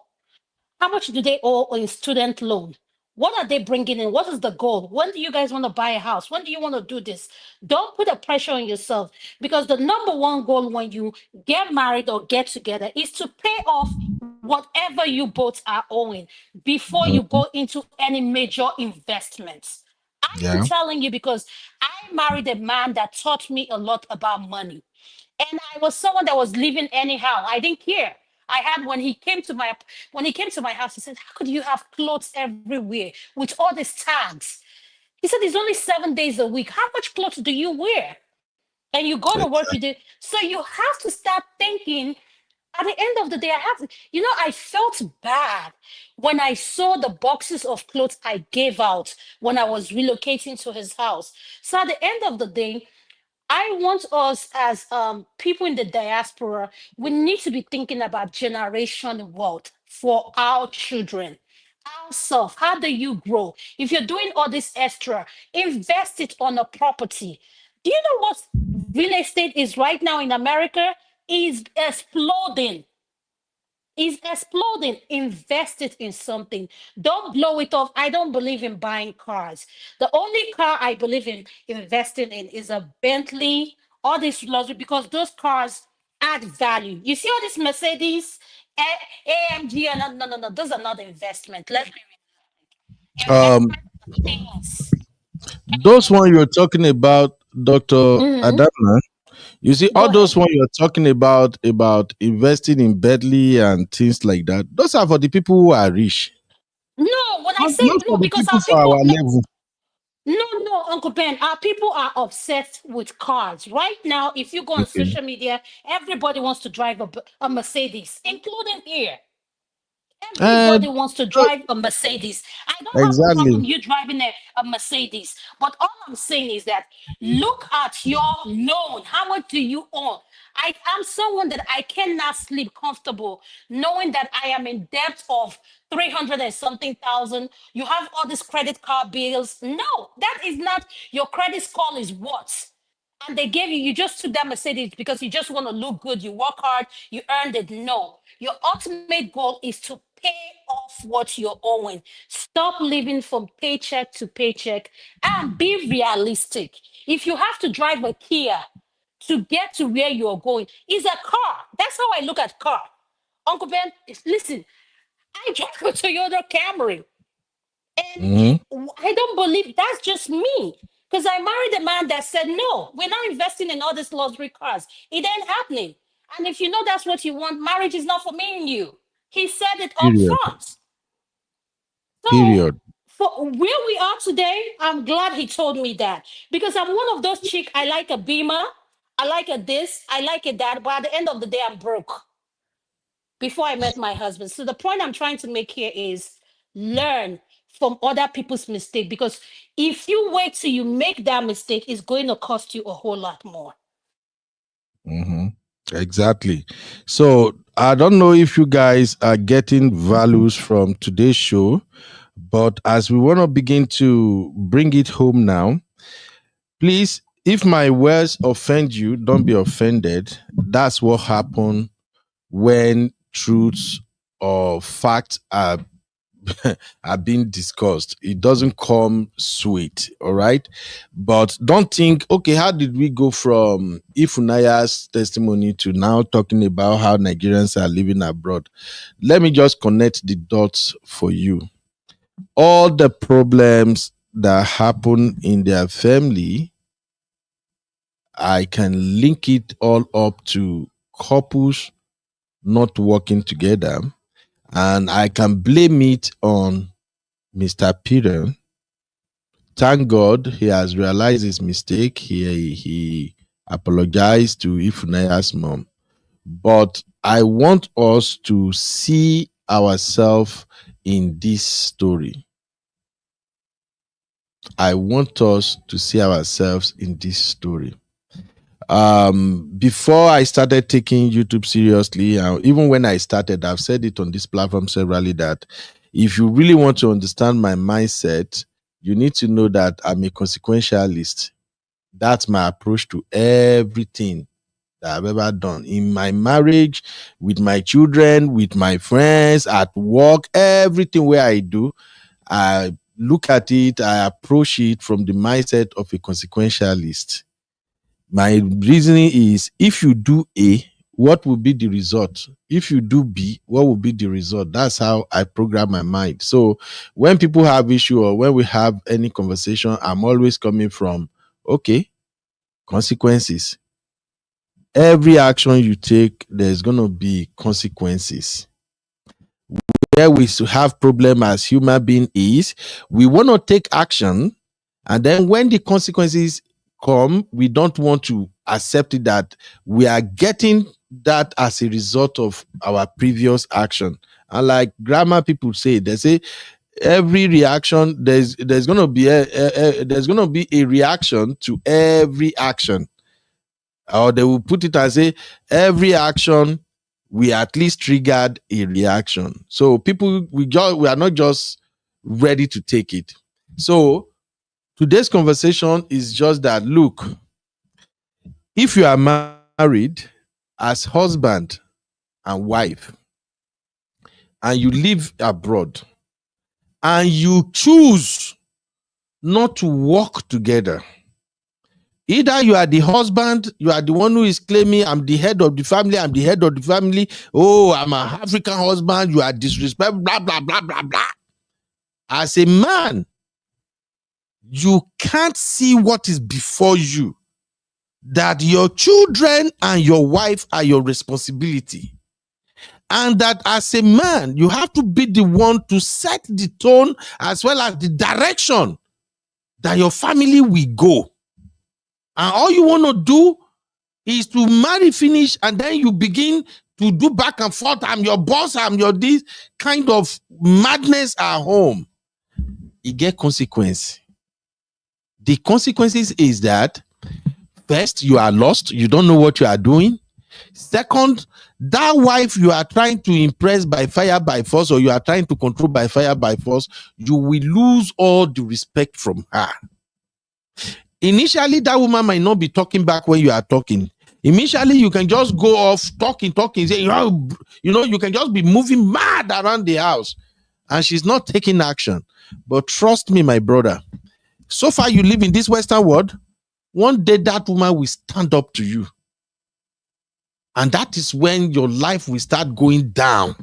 How much do they owe in student loan? What are they bringing in? What is the goal? When do you guys want to buy a house? When do you want to do this? Don't put a pressure on yourself because the number one goal when you get married or get together is to pay off whatever you both are owing before you go into any major investments. I am yeah. telling you because I married a man that taught me a lot about money. And I was someone that was living anyhow. I didn't care. I had when he came to my house, he said, "How could you have clothes everywhere with all these tags?" He said, "It's only 7 days a week. How much clothes do you wear? And you go to work, you do." So you have to start thinking. At the end of the day, I have to, I felt bad when I saw the boxes of clothes I gave out when I was relocating to his house. So at the end of the day, I want us as people in the diaspora, we need to be thinking about generation wealth for our children. Ourselves, how do you grow? If you're doing all this extra, invest it on a property. Do you know what real estate is right now in America? Is exploding is exploding. Invest it in something. Don't blow it off. I don't believe in buying cars. The only car I believe in investing in is a Bentley, all these luxury, because those cars add value. You see all these Mercedes, AMG, and no, no, no, those are not investment. Let's be Um, investment things. those one you're talking about, Dr. Mhm. Adama, you see, Go all ahead. those one you're talking about investing in Bentley and things like that, those are for the people who are rich. No, when I say Not for no, the because people our for people, our no, level. no, no, Uncle Ben, our people are obsessed with cars. Right now, if you go on Okay. social media, everybody wants to drive a Mercedes, including here. Uh, Everybody wants to drive a Mercedes. I don't have a exactly. problem you driving a Mercedes. But all I'm saying is that look at your loan. How much do you own? I'm someone that I cannot sleep comfortable knowing that I am in debt of 300 and something thousand. You have all these credit card bills. No, that is not your credit score is what? And they gave you, you just took that Mercedes because you just want to look good. You work hard, you earned it. No, your ultimate goal is to pay off what you're owing. Stop living from paycheck to paycheck and be realistic. If you have to drive a Kia to get to where you're going, it's a car. That's how I look at car. Uncle Ben, listen, I drive a Toyota Camry. And Mhm. I don't believe that's just me. Because I married a man that said, no, we're not investing in all these luxury cars. It ain't happening. And if you know that's what you want, marriage is not for me and you. He said it up Period. front. So Period. for where we are today, I'm glad he told me that. Because I'm one of those chick, I like a beamer, I like a this, I like a that, but at the end of the day, I'm broke before I met my husband. So the point I'm trying to make here is learn, from other people's mistake, because if you wait till you make that mistake, it's going to cost you a whole lot more. Mm-hmm. Exactly. So I don't know if you guys are getting values from today's show, but as we want to begin to bring it home now, please, if my words offend you, don't be offended. That's what happened when truths or facts are are being discussed. It doesn't come sweet, all right? But don't think, okay, how did we go from Ifunaya's testimony to now talking about how Nigerians are living abroad? Let me just connect the dots for you. All the problems that happen in their family, I can link it all up to couples not working together, and I can blame it on Mr. Peter. Thank God he has realized his mistake. He apologized to Ifunaya's mom. But I want us to see ourselves in this story. I want us to see ourselves in this story. Before I started taking YouTube seriously, even when I started, I've said it on this platform severally, that if you really want to understand my mindset, you need to know that I'm a consequentialist. That's my approach to everything that I've ever done in my marriage, with my children, with my friends, at work. Everything where I do, I look at it, I approach it from the mindset of a consequentialist. My reasoning is, if you do A, what will be the result? If you do B, what will be the result? That's how I program my mind. So when people have issue or when we have any conversation, I'm always coming from, okay, consequences. Every action you take, there's going to be consequences. Where we have problem as human being is, we want to take action, and then when the consequences come, we don't want to accept it that we are getting that as a result of our previous action. And like grammar people say, they say every reaction, there's going to be a reaction to every action. Or they will put it as say every action we at least triggered a reaction. So people, we are not just ready to take it. So today's conversation is just that, look, if you are married as husband and wife, and you live abroad, and you choose not to work together, either you are the husband, you are the one who is claiming, I'm the head of the family, I'm the head of the family, oh, I'm an African husband, you are disrespectful, blah, blah, blah, blah, blah. As a man, you can't see what is before you, that your children and your wife are your responsibility. And that as a man, you have to be the one to set the tone as well as the direction that your family will go. And all you want to do is to marry, finish, and then you begin to do back and forth. I'm your boss, I'm your this kind of madness at home. It get consequence. The consequences is that, first, you are lost. You don't know what you are doing. Second, that wife you are trying to impress by fire by force, or you are trying to control by fire by force, you will lose all the respect from her. Initially, that woman might not be talking back when you are talking. Initially, you can just go off talking, say, you know, you can just be moving mad around the house, and she's not taking action. But trust me, my brother, so far you live in this Western world, one day that woman will stand up to you. And that is when your life will start going down.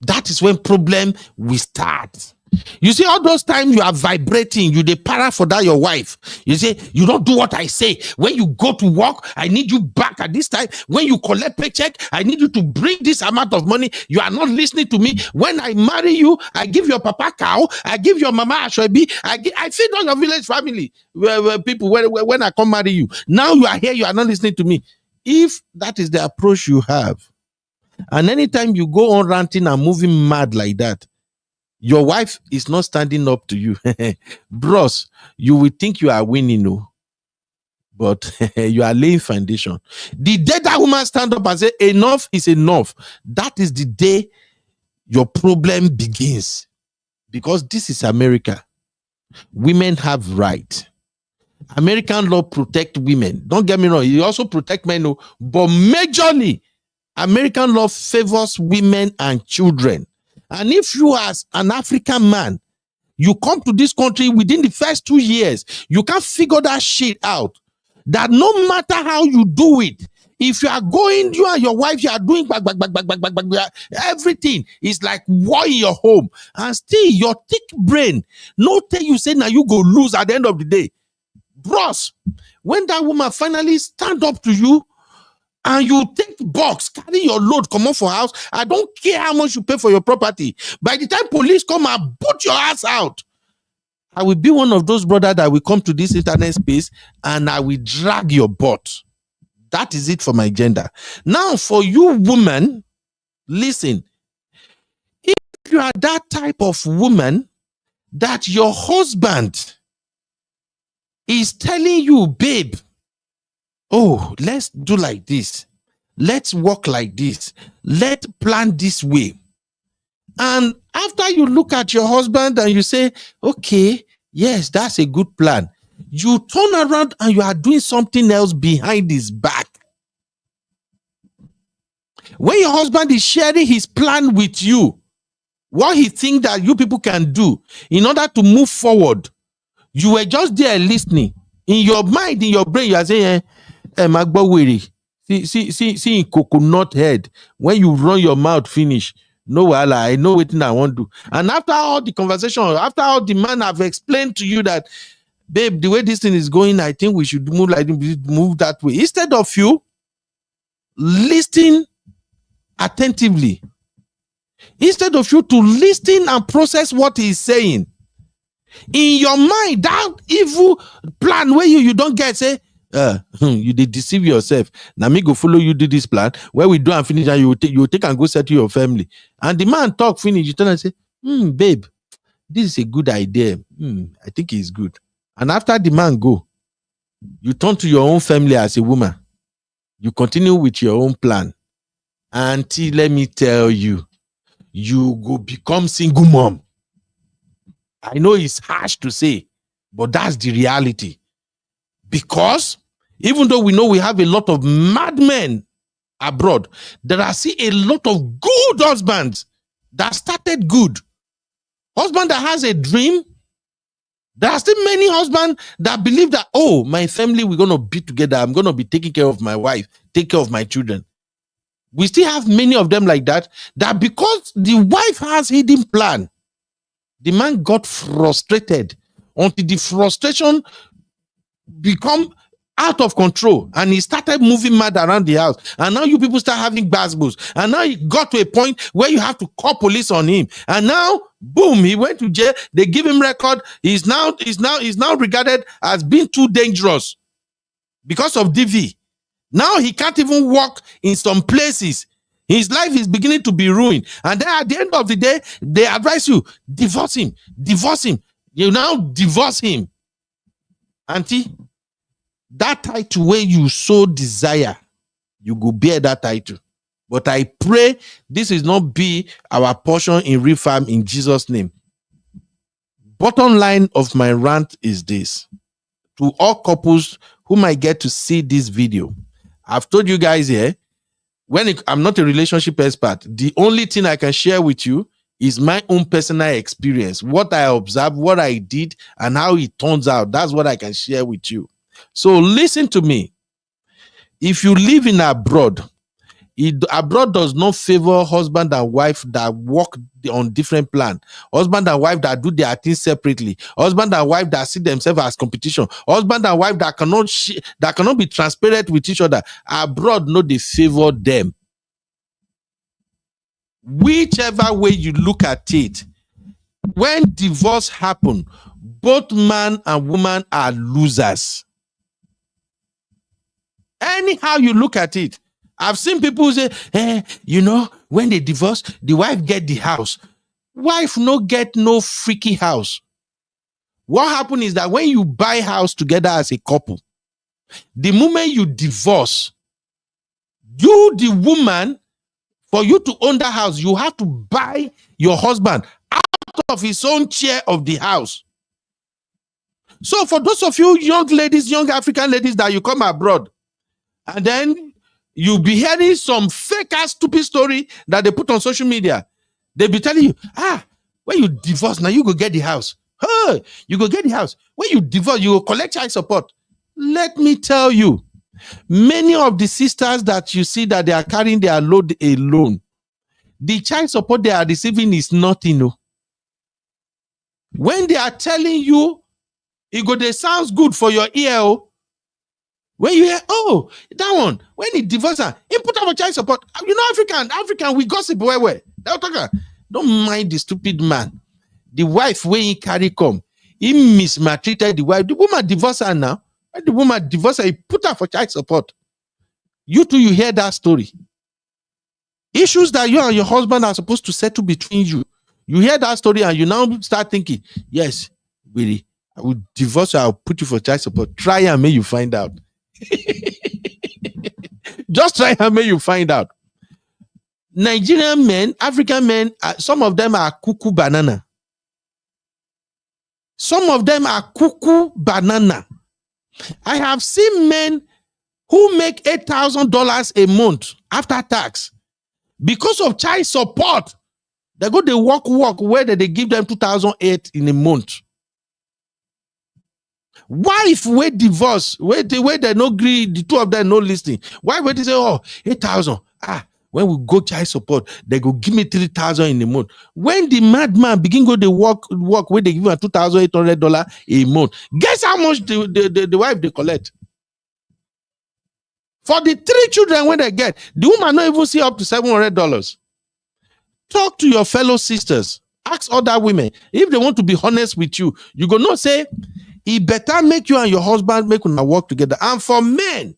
That is when problem will start. You see, all those times you are vibrating, you dey para for that your wife. You say, you don't do what I say. When you go to work, I need you back at this time. When you collect paycheck, I need you to bring this amount of money. You are not listening to me. When I marry you, I give your papa cow, I give your mama ashwebi, I feed all your village family people when I come marry you. Now you are here, you are not listening to me. If that is the approach you have, and anytime you go on ranting and moving mad like that, your wife is not standing up to you, bros, you will think you are winning, no, but you are laying foundation. The day that woman stand up and say enough is enough, that is the day your problem begins. Because this is America. Women have right. American law protect women. Don't get me wrong, it also protect men, no, but majorly American law favors women and children. And if you as an African man, you come to this country within the first 2 years, you can't figure that shit out. That no matter how you do it, if you are going, you and your wife, you are doing everything is like war in your home, and still your thick brain, no tell you say now you go lose at the end of the day. Bros, when that woman finally stand up to you and you take box, carry your load, come on for house, I don't care how much you pay for your property. By the time police come and put your ass out, I will be one of those brothers that will come to this internet space and I will drag your butt. That is it for my gender. Now, for you woman, listen, if you are that type of woman that your husband is telling you, babe, oh, let's do like this, let's walk like this, let's plan this way. And after you look at your husband and you say, okay, yes, that's a good plan, you turn around and you are doing something else behind his back. When your husband is sharing his plan with you, what he thinks that you people can do in order to move forward, you were just there listening. In your mind, in your brain, you are saying, see in coconut head, when you run your mouth finish, no, I know what I want to do. And after all the conversation, after all the man have explained to you that, babe, the way this thing is going, I think we should move like move that way. Instead of you listening attentively, instead of you to listen and process what he's saying, in your mind, that evil plan where you don't get, say, you did deceive yourself. Now me go follow you do this plan where we do and finish, and you take and go settle your family. And the man talk finish, you turn and say, babe, this is a good idea. I think it's good. And after the man go, you turn to your own family as a woman. You continue with your own plan. Until, let me tell you, you go become single mom. I know it's harsh to say, but that's the reality. Because even though we know we have a lot of madmen abroad, there are still a lot of good husbands that started good. Husband that has a dream. There are still many husbands that believe that, oh, my family, we're going to be together. I'm going to be taking care of my wife, take care of my children. We still have many of them like that, that because the wife has a hidden plan, the man got frustrated until the frustration become out of control and he started moving mad around the house. And now you people start having basbos. And now he got to a point where you have to call police on him. And now, boom, he went to jail. They give him record. He's now regarded as being too dangerous because of DV. Now he can't even walk in some places. His life is beginning to be ruined. And then at the end of the day, they advise you, divorce him, divorce him. You now divorce him. Auntie, that title where you so desire, you go bear that title. But I pray this is not be our portion in Real Farm in Jesus' name. Bottom line of my rant is this. To all couples who might get to see this video, I've told you guys here, I'm not a relationship expert. The only thing I can share with you is my own personal experience, what I observed, what I did, and how it turns out. That's what I can share with you. So listen to me. If you live in abroad, abroad does not favor husband and wife that work on different plan. Husband and wife that do their things separately. Husband and wife that see themselves as competition. Husband and wife that cannot be transparent with each other. Abroad, no, they favor them. Whichever way you look at it, when divorce happen, both man and woman are losers. Anyhow you look at it, I've seen people say, when they divorce, the wife get the house. wife no get no freaky house. What happens is that when you buy house together as a couple, the moment you divorce, you, the woman, for you to own that house, you have to buy your husband out of his own share of the house. So for those of you young ladies, young African ladies that you come abroad, and then you'll be hearing some fake ass stupid story that they put on social media. They'll be telling you, when you divorce, now you go get the house. Hey, you go get the house. When you divorce, you will collect child support. Let me tell you, many of the sisters that you see that they are carrying their load alone, the child support they are receiving is nothing. No. When they are telling you, they sounds good for your ear. Oh. When you hear, oh, that one, when he divorces, he put up a child support. You know, African, we gossip where. Don't mind the stupid man. The wife, when he carry come, he mismaltreated the wife. The woman divorced her now. When the woman divorced her, he put her for child support. You too, you hear that story. Issues that you and your husband are supposed to settle between you. You hear that story and you now start thinking, yes, really, I will divorce you, I'll put you for child support. Try and may you find out. Just try and may you find out. Nigerian men, African men, some of them are cuckoo banana. Some of them are cuckoo banana. I have seen men who make $8,000 a month after tax because of child support. They go, they work where they give them 2,008 in a month. Wife where divorce, where they no agree, the two of them no listening. Why would they say, oh, 8,000? When we go child support, they go give me 3,000 in a month. When the madman begin go they work where they give her $2,800 a month. Guess how much the wife they collect? For the 3 children when they get, the woman not even see up to $700. Talk to your fellow sisters. Ask other women. If they want to be honest with you, you go not say, it better make you and your husband make una work together. And for men,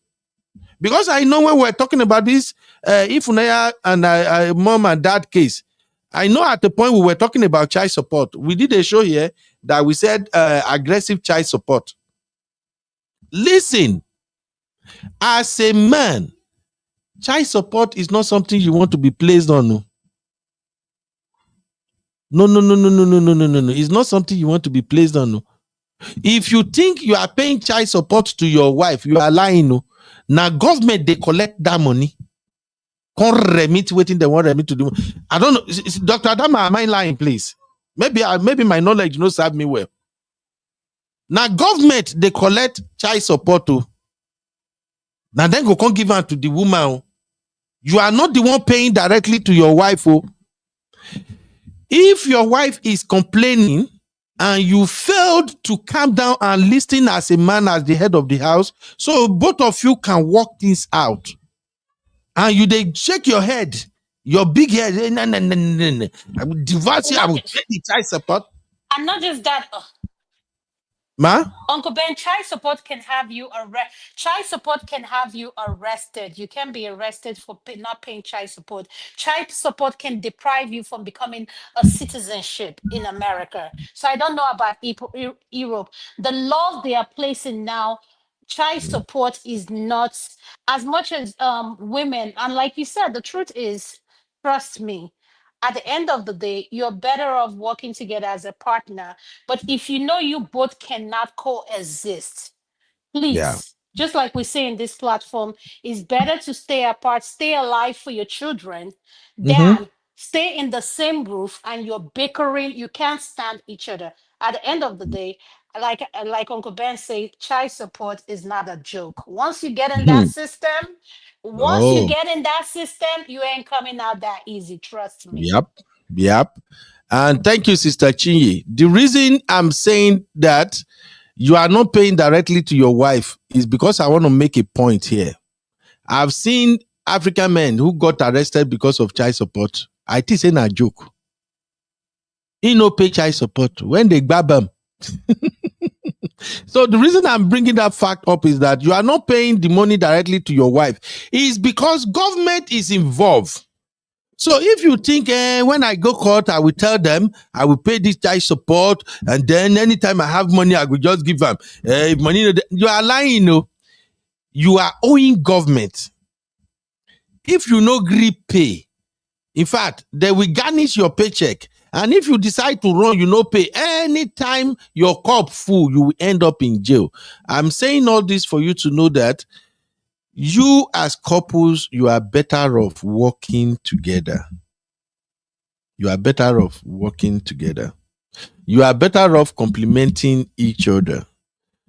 because I know when we're talking about this, Ifunanya and mom and dad case, I know at the point we were talking about child support, we did a show here that we said aggressive child support. Listen, as a man, child support is not something you want to be placed on. No. It's not something you want to be placed on. If you think you are paying child support to your wife, you are lying. Now government, they collect that money. Can't remit waiting they want remit to do. I don't know. Dr. Adama, am I lying, please? Maybe my knowledge no serve me well. Now government, they collect child support too. Now then go can't give her to the woman. You are not the one paying directly to your wife. If your wife is complaining and you failed to calm down and listen as a man, as the head of the house, so both of you can work things out. And you they shake your head, your big head. No. I will divorce you. I will get the child support. And not just that. Ma? Uncle Ben, child support can have you arrested. You can be arrested for not paying child support. Child support can deprive you from becoming a citizenship in America. So I don't know about Europe. The laws they are placing now, child support is not as much as women. And like you said, the truth is, trust me, at the end of the day, you're better off working together as a partner. But if you know you both cannot coexist, please, just like we say in this platform, it's better to stay apart, stay alive for your children, than stay in the same roof and you're bickering. You can't stand each other. At the end of the day, like Uncle Ben said, child support is not a joke. Once you get in that system, you ain't coming out that easy. Trust me. Yep. And thank you, Sister Chinyi. The reason I'm saying that you are not paying directly to your wife is because I want to make a point here. I've seen African men who got arrested because of child support. I think it's a joke. He no pay child support when they grab them. So the reason I'm bringing that fact up is that you are not paying the money directly to your wife is because government is involved. So if you think when I go court, I will tell them I will pay this child support, and then anytime I have money, I will just give them. If money, you are lying. You know, you are owing government. If you no agree pay, in fact, they will garnish your paycheck. And if you decide to run, you no pay. Anytime your cup full, you will end up in jail. I'm saying all this for you to know that you as couples, you are better off working together. You are better off working together. You are better off complementing each other.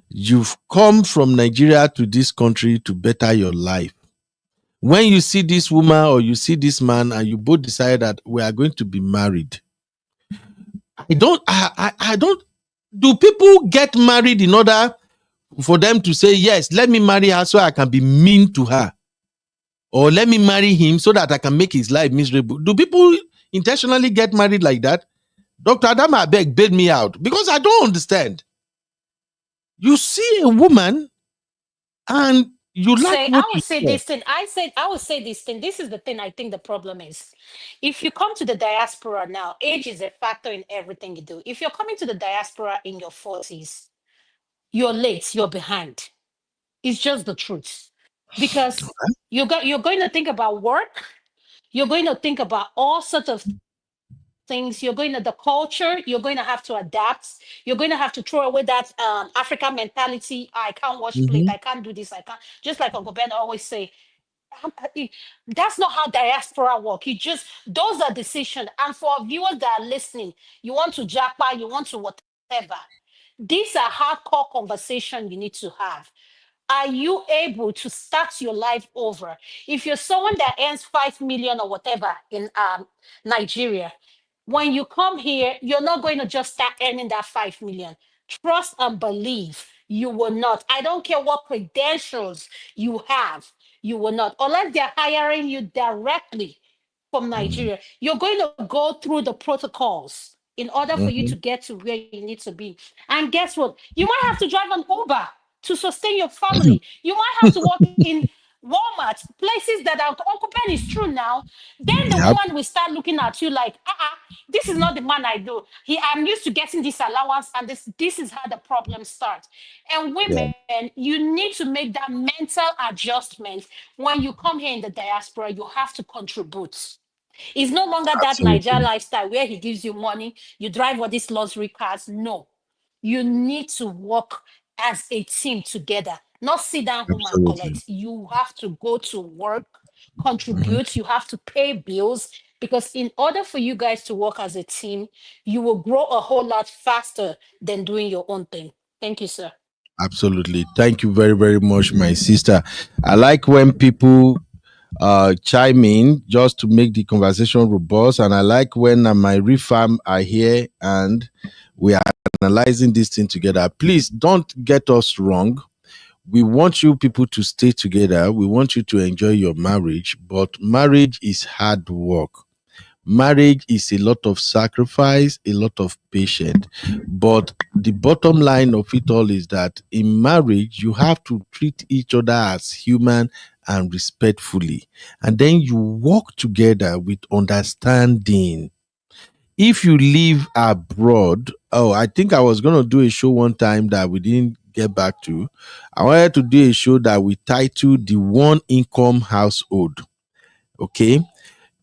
You've come from Nigeria to this country to better your life. When you see this woman or you see this man and you both decide that we are going to be married, I don't, do people get married in order for them to say, yes, let me marry her so I can be mean to her? Or let me marry him so that I can make his life miserable? Do people intentionally get married like that? Dr. Adama Abeg bailed me out because I don't understand. You see a woman and you like what I you would say saw. this thing. I would say this thing. This is the thing I think the problem is. If you come to the diaspora now, age is a factor in everything you do. If you're coming to the diaspora in your 40s, you're late, you're behind. It's just the truth. Because you're going to think about work, you're going to think about all sorts of things. You're going to the culture, you're going to have to adapt, you're going to have to throw away that African mentality. I can't wash plate, Mhm. I can't do this, I can't, just like Uncle Ben always say. That's not how diaspora work. You just, those are decisions. And for viewers that are listening, you want to japa, you want to whatever, these are hardcore conversation you need to have. Are you able to start your life over? If you're someone that earns 5 million or whatever in Nigeria, when you come here, you're not going to just start earning that 5 million. Trust and believe you will not. I don't care what credentials you have, you will not. Unless they're hiring you directly from Nigeria, you're going to go through the protocols in order for you to Mhm. get to where you need to be. And guess what? You might have to drive an Uber to sustain your family. You might have to work in Walmart, places that are Uncle Ben is true now. Then the Yep. woman will start looking at you like, this is not the man I do. I'm used to getting this allowance, and this is how the problem starts. And Yeah. women, you need to make that mental adjustment. When you come here in the diaspora, you have to contribute. It's no longer that Niger Absolutely. lifestyle where he gives you money, you drive all these luxury cars. No, you need to work as a team together, not sit down home and Absolutely. collect. You have to go to work, contribute, you have to pay bills, because in order for you guys to work as a team, you will grow a whole lot faster than doing your own thing. Thank you, sir. Absolutely. Thank you very, very much, my sister. I like when people chime in just to make the conversation robust. And I like when my refam are here and we are analyzing this thing together. Please don't get us wrong. We want you people to stay together. We want you to enjoy your marriage, but marriage is hard work. Marriage is a lot of sacrifice, a lot of patience. But the bottom line of it all is that in marriage, you have to treat each other as human and respectfully. And then you work together with understanding. If you live abroad, oh, I think I was going to do a show one time that we didn't get back to. I wanted to do a show that we titled The One Income Household. Okay,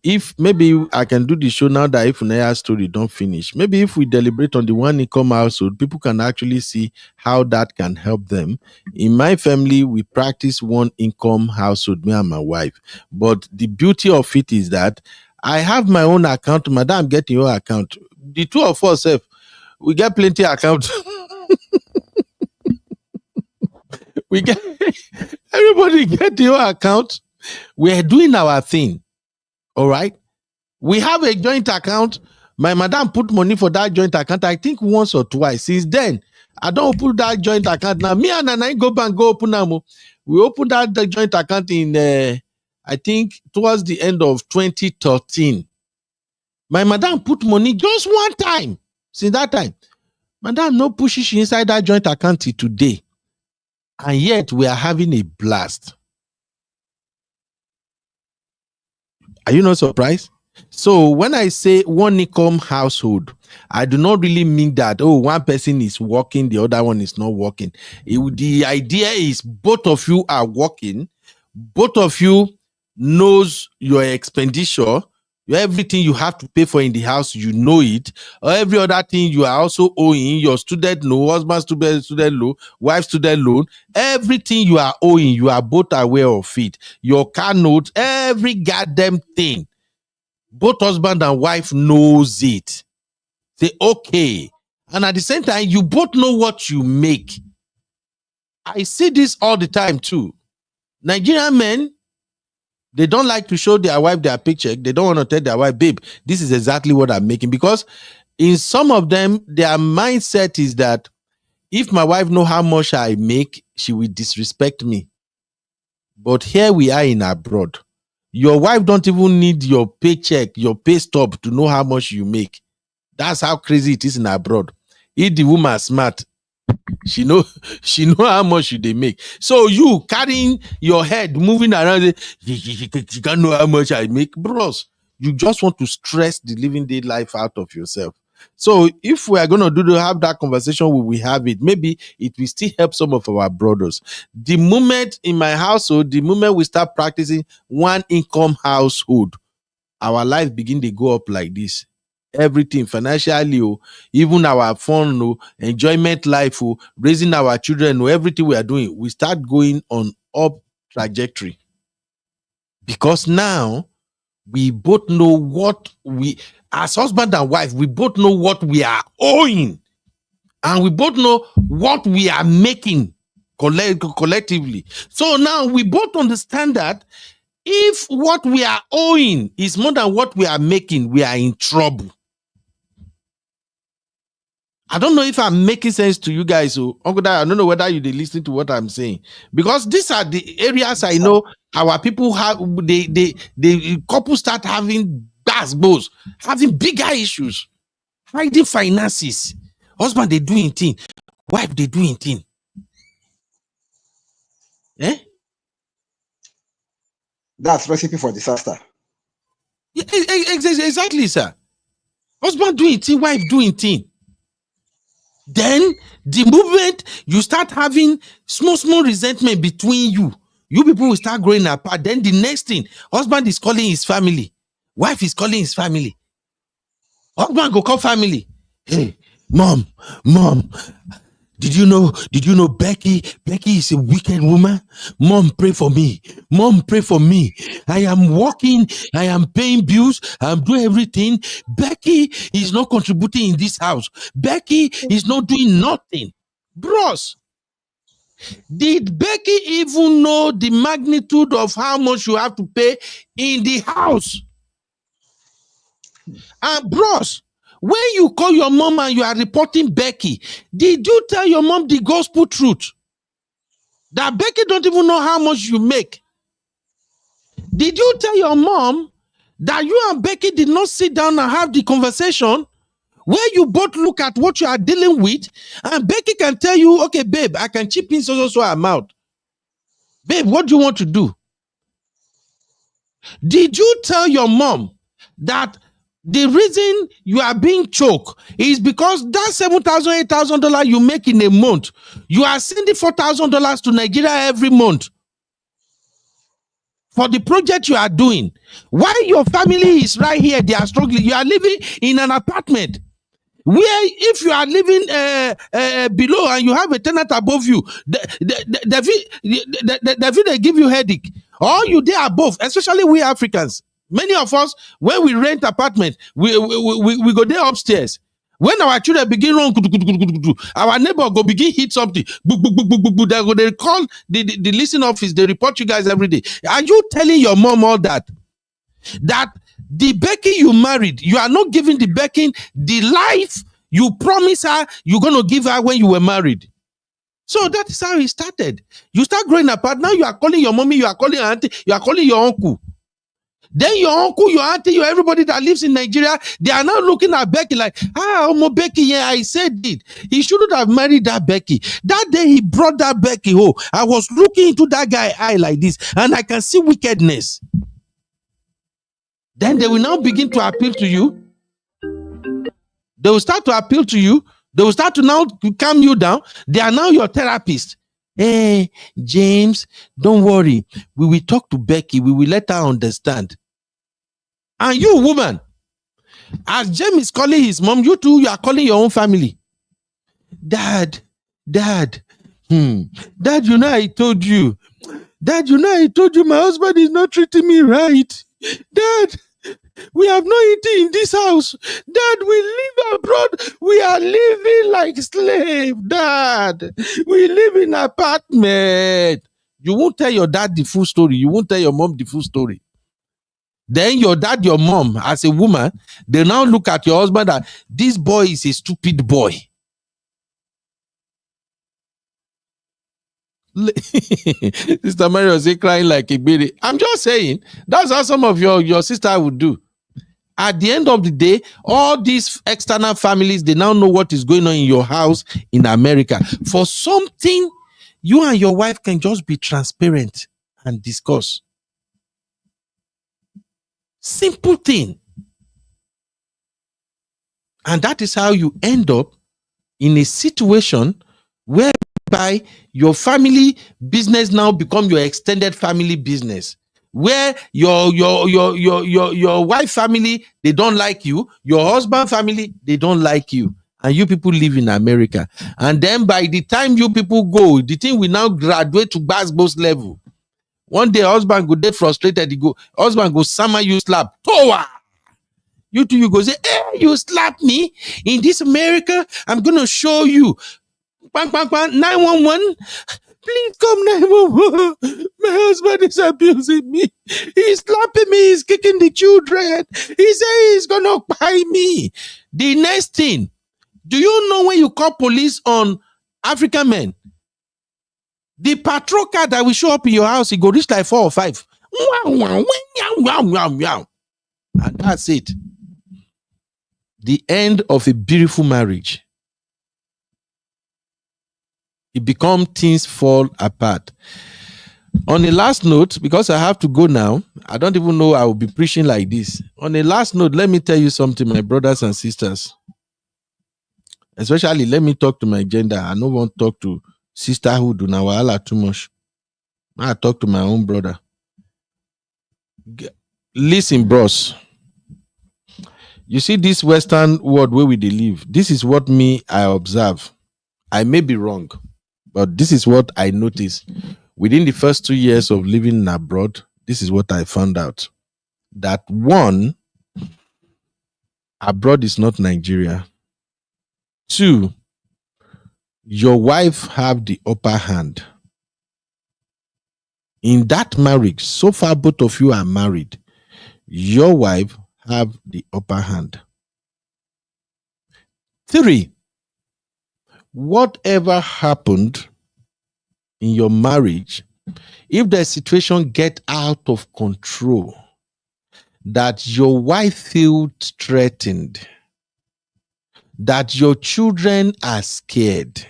if maybe I can do the show now that Ifunaya's story don't finish. Maybe if we deliberate on the one income household, people can actually see how that can help them. In my family, we practice one income household, me and my wife. But the beauty of it is that I have my own account, madam getting your account. The two of us, we get plenty account. We get everybody get your account. We're doing our thing. All right. We have a joint account. My madam put money for that joint account, I think once or twice. Since then, I don't open that joint account. Now, me and I go bank, go open them. We opened that joint account in, I think, towards the end of 2013. My madam put money just one time. Since that time, madam no pushes inside that joint account till today. And yet, we are having a blast. Are you not surprised? So when I say one income household, I do not really mean that, oh, one person is working, the other one is not working. The idea is both of you are working, both of you knows your expenditure, everything you have to pay for in the house, you know it, or every other thing you are also owing, your student loan, husband student loan, wife student loan, everything you are owing, you are both aware of it. Your car note, every goddamn thing. Both husband and wife knows it. Say, okay. And at the same time, you both know what you make. I see this all the time too. Nigerian men, they don't like to show their wife their paycheck. They don't want to tell their wife, babe, this is exactly what I'm making. Because in some of them, their mindset is that if my wife know how much I make, she will disrespect me. But here we are in abroad. Your wife don't even need your paycheck, your pay stub to know how much you make. That's how crazy it is in abroad. If the woman smart, she know how much they make. So you carrying your head, moving around, she can't know how much I make. Bros, you just want to stress the living day life out of yourself. So if we are going to have that conversation, we will have it. Maybe it will still help some of our brothers. The moment in my household, the moment we start practicing one income household, our life begin to go up like this. Everything financially, even our fun, enjoyment life, raising our children, everything we are doing, we start going on up trajectory. Because now we both know what we, as husband and wife, we both know what we are owing, and we both know what we are making collectively. So now we both understand that if what we are owing is more than what we are making, we are in trouble. I don't know if I'm making sense to you guys. So, Uncle Dad, I don't know whether you listen to what I'm saying, because these are the areas I know our people have. The couple start having basketballs, having bigger issues, hiding finances. Husband they doing thing, wife they doing thing. Eh? That's recipe for disaster. Yeah, exactly, sir. Husband doing thing, wife doing thing. Then the movement you start having small resentment between you people will start growing apart. Then the next thing, husband is calling his family, wife is calling his family, husband go call family. Hey, mom, did you know Becky is a wicked woman? Mom, pray for me. I am working, I am paying bills, I'm doing everything. Becky is not contributing in this house. Becky is not doing nothing. Bros, did Becky even know the magnitude of how much you have to pay in the house? And bros, when you call your mom and you are reporting Becky, did you tell your mom the gospel truth? That Becky don't even know how much you make? Did you tell your mom that you and Becky did not sit down and have the conversation where you both look at what you are dealing with, and Becky can tell you, okay, babe, I can chip in so amount. Babe, what do you want to do? Did you tell your mom that the reason you are being choked is because that $7,000, $8,000 you make in a month, you are sending $4,000 to Nigeria every month for the project you are doing? While your family is right here, they are struggling. You are living in an apartment where if you are living below and you have a tenant above you, they give you headache. Or you there above, especially we Africans. Many of us, when we rent apartment, we go there upstairs. When our children begin run, our neighbor go begin hit something. They call the leasing office. They report you guys every day. Are you telling your mom all that? That the Becky you married, you are not giving the Becky the life you promised her you're going to give her when you were married. So that is how it started. You start growing apart. Now you are calling your mommy, you are calling your auntie, you are calling your uncle. Then your uncle, your auntie, everybody that lives in Nigeria, they are now looking at Becky like, Becky, yeah, I said it. He shouldn't have married that Becky. That day he brought that Becky home. I was looking into that guy's eye like this, and I can see wickedness. Then they will now begin to appeal to you. They will start to appeal to you. They will start to now calm you down. They are now your therapist. Hey, James, don't worry. We will talk to Becky. We will let her understand. And you, woman, as James is calling his mom, you too, you are calling your own family. Dad, Dad, Dad, I told you. Dad, I told you my husband is not treating me right. Dad, we have no eating in this house. Dad, we live abroad. We are living like slaves. Dad, we live in an apartment. You won't tell your dad the full story. You won't tell your mom the full story. Then your dad, your mom, as a woman, they now look at your husband that this boy is a stupid boy. Sister Mary was crying like a baby. I'm just saying, that's how some of your sister would do. At the end of the day, all these external families, they now know what is going on in your house in America. For something, you and your wife can just be transparent and discuss. Simple thing. And that is how you end up in a situation whereby your family business now become your extended family business, where your wife family, they don't like you, your husband family, they don't like you, and you people live in America. And then by the time you people go, the thing will now graduate to basketball level. One day husband go get frustrated, husband go summer you slap towa. You two, you go say, hey, you slap me in this America, I'm gonna show you. Bang, bang, bang, 911. Please come 911. My husband is abusing me. He's slapping me. He's kicking the children. He says he's going to buy me. The next thing, do you know when you call police on African men, the patrol car that will show up in your house, it go reach like 4 or 5. And that's it. The end of a beautiful marriage. It becomes things fall apart. On a last note, because I have to go now, I don't even know I will be preaching like this. On a last note, let me tell you something, my brothers and sisters. Especially, let me talk to my gender. I don't want to talk to sisterhood or Nawala too much. I talk to my own brother. Listen, bros. You see this Western world where we live. This is what I observe. I may be wrong. But this is what I noticed. Within the first 2 years of living abroad, this is what I found out. That one, abroad is not Nigeria. 2, your wife have the upper hand. In that marriage, so far both of you are married, your wife have the upper hand. 3, whatever happened in your marriage, if the situation get out of control, that your wife feels threatened, that your children are scared,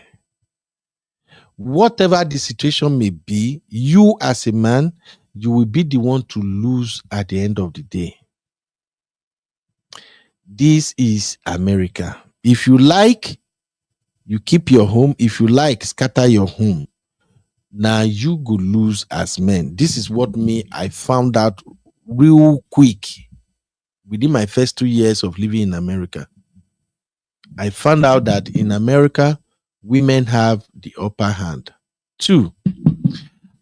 whatever the situation may be, you as a man, you will be the one to lose at the end of the day. This is America. If you like, you keep your home. If you like, scatter your home. Now you go lose as men. This is what I found out real quick within my first 2 years of living in America. I found out that in America, women have the upper hand. 2,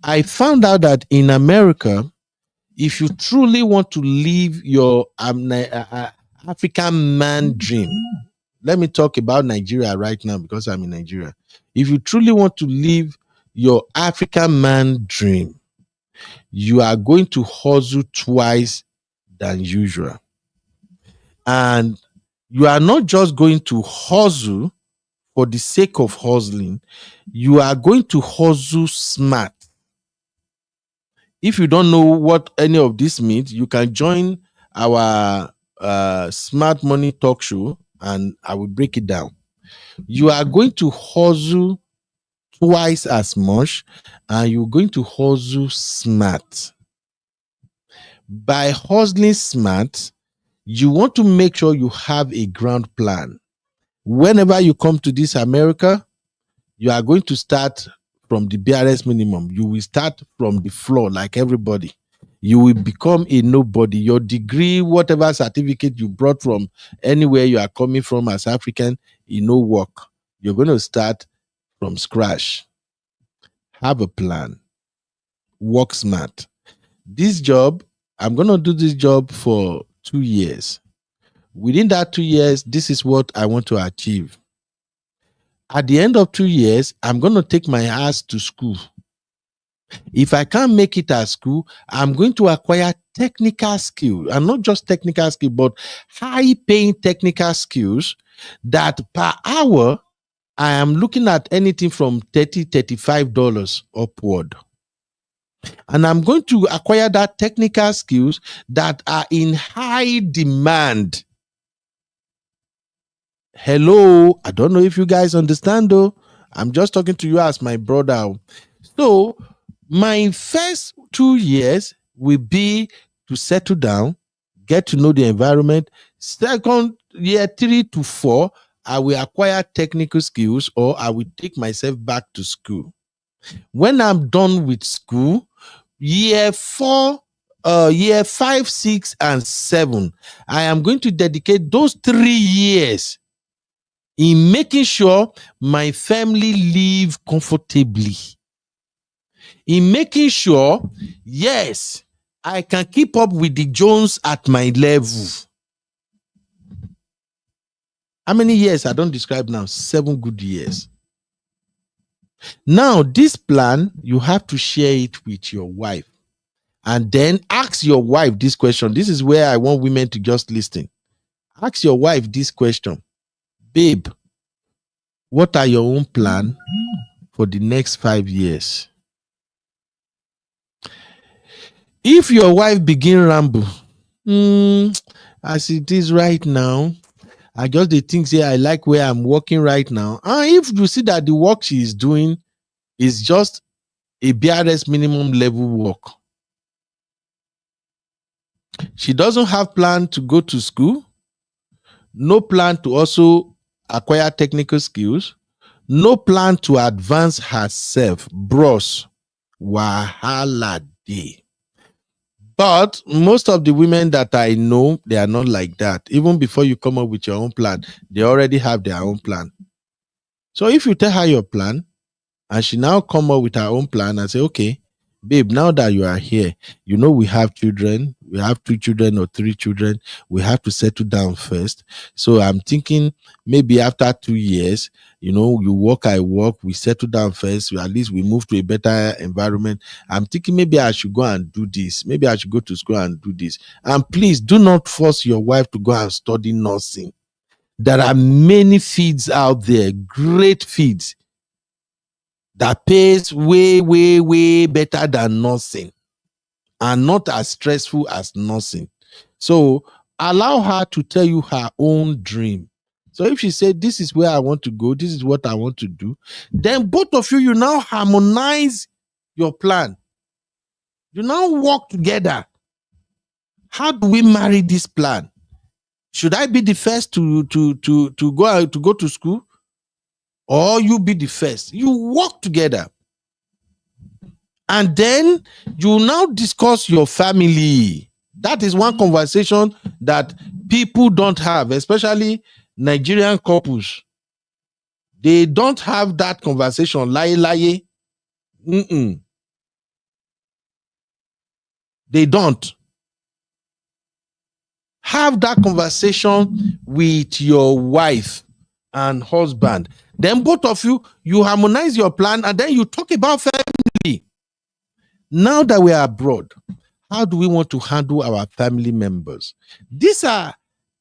I found out that in America, if you truly want to live your African man dream, let me talk about Nigeria right now because I'm in Nigeria. If you truly want to live your African man dream, you are going to hustle twice than usual. And you are not just going to hustle for the sake of hustling, you are going to hustle smart. If you don't know what any of this means, you can join our Smart Money Talk Show and I will break it down. You are going to hustle twice as much and you're going to hustle smart. By hustling smart, you want to make sure you have a ground plan. Whenever you come to this America, you are going to start from the barest minimum. You will start from the floor like everybody. You will become a nobody. Your degree, whatever certificate you brought from anywhere you are coming from as African, it no work. You're going to start from scratch. Have a plan. Work smart. This job, I'm going to do this job for 2 years. Within that 2 years, this is what I want to achieve. At the end of 2 years, I'm going to take my ass to school. If I can't make it at school, I'm going to acquire technical skill, and not just technical skill, but high paying technical skills that per hour, I am looking at anything from $30, $35 upward. And I'm going to acquire that technical skills that are in high demand. Hello, I don't know if you guys understand though. I'm just talking to you as my brother. So my first 2 years will be to settle down, get to know the environment. Second year, 3 to 4, I will acquire technical skills, or I will take myself back to school. When I'm done with school, year 5, 6, and 7, I am going to dedicate those 3 years in making sure my family live comfortably. In making sure, yes, I can keep up with the Jones at my level. How many years? I don't describe now. 7 good years. Now, this plan, you have to share it with your wife. And then ask your wife this question. This is where I want women to just listen. Ask your wife this question. Babe, what are your own plan for the next 5 years? If your wife begin ramble, as it is right now, I just the things here, I like where I'm working right now. And if you see that the work she is doing is just a BRS minimum level work, she doesn't have plan to go to school, no plan to also acquire technical skills, no plan to advance herself, bros, wahala day. But most of the women that I know, they are not like that. Even before you come up with your own plan, they already have their own plan. So if you tell her your plan, and she now come up with her own plan and say, okay, babe, now that you are here, you know we have children, we have 2 children or 3 children, we have to settle down first. So I'm thinking maybe after 2 years, you work, I work, we settle down first, at least we move to a better environment. I'm thinking maybe I should go and do this. Maybe I should go to school and do this. And please do not force your wife to go and study nursing. There are many fields out there, great fields, that pays way, way, way better than nursing and not as stressful as nursing. So allow her to tell you her own dream. So if she said, this is where I want to go, this is what I want to do, then both of you now harmonize your plan. You now work together. How do we marry this plan? Should I be the first to go to school? Or you be the first? You work together. And then you now discuss your family. That is one conversation that people don't have, especially Nigerian couples. They don't have that conversation. Lie. They don't. Have that conversation with your wife and husband. Then both of you harmonize your plan, and then you talk about family. Now that we are abroad, how do we want to handle our family members? These are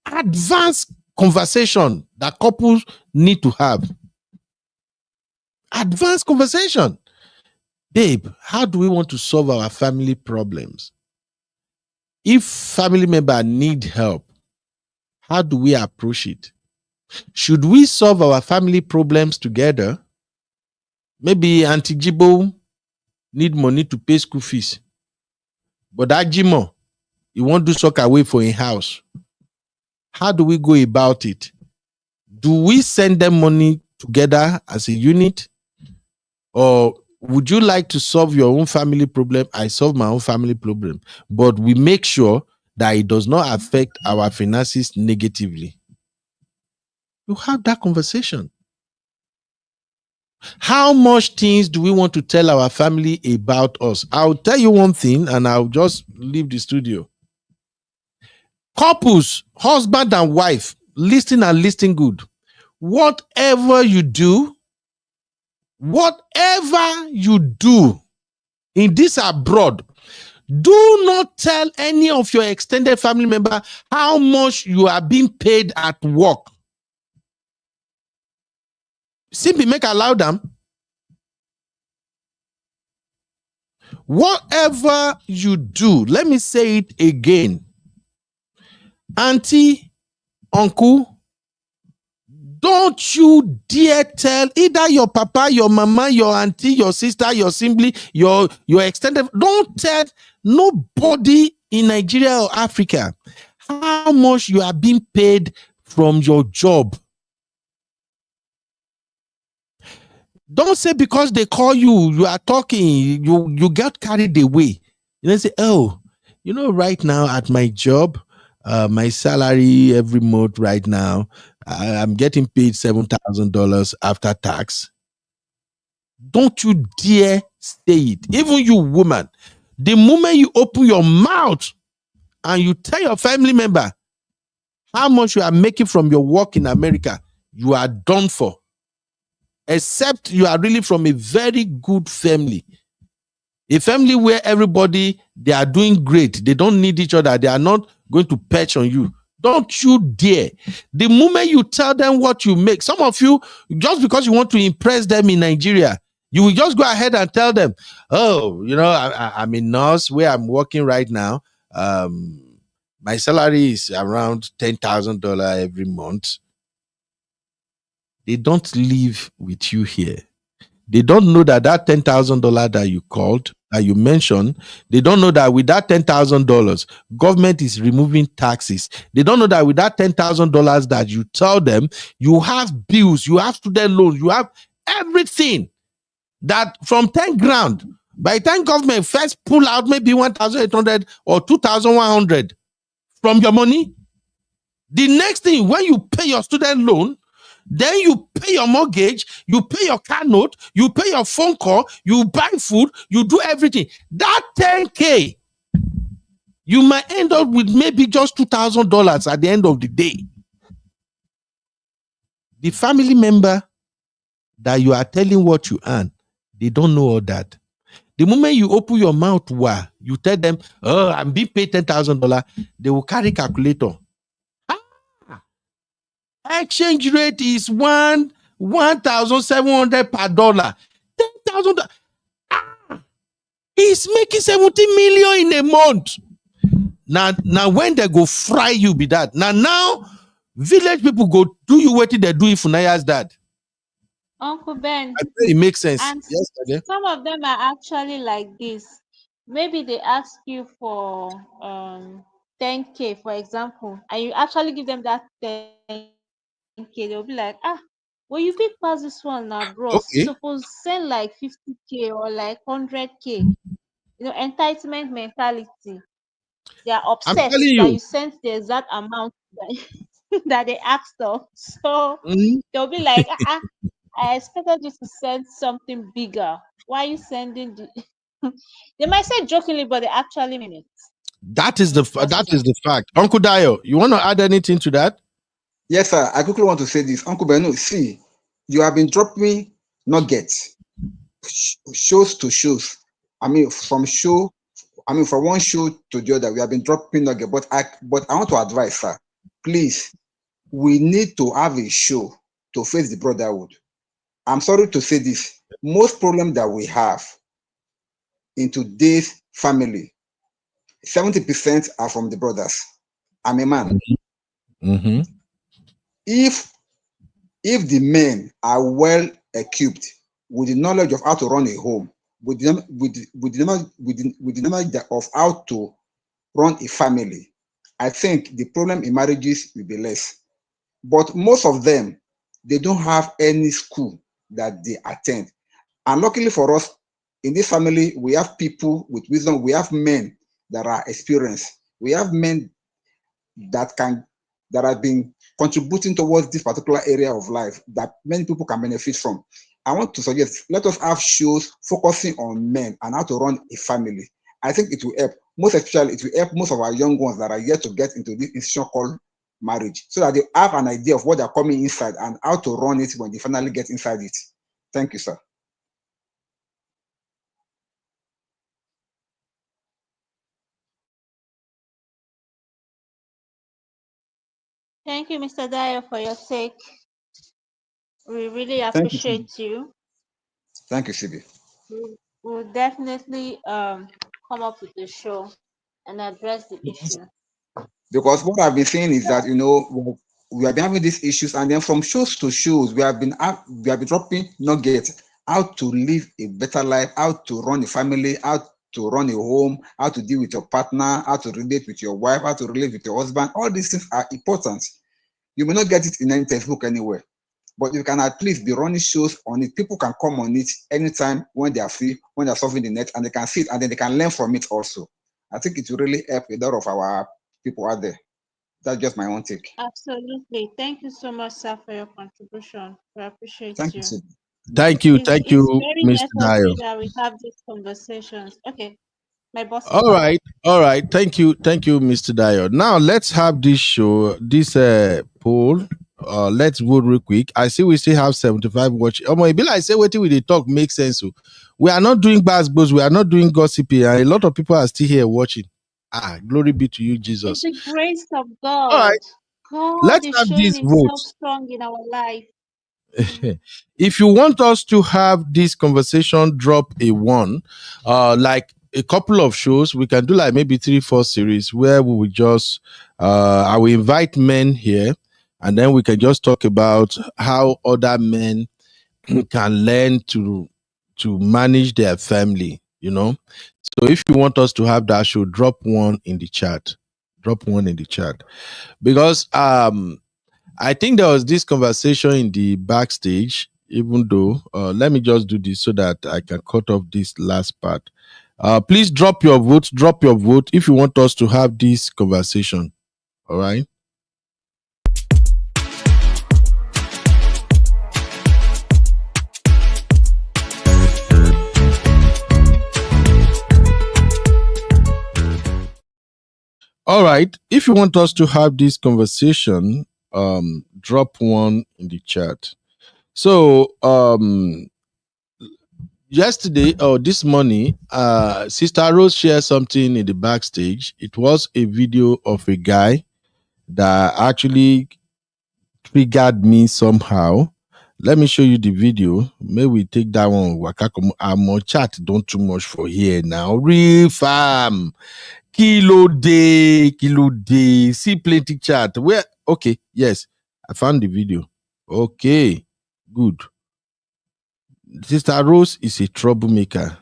advanced conversation that couples need to have. Advanced conversation. Babe, how do we want to solve our family problems? If family member need help, how do we approach it? Should we solve our family problems together? Maybe Auntie Jibo need money to pay school fees, but that Jimo You want to sock away for a house. How do we go about it? Do we send them money together as a unit? Or would you like to solve your own family problem? I solve my own family problem. But we make sure that it does not affect our finances negatively. You have that conversation. How much things do we want to tell our family about us? I'll tell you one thing and I'll just leave the studio. Couples, husband and wife, listen and listen good. Whatever you do in this abroad, do not tell any of your extended family member how much you are being paid at work. Simply make allow them. Whatever you do, let me say it again. Auntie, uncle, don't you dare tell either your papa, your mama, your auntie, your sister, your sibling, your extended, don't tell nobody in Nigeria or Africa how much you are being paid from your job. Don't say because they call you, you are talking, you get carried away. You know, say, oh, you know, right now at my job, my salary every month right now, I'm getting paid $7,000 after tax. Don't you dare say it. Even you woman, the moment you open your mouth and you tell your family member how much you are making from your work in America, you are done for. Except you are really from a very good family. A family where everybody, they are doing great. They don't need each other. They are not going to perch on you. Don't you dare. The moment you tell them what you make, some of you, just because you want to impress them in Nigeria, you will just go ahead and tell them, oh, you know, I'm a nurse where I'm working right now. My salary is around $10,000 every month. They don't live with you here. They don't know that $10,000 that you called, that you mentioned, they don't know that with that $10,000, government is removing taxes. They don't know that with that $10,000 that you tell them, you have bills, you have student loans, you have everything. That from 10 grand, by the time government first pull out maybe 1,800 or 2,100 from your money, the next thing, when you pay your student loan, then you pay your mortgage, you pay your car note, you pay your phone call, you buy food, you do everything. That 10K, you might end up with maybe just $2,000 at the end of the day. The family member that you are telling what you earn, they don't know all that. The moment you open your mouth, you tell them, oh, I'm being paid $10,000, they will carry calculator. Exchange rate is 1,700 per dollar. $10,000. He's making 70 million in a month. Now when they go fry you be that. Now village people go do you what they do if Unaya's dad. Uncle Ben. I think it makes sense. And yes, okay. some of them are actually like this. Maybe they ask you for 10K, for example, and you actually give them that 10K, they'll be like, well, you big pass this one now, bros. You supposed Okay. send like 50K or like 100K. Entitlement mentality. They are I'm upset telling that you you. sent the exact amount that they asked of. So Mhm. they'll be like, I expected you to send something bigger. Why are you sending the they might say jokingly, but they actually mean it. That is the That's true. fact. Uncle Dio, you want to add anything to that? Yes, sir. I quickly want to say this. Uncle Beno, see, you have been dropping nuggets, shows to shows. I mean, from one show to the other, we have been dropping nuggets. But I want to advise, sir, please, we need to have a show to face the brotherhood. I'm sorry to say this. Most problems that we have in today's family, 70% are from the brothers. I'm a man. Mm-hmm. If the men are well equipped with the knowledge of how to run a home, with the knowledge of how to run a family, I think the problem in marriages will be less. But most of them, they don't have any school that they attend. And luckily for us, in this family, we have people with wisdom. We have men that are experienced. We have men that can that have been contributing towards this particular area of life that many people can benefit from. I want to suggest let us have shows focusing on men and how to run a family. I think it will help. Most especially, it will help most of our young ones that are yet to get into this institution called marriage, so that they have an idea of what they're coming inside and how to run it when they finally get inside it. Thank you, sir. Thank you, Mr. Dyer, for your take. We really Thank you, CB. appreciate you. Thank you, CB. We'll definitely come up with a show and address the issue. Because what I've been saying is that we have been having these issues, and then from shows to shows, we have been dropping nuggets how to live a better life, how to run a family, how to run a home, how to deal with your partner, how to relate with your wife, how to relate with your husband. All these things are important. You may not get it in any textbook anywhere, but you can at least be running shows on it. People can come on it anytime when they are free, when they're surfing the net, and they can see it and then they can learn from it also. I think it will really help a lot of our people out there. That's just my own take. Absolutely. Thank you so much, sir, for your contribution. We appreciate Thank you, you. Sid. Thank you, It's very Mr. Dio. necessary that we have these conversations. Okay, my boss is All back. right, all right. Thank you, Mr. Dio. Now let's have this show, this poll. Let's vote real quick. I see we still have 75 watch. Oh my, be like say what we they talk makes sense. So we are not doing basketballs, we are not doing gossiping, and a lot of people are still here watching. Glory be to you, It's Jesus. the grace of All God. right, God let's is have showing this himself vote. strong in our life. If you want us to have this conversation, drop a one. Like a couple of shows, we can do like maybe 3-4 series where we will just I will invite men here, and then we can just talk about how other men can learn to manage their family, So if you want us to have that show, drop one in the chat. Drop one in the chat. Because I think there was this conversation in the backstage, even though, let me just do this so that I can cut off this last part. Please drop your vote. Drop your vote if you want us to have this conversation. All right. All right. If you want us to have this conversation, drop one in the chat. So, yesterday or this morning, Sister Rose shared something in the backstage. It was a video of a guy that actually triggered me somehow. Let me show you the video. Maybe we take that one. I'm chat don't too much for here now. Real fam. Kilo day. See plenty chat. Where? Okay, yes. I found the video. Okay, good. Sister Rose is a troublemaker.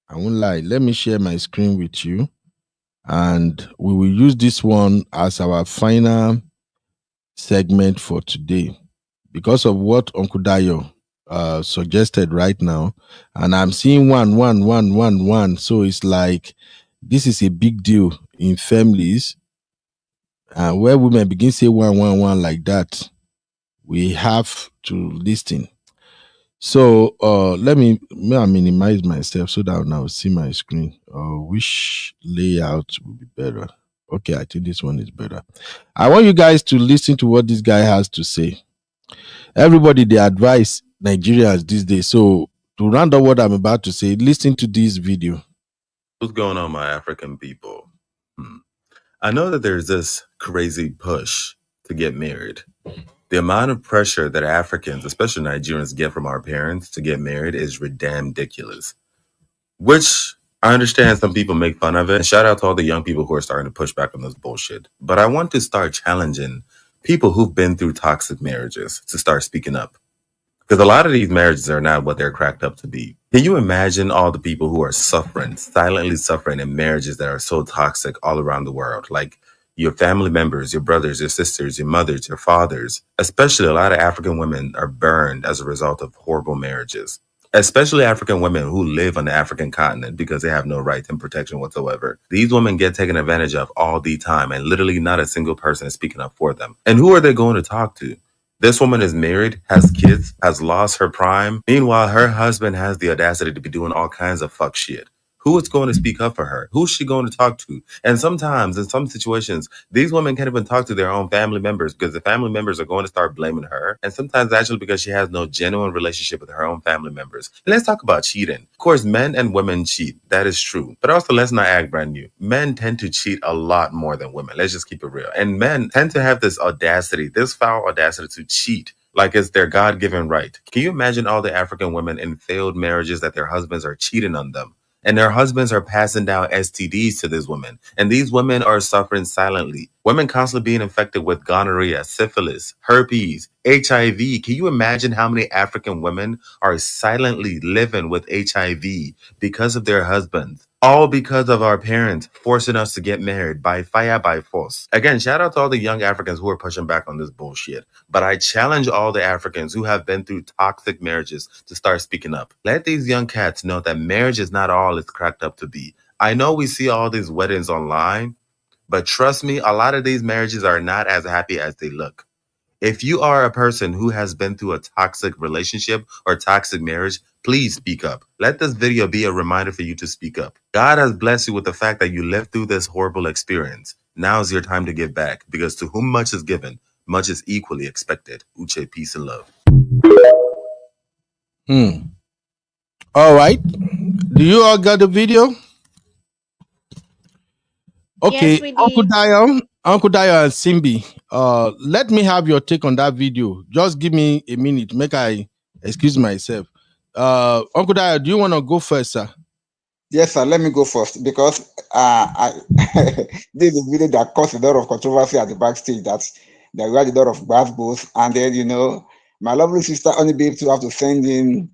I won't lie. Let me share my screen with you. And we will use this one as our final segment for today because of what Uncle Dayo suggested right now. And I'm seeing one. So it's like this is a big deal in families. Where women begin say one like that, we have to listen. So let me minimize myself so that now see my screen. Which layout would be better? Okay, I think this one is better. I want you guys to listen to what this guy has to say. Everybody, they advise Nigerians these days. So to round up what I'm about to say, listen to this video. What's going on, my African people? I know that there's this crazy push to get married. The amount of pressure that Africans, especially Nigerians, get from our parents to get married is ridiculous. Which I understand some people make fun of it. And shout out to all the young people who are starting to push back on this bullshit. But I want to start challenging people who've been through toxic marriages to start speaking up. Because a lot of these marriages are not what they're cracked up to be. Can you imagine all the people who are suffering, silently suffering in marriages that are so toxic all around the world? Like your family members, your brothers, your sisters, your mothers, your fathers. Especially a lot of African women are burned as a result of horrible marriages. Especially African women who live on the African continent because they have no rights and protection whatsoever. These women get taken advantage of all the time, and literally not a single person is speaking up for them. And who are they going to talk to? This woman is married, has kids, has lost her prime. Meanwhile, her husband has the audacity to be doing all kinds of fuck shit. Who is going to speak up for her? Who's she going to talk to? And sometimes, in some situations, these women can't even talk to their own family members because the family members are going to start blaming her. And sometimes, actually, because she has no genuine relationship with her own family members. And let's talk about cheating. Of course, men and women cheat. That is true. But also, let's not act brand new. Men tend to cheat a lot more than women. Let's just keep it real. And men tend to have this audacity, this foul audacity to cheat like it's their God-given right. Can you imagine all the African women in failed marriages that their husbands are cheating on them? And their husbands are passing down STDs to these women. And these women are suffering silently. Women constantly being infected with gonorrhea, syphilis, herpes, HIV. Can you imagine how many African women are silently living with HIV because of their husbands? All because of our parents forcing us to get married by fire, by force. Again, shout out to all the young Africans who are pushing back on this bullshit. But I challenge all the Africans who have been through toxic marriages to start speaking up. Let these young cats know that marriage is not all it's cracked up to be. I know we see all these weddings online, but trust me, a lot of these marriages are not as happy as they look. If you are a person who has been through a toxic relationship or toxic marriage, please speak up. Let this video be a reminder for you to speak up. God has blessed you with the fact that you lived through this horrible experience. Now is your time to give back, because to whom much is given, much is equally expected. Uche, peace and love. All right. Do you all got the video? Okay, Yes, we did. Uncle Dio and Simbi, let me have your take on that video. Just give me a minute, make I excuse myself. Uncle Dio, do you want to go first, sir? Yes, sir. Let me go first because this is a video that caused a lot of controversy at the backstage. That we had a lot of basketballs, and then my lovely sister only be able to have to send in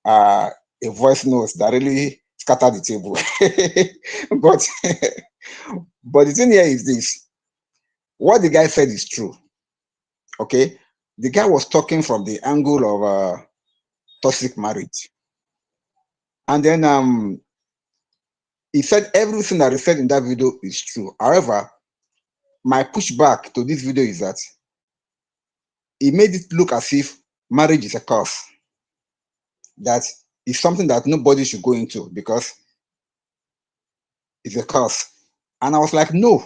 a voice note that really scattered the table. but but the thing here is this: what the guy said is true. Okay, the guy was talking from the angle of toxic marriage, and then he said everything that he said in that video is true. However, my pushback to this video is that he made it look as if marriage is a curse. That is something that nobody should go into because it's a curse. And I was like, no.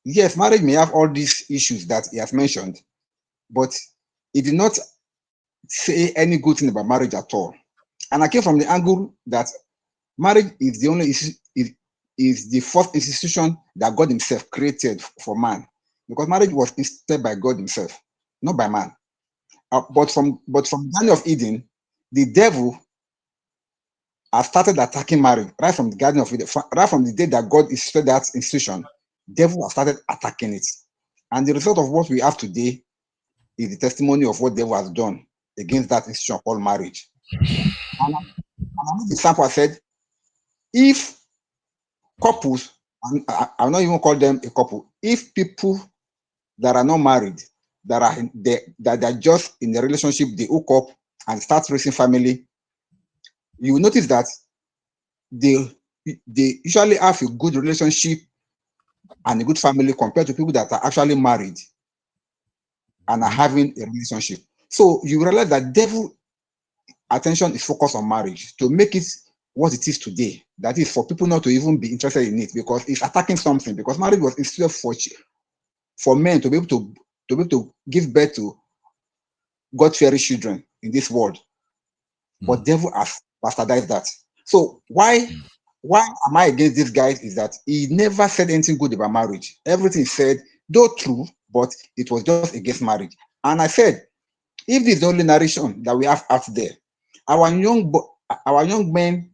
Yes, marriage may have all these issues that he has mentioned, but he did not say any good thing about marriage at all. And I came from the angle that marriage is the only is the first institution that God Himself created for man, because marriage was instituted by God Himself, not by man. But from Garden of Eden, the devil has started attacking marriage right from the Garden of Eden, right from the day that God instituted that institution. Devil has started attacking it, and the result of what we have today is the testimony of what devil has done against that institution called marriage. And I made the example. I said, if couples, and I'll not even call them a couple, if people that are not married, that are just in a relationship, they hook up and start raising family, you will notice that they usually have a good relationship and a good family compared to people that are actually married and are having a relationship. So you realize that devil attention is focused on marriage to make it what it is today. That is for people not to even be interested in it because it's attacking something. Because marriage was instituted for men to be able to give birth to God-fearing children in this world. But devil has bastardized that. So why am I against this guy is that he never said anything good about marriage. Everything he said, though true, but it was just against marriage. And I said, if this is the only narration that we have out there, our young men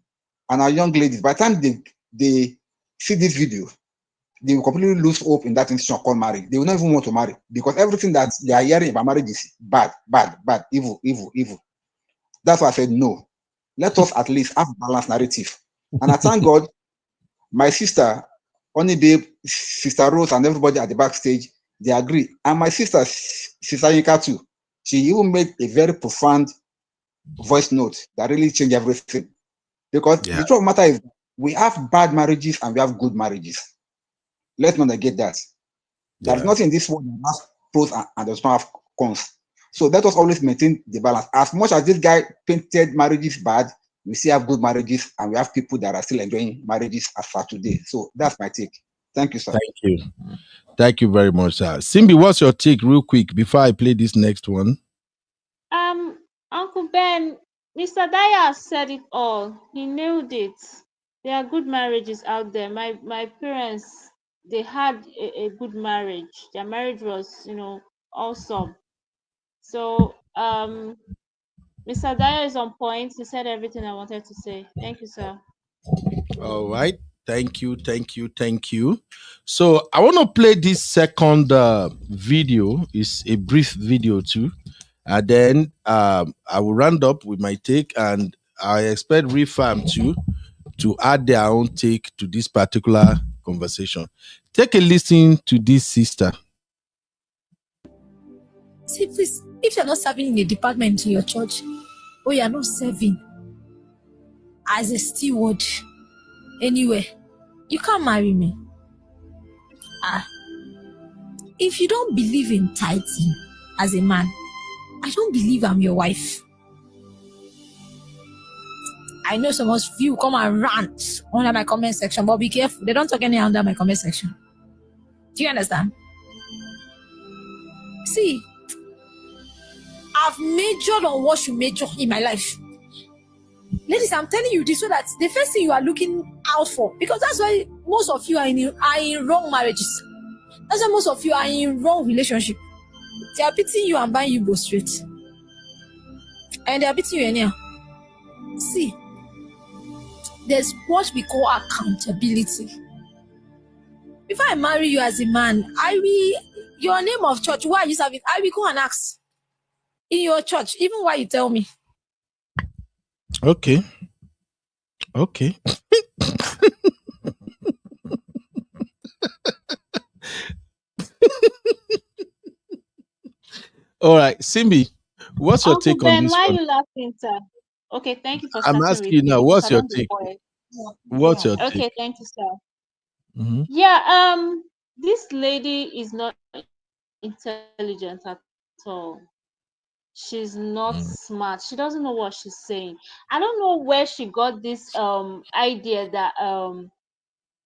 and our young ladies, by the time they see this video, they will completely lose hope in that institution called marriage. They will not even want to marry because everything that they are hearing about marriage is bad, evil. That's why I said no. Let us at least have a balanced narrative. And I thank God, my sister, Honey Babe, Sister Rose, and everybody at the backstage, they agree. And my sister, Sister Yinka too, she even made a very profound voice note that really changed everything. Because the truth of the matter is, we have bad marriages and we have good marriages. Let's not negate that. There's nothing in this world that has pros and does not have cons. So let us always maintain the balance. As much as this guy painted marriages bad, we still have good marriages and we have people that are still enjoying marriages as far today. So that's my take. Thank you, sir. Thank you. Thank you very much, sir. Simbi, what's your take real quick before I play this next one? Uncle Ben, Mr. Dyer said it all. He nailed it. There are good marriages out there. My parents, they had a good marriage. Their marriage was, awesome. So, Mr. Dyer is on point. He said everything I wanted to say. Thank you, sir. All right. Thank you. Thank you. Thank you. So I want to play this second video. It's a brief video too. And then I will round up with my take, and I expect Refam to add their own take to this particular conversation. Take a listen to this sister. See, please, if you're not serving in a department in your church, or you're not serving as a steward anywhere, you can't marry me. If you don't believe in tithing as a man, I don't believe I'm your wife. I know some of you come and rant under my comment section, but be careful. They don't talk any under my comment section. Do you understand? See, I've majored on what you major in my life. Ladies, I'm telling you this so that the first thing you are looking out for, because that's why most of you are in wrong marriages. That's why most of you are in wrong relationship. They are beating you and buying you both straight. And they are beating you anyhow. See, there's what we call accountability. Before I marry you as a man, your name of church, why are you serving? I will go and ask in your church, even why you tell me. Okay. All right, Simbi, what's your Uncle take on Ben, this why one? are you laughing, sir? Okay, thank you for I'm starting asking with you me now, because what's I your don't take? go ahead. What's your Okay, take? thank you, sir. Mm-hmm. Yeah, this lady is not intelligent at all. She's not smart. She doesn't know what she's saying. I don't know where she got this idea that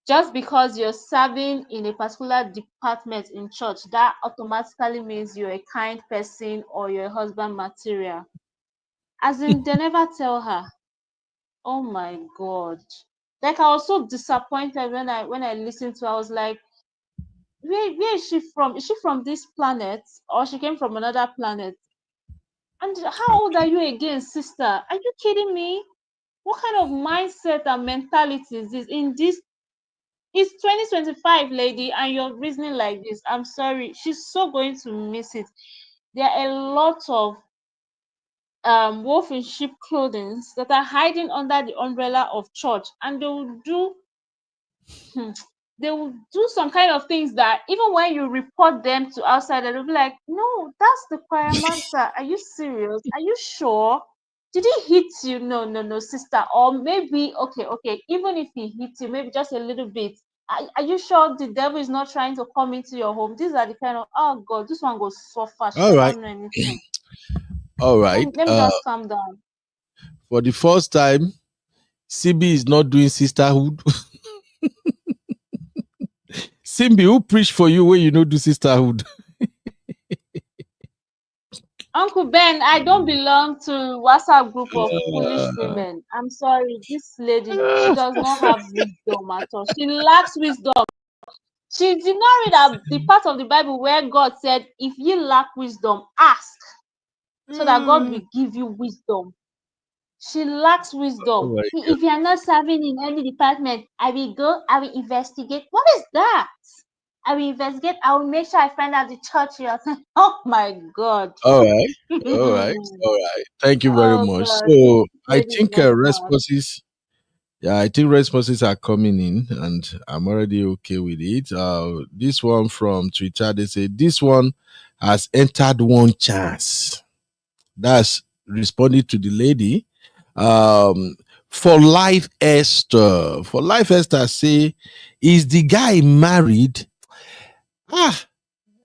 just because you're serving in a particular department in church, that automatically means you're a kind person or you're a husband material. As in, they never tell her. Oh my God. Like, I was so disappointed when I listened to her. I was like, where is she from? Is she from this planet or she came from another planet? And how old are you again, sister? Are you kidding me? What kind of mindset and mentality is this? It's 2025, lady, and you're reasoning like this. I'm sorry. She's so going to miss it. There are a lot of wolf in sheep clothing that are hiding under the umbrella of church, and they will do some kind of things that even when you report them to outside, they'll be like, no, that's the choir master. Are you serious? Are you sure? Did he hit you? No, sister. Or maybe, okay, even if he hit you, maybe just a little bit. Are you sure the devil is not trying to come into your home? These are the kind of, oh God, this one goes so far. She All never right. know anything. All Let right. me, let me just calm down. For the first time, Simbi is not doing sisterhood. Simbi, who preach for you when you don't do sisterhood? Uncle Ben, I don't belong to WhatsApp group of foolish women. I'm sorry, this lady, she does not have wisdom at all. She lacks wisdom. She did not read the part of the Bible where God said, if you lack wisdom, ask so that God will give you wisdom. She lacks wisdom. Oh my If you are not serving in any department, I will go, I will investigate. What is that? I will investigate. I will make sure I find out the church you are saying. Oh my God. All right. All right. All right. Thank you very Oh much. God, this So I lady is think not bad. responses. Yeah, I think responses are coming in, and I'm already okay with it. This one from Twitter, they say this one has entered one chance. That's responding to the lady. Um, for life, Esther. For life, Esther say, is the guy married? Ah,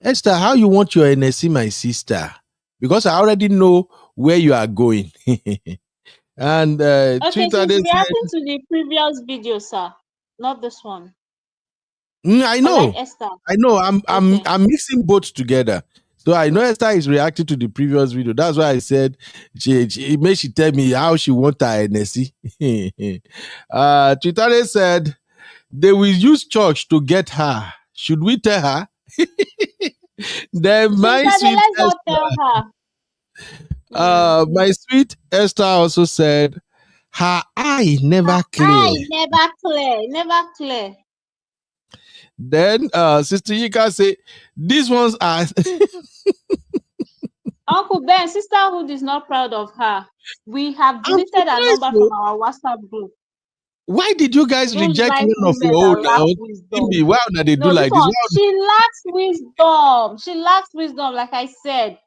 Esther, how you want your NSC, my sister? Because I already know where you are going. And Okay, Twitter, she's they say, reacting to the previous video, sir. Not this one. I For life, know, Esther. I know. Okay. I'm mixing both together. So I know Esther is reacting to the previous video. That's why I said it made she tell me how she want her NSC. Twitter said they will use church to get her. Should we tell her? Then my Sister, sweet let's not Esther, tell her. Hmm. my sweet Esther also said her eye Her never eye clear. never clear, never clear. Then Sister Yika say these ones are Uncle Ben, sisterhood is not proud of her. We have I'm deleted her surprised. number Though. from our WhatsApp group. Why did you We guys don't reject like one of women your own that lack now? wisdom. Timbi, why would they do No, this like this? one, she lacks wisdom. She lacks wisdom, like I said.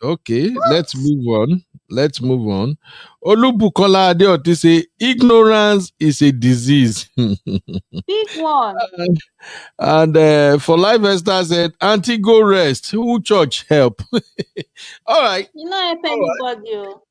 Okay, let's move on. Let's move on. Olubukola Adeoti say ignorance is a disease. Big one. And for life Esther said, Auntie go rest. Who church help? All right. You know, help All right. anybody. Oh.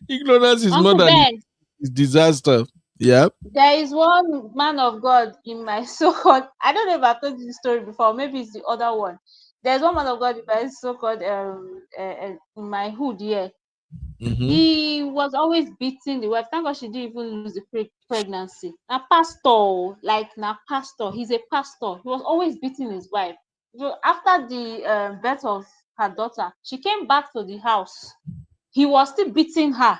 Ignorance is more Uncle than Ben, it's disaster. Yeah. there is one man of God in my so-called, I don't know if I've told you the story before, maybe it's the other one. There's one man of God in my so-called in my hood here. Mm-hmm. He was always beating the wife. Thank God she didn't even lose the pregnancy. Now pastor, like now pastor, he's a pastor. He was always beating his wife. So after the birth of her daughter, she came back to the house. He was still beating her.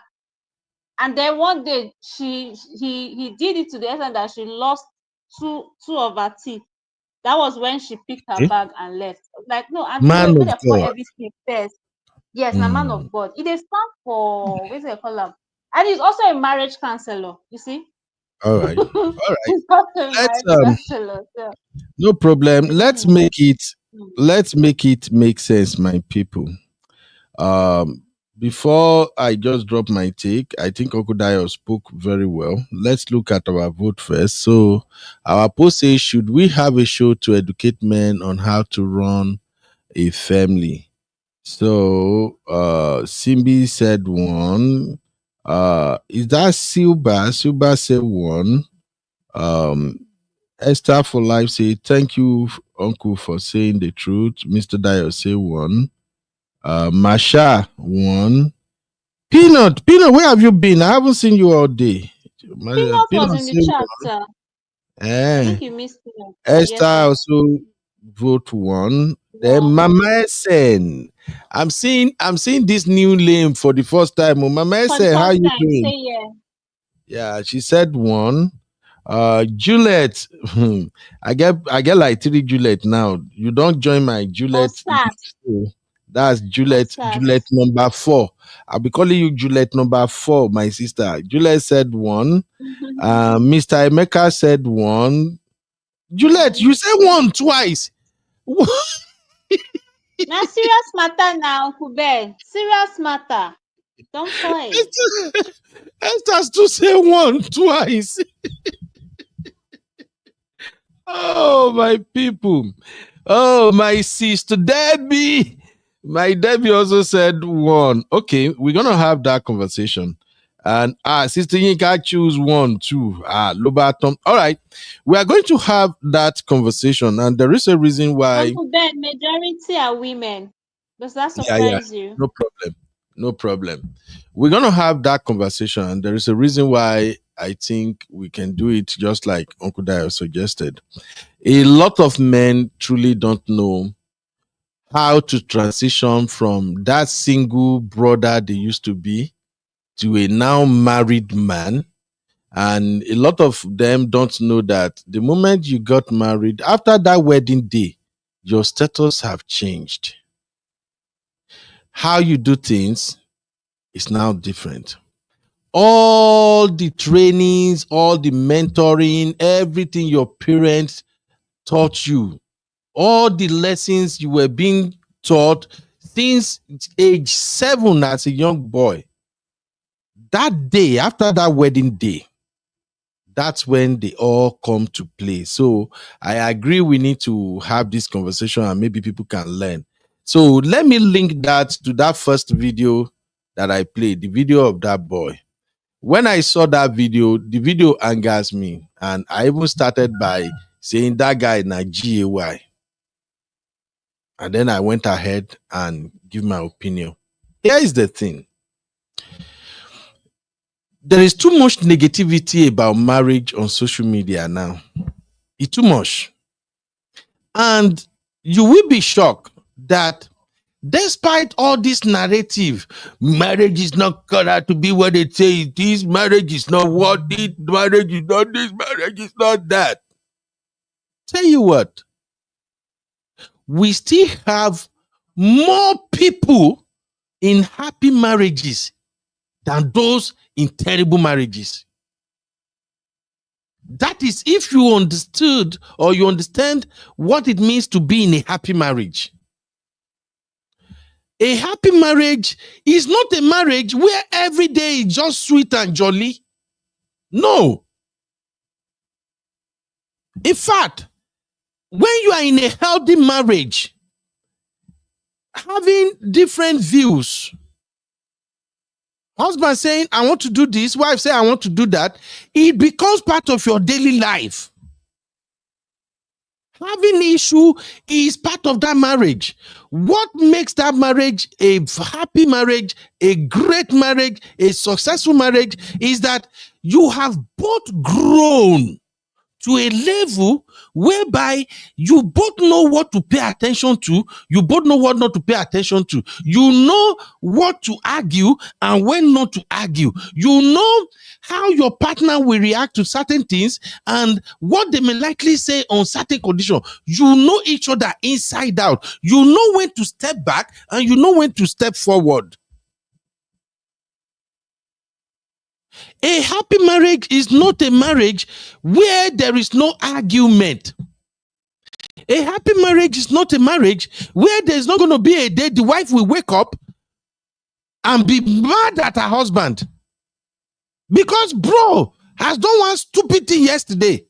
And then one day he did it to the extent that she lost two of her teeth. That was when she picked her Okay. bag and left. Like, no, auntie, Man wait of they pour God. everything first. Yes, na man Mm. of God. It is stand for what do they call him? And he's also a marriage counselor. You see, All right. All right. he's also a Let's marriage counselor. So, no problem. mm, Let's make it make sense, my people. Before I just drop my take, I think Uncle Dio spoke very well. Let's look at our vote first. So our post says, should we have a show to educate men on how to run a family? So Simbi said one. Is that Silba? Silba said one. Um Esther for Life say, thank you, Uncle, for saying the truth. Mr. Dio say one. Masha one. Peanut, where have you been? I haven't seen you all day. Peanut was Peanut in the say chat. one. I Eh. think you missed Peanut. Esther Yes, sir. also vote one. Then One. Mama Essen. I'm seeing this new name for the first time. Oh, Mama For the Essen, how first you time, doing? say yeah. Yeah, she said one. Juliet. I get like 3 Juliet now. You don't join my Juliet Osas. list. So that's Juliet Osas. number 4. I'll be calling you Juliet number 4, my sister. Juliet said one. Mr. Emeka said one. Juliet, you said one twice. Now serious matter now, Uncle Ben. Serious matter. Don't play. Esther still say one twice. Oh, my people. Oh, my sister Debbie. My Debbie also said one. Okay, we're gonna have that conversation. And Sister Yinka choose one, too. Lobatom. All right. We are going to have that conversation, and there is a reason why. Uncle Ben, majority are women. Does that Yeah. surprise you? No problem. No problem. We're gonna have that conversation, and there is a reason why I think we can do it just like Uncle Dio suggested. A lot of men truly don't know how to transition from that single brother they used to be to a now married man. And a lot of them don't know that the moment you got married, after that wedding day, your status have changed. How you do things is now different. All the trainings, all the mentoring, everything your parents taught you, all the lessons you were being taught since age 7 as a young boy, that day, after that wedding day, that's when they all come to play. So I agree we need to have this conversation and maybe people can learn. So let me link that to that first video that I played, the video of that boy. When I saw that video, the video angers me. And I even started by saying that guy na GAY. And then I went ahead and give my opinion. Here is the thing. There is too much negativity about marriage on social media now. It's too much. And you will be shocked that despite all this narrative, marriage is not gonna to be what they say it is, marriage is not what it, marriage is not this, marriage is not that. Tell you what, we still have more people in happy marriages than those in terrible marriages. That is if you understood or you understand what it means to be in a happy marriage. A happy marriage is not a marriage where every day is just sweet and jolly. No. In fact, when you are in a healthy marriage, having different views, husband saying, I want to do this, wife saying, I want to do that, it becomes part of your daily life. Having issue is part of that marriage. What makes that marriage a happy marriage, a great marriage, a successful marriage is that you have both grown to a level whereby you both know what to pay attention to, you both know what not to pay attention to. You know what to argue and when not to argue. You know how your partner will react to certain things and what they may likely say on certain conditions. You know each other inside out. You know when to step back and you know when to step forward. A happy marriage is not a marriage where there is no argument. A happy marriage is not a marriage where there's not going to be a day the wife will wake up and be mad at her husband. Because bro has done one stupid thing yesterday.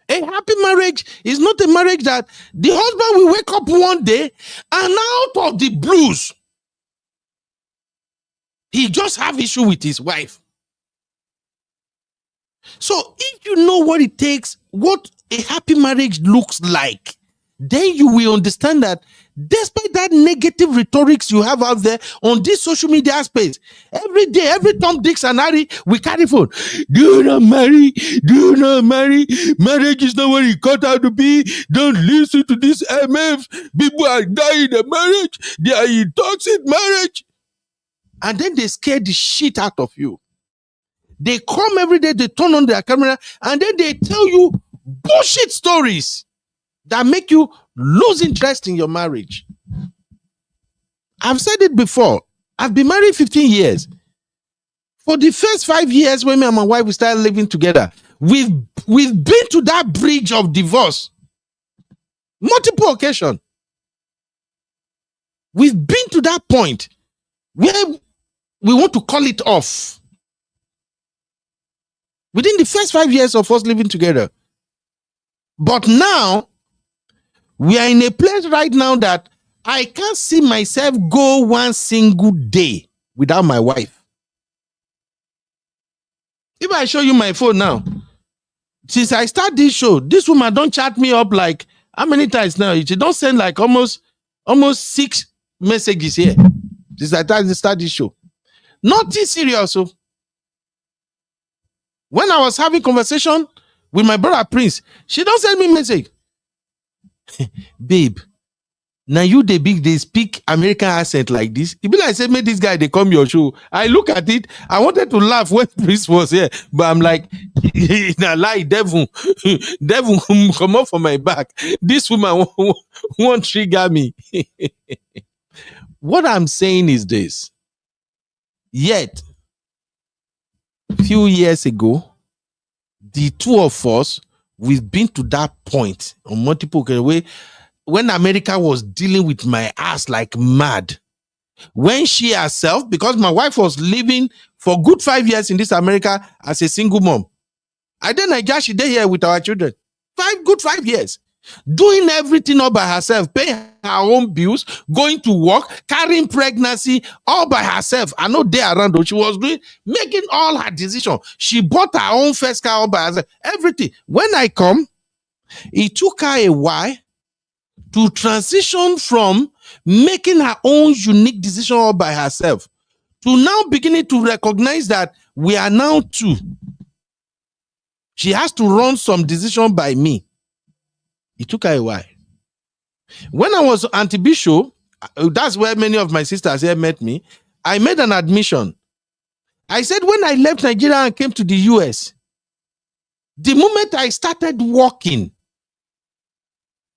A happy marriage is not a marriage that the husband will wake up one day and out of the blues, he just have issue with his wife. So if you know what it takes, what a happy marriage looks like, then you will understand that despite that negative rhetorics you have out there on this social media space, every day, every Tom, Dick, and Harry, we carry phone. Do not marry. Do not marry. Marriage is not what it cut out to be. Don't listen to this MF. People are dying in a marriage. They are in toxic marriage. And then they scare the shit out of you. They come every day, they turn on their camera, and then they tell you bullshit stories that make you lose interest in your marriage. I've said it before. I've been married 15 years. For the first 5 years when me and my wife we started living together, we've been to that bridge of divorce. Multiple occasions. We've been to that point where we want to call it off. Within the first 5 years of us living together. But now, we are in a place right now that I can't see myself go one single day without my wife. If I show you my phone now, since I start this show, this woman don't chat me up like, how many times now? She don't send like almost 6 messages here. Since I start this show. Nothing serious. So. When I was having conversation with my brother Prince, she don't send me message. Babe, Now you they speak American accent like this. It be like say, make this guy they come your show. I look at it. I wanted to laugh when Prince was here, but I'm like, nah, lie, devil, devil, come up from my back. This woman won't trigger me. What I'm saying is this. Yet, few years ago, the two of us, we've been to that point on multiple occasions when America was dealing with my ass like mad. When she herself, because my wife was living for good 5 years in this America as a single mom. I then I just she there here with our children. 5 years. Doing everything all by herself, paying her own bills, going to work, carrying pregnancy all by herself. I know they around though. She was making all her decisions. She bought her own first car all by herself. Everything. When I come, it took her a while to transition from making her own unique decision all by herself to now beginning to recognize that we are now two. She has to run some decision by me. It took her a while. When I was Auntie Bishop, that's where many of my sisters here met me, I made an admission. I said when I left Nigeria and came to the US, the moment I started working,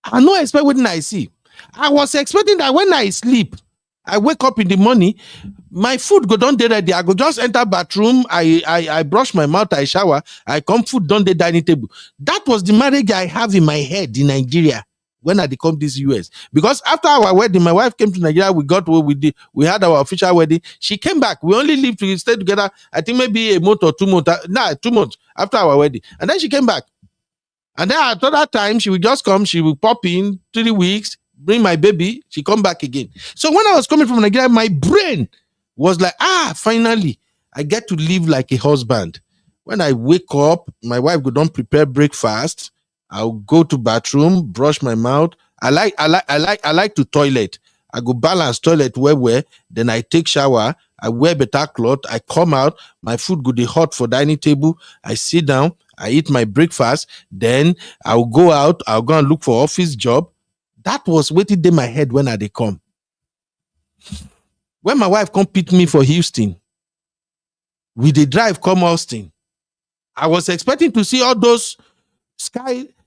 I no expect what I see. I was expecting that when I sleep, I wake up in the morning, my food go down there ready. I go just enter bathroom, I brush my mouth, I shower, I come food down the dining table. That was the marriage I have in my head in Nigeria when I come this US. Because after our wedding, my wife came to Nigeria, we had our official wedding. She came back. We only lived to stay together, I think maybe a month or 2 months. 2 months after our wedding. And then she came back. And then at that time, she would just come, she would pop in 3 weeks, bring my baby, she come back again. So when I was coming from Nigeria, my brain was like, finally, I get to live like a husband. When I wake up, my wife go don't prepare breakfast. I'll go to bathroom, brush my mouth. I like to toilet. I go balance toilet where, then I take shower. I wear better cloth. I come out. My food go dey hot for dining table. I sit down. I eat my breakfast. Then I'll go out. I'll go and look for office job. That was waiting in my head when I dey come. When my wife come pick me for Houston, we dey drive come Austin. I was expecting to see all those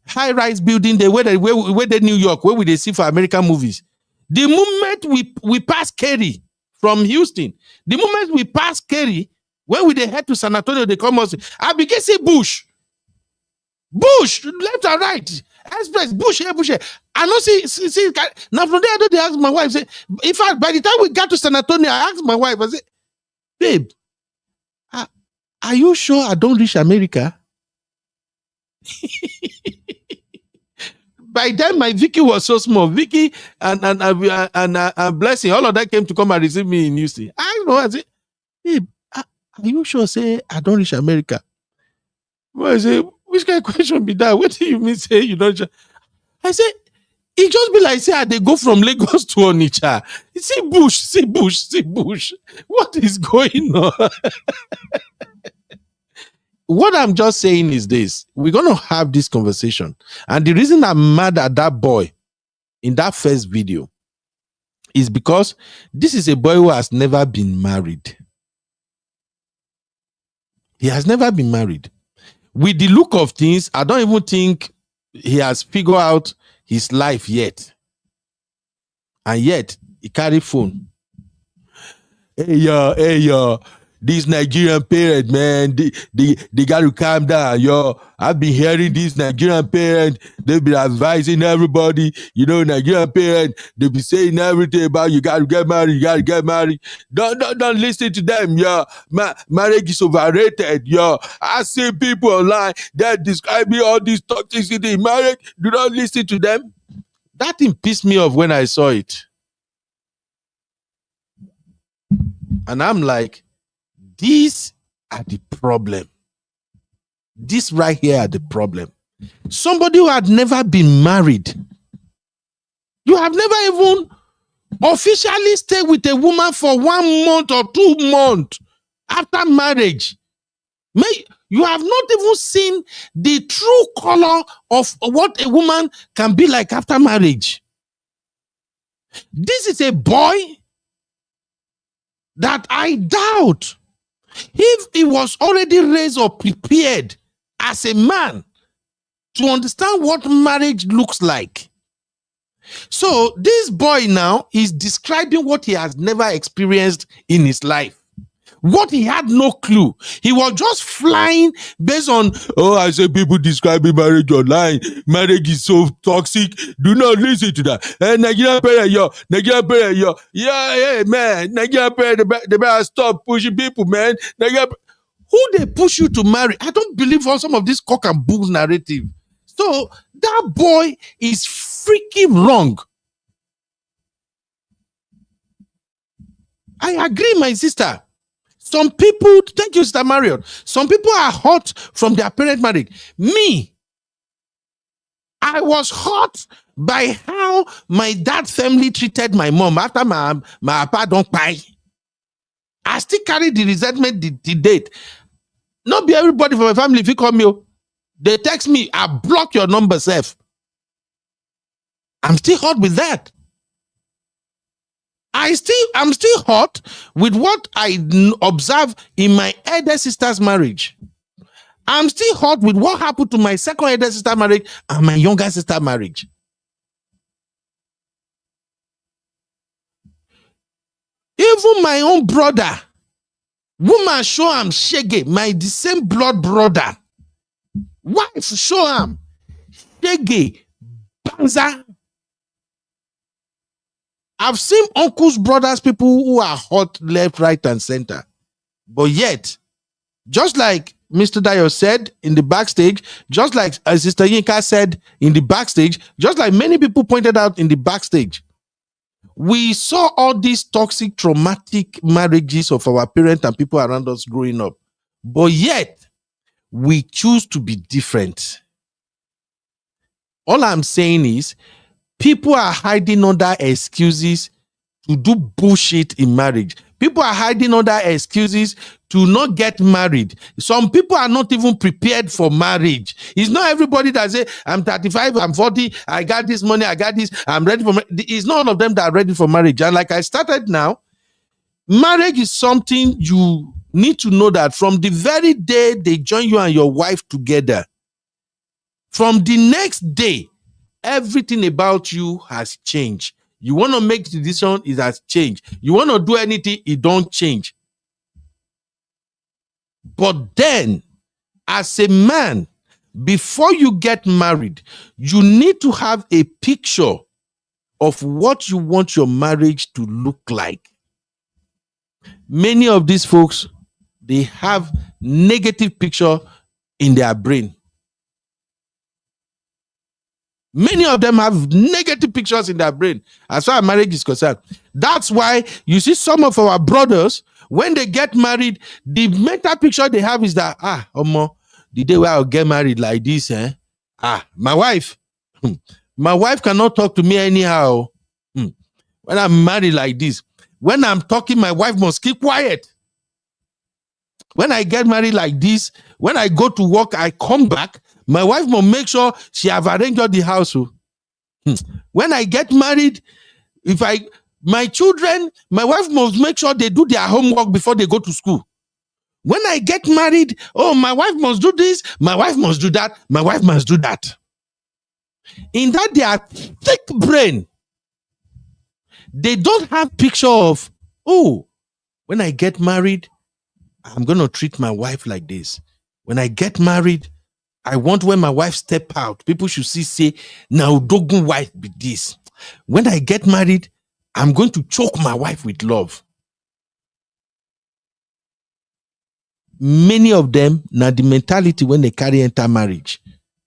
high-rise building there where they New York, where we they see for American movies. The moment we pass Cary from Houston, the moment we pass Cary, when we they head to San Antonio, they come Austin, I begin to see bush, left and right, express, bush here. I don't see. Now from there, they ask my wife, say, in fact, by the time we got to San Antonio, I asked my wife, I said, babe, are you sure I don't reach America? By then, my Vicky was so small. Vicky and Blessing, all of that came to come and receive me in Houston. I said, babe, are you sure? Say I don't reach America. Well, I say, which kind of question be that? What do you mean? Say you don't? I said, it just be like say they go from Lagos to Onitsha. See bush. What is going on? What I'm just saying is this. We're going to have this conversation. And the reason I'm mad at that boy in that first video is because this is a boy who has never been married. He has never been married. With the look of things, I don't even think he has figured out his life yet. And yet, he carry phone. Hey, yo. These Nigerian parents, man, they got to calm down, yo. I've been hearing these Nigerian parents, they be advising everybody, Nigerian parents, they be saying everything about you got to get married, Don't listen to them, yo. Marriage is overrated, yo. I see people online that describe me all this toxicity in marriage. Do not listen to them. That thing pissed me off when I saw it. And I'm like, these are the problem. This right here are the problem. Somebody who had never been married. You have never even officially stayed with a woman for 1 month or 2 months after marriage. You have not even seen the true color of what a woman can be like after marriage. This is a boy that I doubt if he was already raised or prepared as a man to understand what marriage looks like. So this boy now is describing what he has never experienced in his life. What he had no clue. He was just flying based on, oh, I say people describing marriage online. Marriage is so toxic. Do not listen to that. Nigerian parent, yo. Yeah, man. Nigerian parent, they better stop pushing people, man. Who they push you to marry? I don't believe on some of this cock and bull narrative. So that boy is freaking wrong. I agree, my sister. Some people, thank you, Sister Marion. Some people are hurt from their parent marriage. Me, I was hurt by how my dad's family treated my mom after my papa don't buy. I still carry the resentment the date. Not be everybody from my family, if you call me, they text me, I block your number, self. I'm still hurt with that. I'm still hurt with what I observe in my elder sister's marriage. I'm still hurt with what happened to my second elder sister marriage and my younger sister marriage. Even my own brother, woman show am shege, the same blood brother. Wife show am shege, banza. I've seen uncles, brothers, people who are hot left, right, and center. But yet, just like Mr. Dayo said in the backstage, just like Sister Yinka said in the backstage, just like many people pointed out in the backstage, we saw all these toxic, traumatic marriages of our parents and people around us growing up. But yet, we choose to be different. All I'm saying is, people are hiding under excuses to do bullshit in marriage. People are hiding under excuses to not get married. Some people are not even prepared for marriage. It's not everybody that say, I'm 35, I'm 40, I got this money, I got this, I'm ready for marriage. It's not all of them that are ready for marriage. And like I started now, marriage is something you need to know that from the very day they join you and your wife together, from the next day, everything about you has changed. You want to make the decision, it has changed. You want to do anything, it don't change. But then, as a man, before you get married, you need to have a picture of what you want your marriage to look like. Many of these folks, they have negative picture in their brain. Many of them have negative pictures in their brain as far as marriage is concerned. That's why you see some of our brothers, when they get married, the mental picture they have is that, the day where I'll get married like this, my wife cannot talk to me anyhow. When I'm married like this, when I'm talking, my wife must keep quiet. When I get married like this, when I go to work, I come back, my wife must make sure she have arranged the house. When I get married, my children, my wife must make sure they do their homework before they go to school. When I get married, my wife must do this, my wife must do that, my wife must do that. In that they are thick brain. They don't have picture of, when I get married, I'm going to treat my wife like this. When I get married, I want when my wife step out, people should say, now dogun wife be this. When I get married, I'm going to choke my wife with love. Many of them, now the mentality when they carry enter marriage,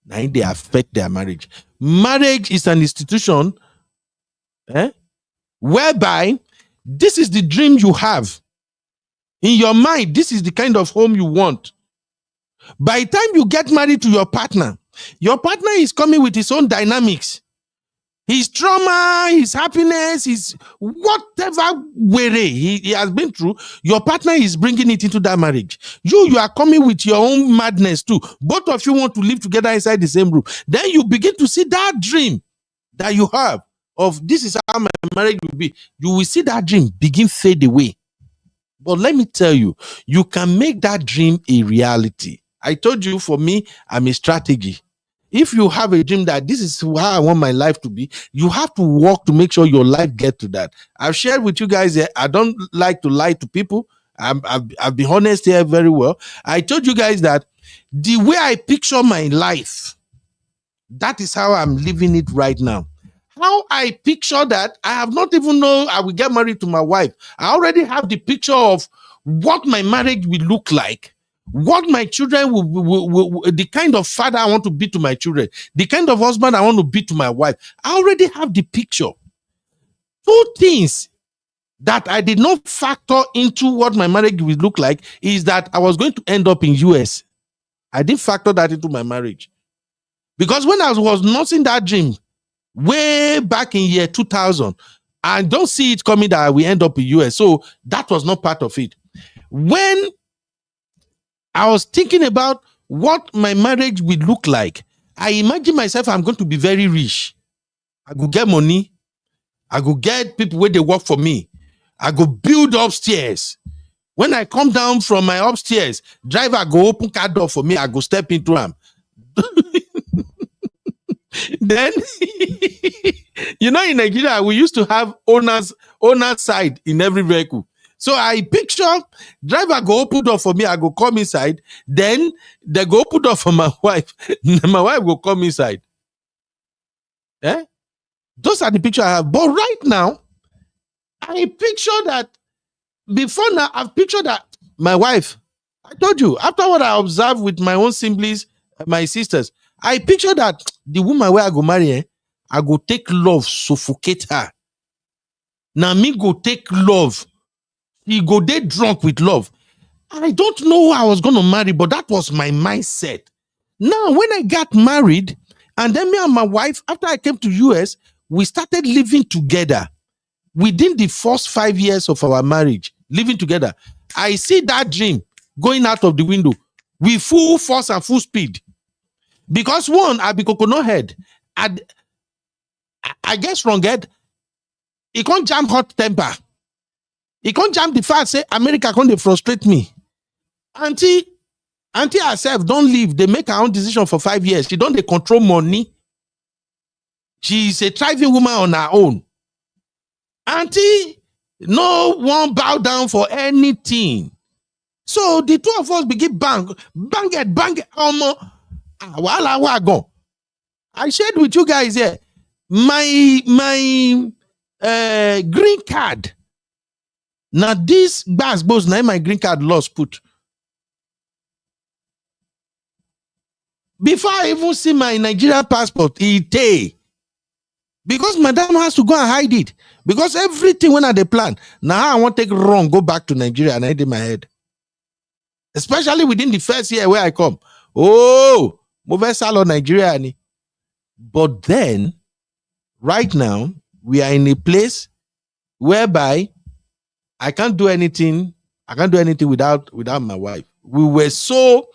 now they affect their marriage. Marriage is an institution whereby this is the dream you have. In your mind, this is the kind of home you want. By the time you get married to your partner is coming with his own dynamics. His trauma, his happiness, his whatever way he has been through, your partner is bringing it into that marriage. You are coming with your own madness too. Both of you want to live together inside the same room. Then you begin to see that dream that you have of this is how my marriage will be, you will see that dream begin fade away. But let me tell you, you can make that dream a reality. I told you, for me, I'm a strategy. If you have a dream that this is how I want my life to be, you have to work to make sure your life gets to that. I've shared with you guys here, I don't like to lie to people. I've been honest here very well. I told you guys that the way I picture my life, that is how I'm living it right now. How I picture that, I have not even known I will get married to my wife. I already have the picture of what my marriage will look like, what my children will the kind of father I want to be to my children, the kind of husband I want to be to my wife. I already have the picture. Two things that I did not factor into what my marriage will look like is that I was going to end up in US. I didn't factor that into my marriage. Because when I was nursing that dream, way back in year 2000, I don't see it coming that we end up in US. So that was not part of it. When I was thinking about what my marriage would look like, I imagine myself, I'm going to be very rich. I go get money. I go get people where they work for me. I go build upstairs. When I come down from my upstairs, driver go open car door for me. I go step into them. Then, you know, in Nigeria, we used to have owner's side in every vehicle. So I picture driver go open door for me, I go come inside. Then they go open door for my wife. My wife go come inside. Eh? Those are the picture I have. But right now, I picture that before now, I've pictured that my wife, I told you, after what I observed with my own siblings, my sisters, I picture that the woman where I go marry, I go take love, suffocate her. Now me go take love. He go dey drunk with love. I don't know who I was going to marry, but that was my mindset. Now, when I got married, and then me and my wife, after I came to US, we started living together. Within the first 5 years of our marriage, living together, I see that dream going out of the window with full force and full speed. Because one, I be coconut head. I get strong head. He can't jam hot temper. He can't jam the fact, say, America can't frustrate me. Auntie herself don't leave. They make her own decision for 5 years. She don't they control money. She's a thriving woman on her own. Auntie, no one bow down for anything. So the two of us begin bang it. I shared with you guys here my green card. Now this bass boss now my green card lost put. Before I even see my Nigerian passport, because madam has to go and hide it. Because everything when I dey plan, now I want to take wrong, go back to Nigeria and hide in my head. Especially within the first year where I come. Oh, move salon Nigeria. But then, right now, we are in a place whereby I can't do anything. I can't do anything without my wife. We were so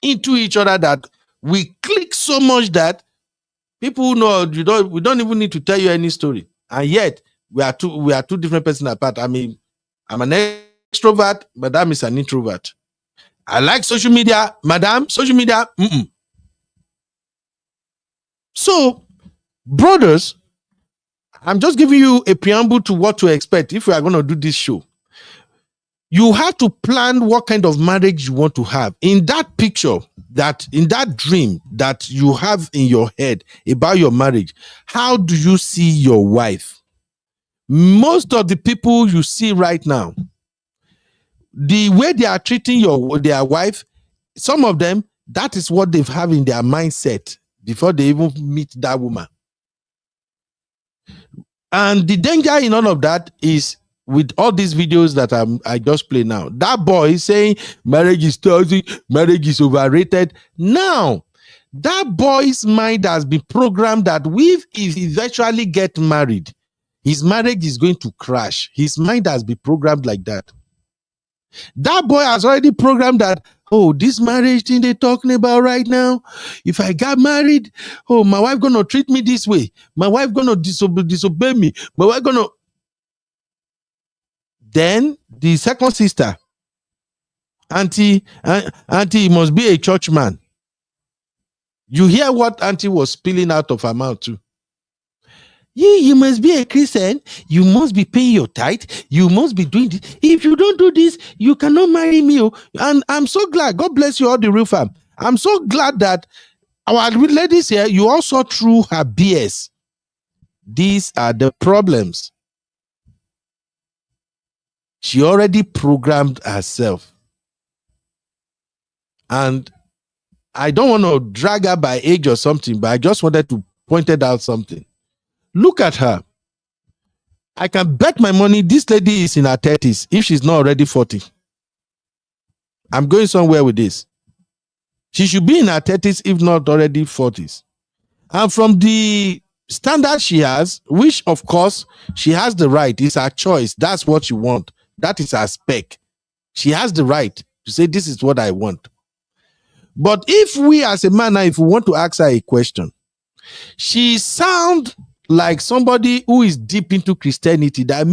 into each other that we click so much that people know we don't even need to tell you any story. And yet we are two different persons apart. I mean, I'm an extrovert, madam is an introvert. I like social media, madam, social media. So, brothers, I'm just giving you a preamble to what to expect if we are going to do this show. You have to plan what kind of marriage you want to have. In that picture, in that dream that you have in your head about your marriage, how do you see your wife? Most of the people you see right now, the way they are treating their wife, some of them, that is what they have in their mindset before they even meet that woman. And the danger in all of that is with all these videos that I just play now. That boy is saying marriage is toxic, marriage is overrated. Now, that boy's mind has been programmed that if he eventually get married, his marriage is going to crash. His mind has been programmed like that. That boy has already programmed that Oh, this marriage thing they're talking about right now. If I got married, oh, my wife gonna treat me this way. My wife gonna disobey me. My wife gonna. Then the second sister, auntie must be a church man. You hear what auntie was spilling out of her mouth too. You must be a Christian. You must be paying your tithe. You must be doing this. If you don't do this, you cannot marry me. And I'm so glad. God bless you all, the real fam. I'm so glad that our ladies here, you also through her BS. These are the problems. She already programmed herself. And I don't want to drag her by age or something, but I just wanted to point out something. Look at her. I can bet my money this lady is in her 30s if she's not already 40. I'm going somewhere with this. She should be in her 30s if not already 40s. And from the standard she has, which of course she has the right, it's her choice. That's what she wants. That is her spec. She has the right to say, this is what I want. But if we as a man, if we want to ask her a question, she sounds like somebody who is deep into Christianity, that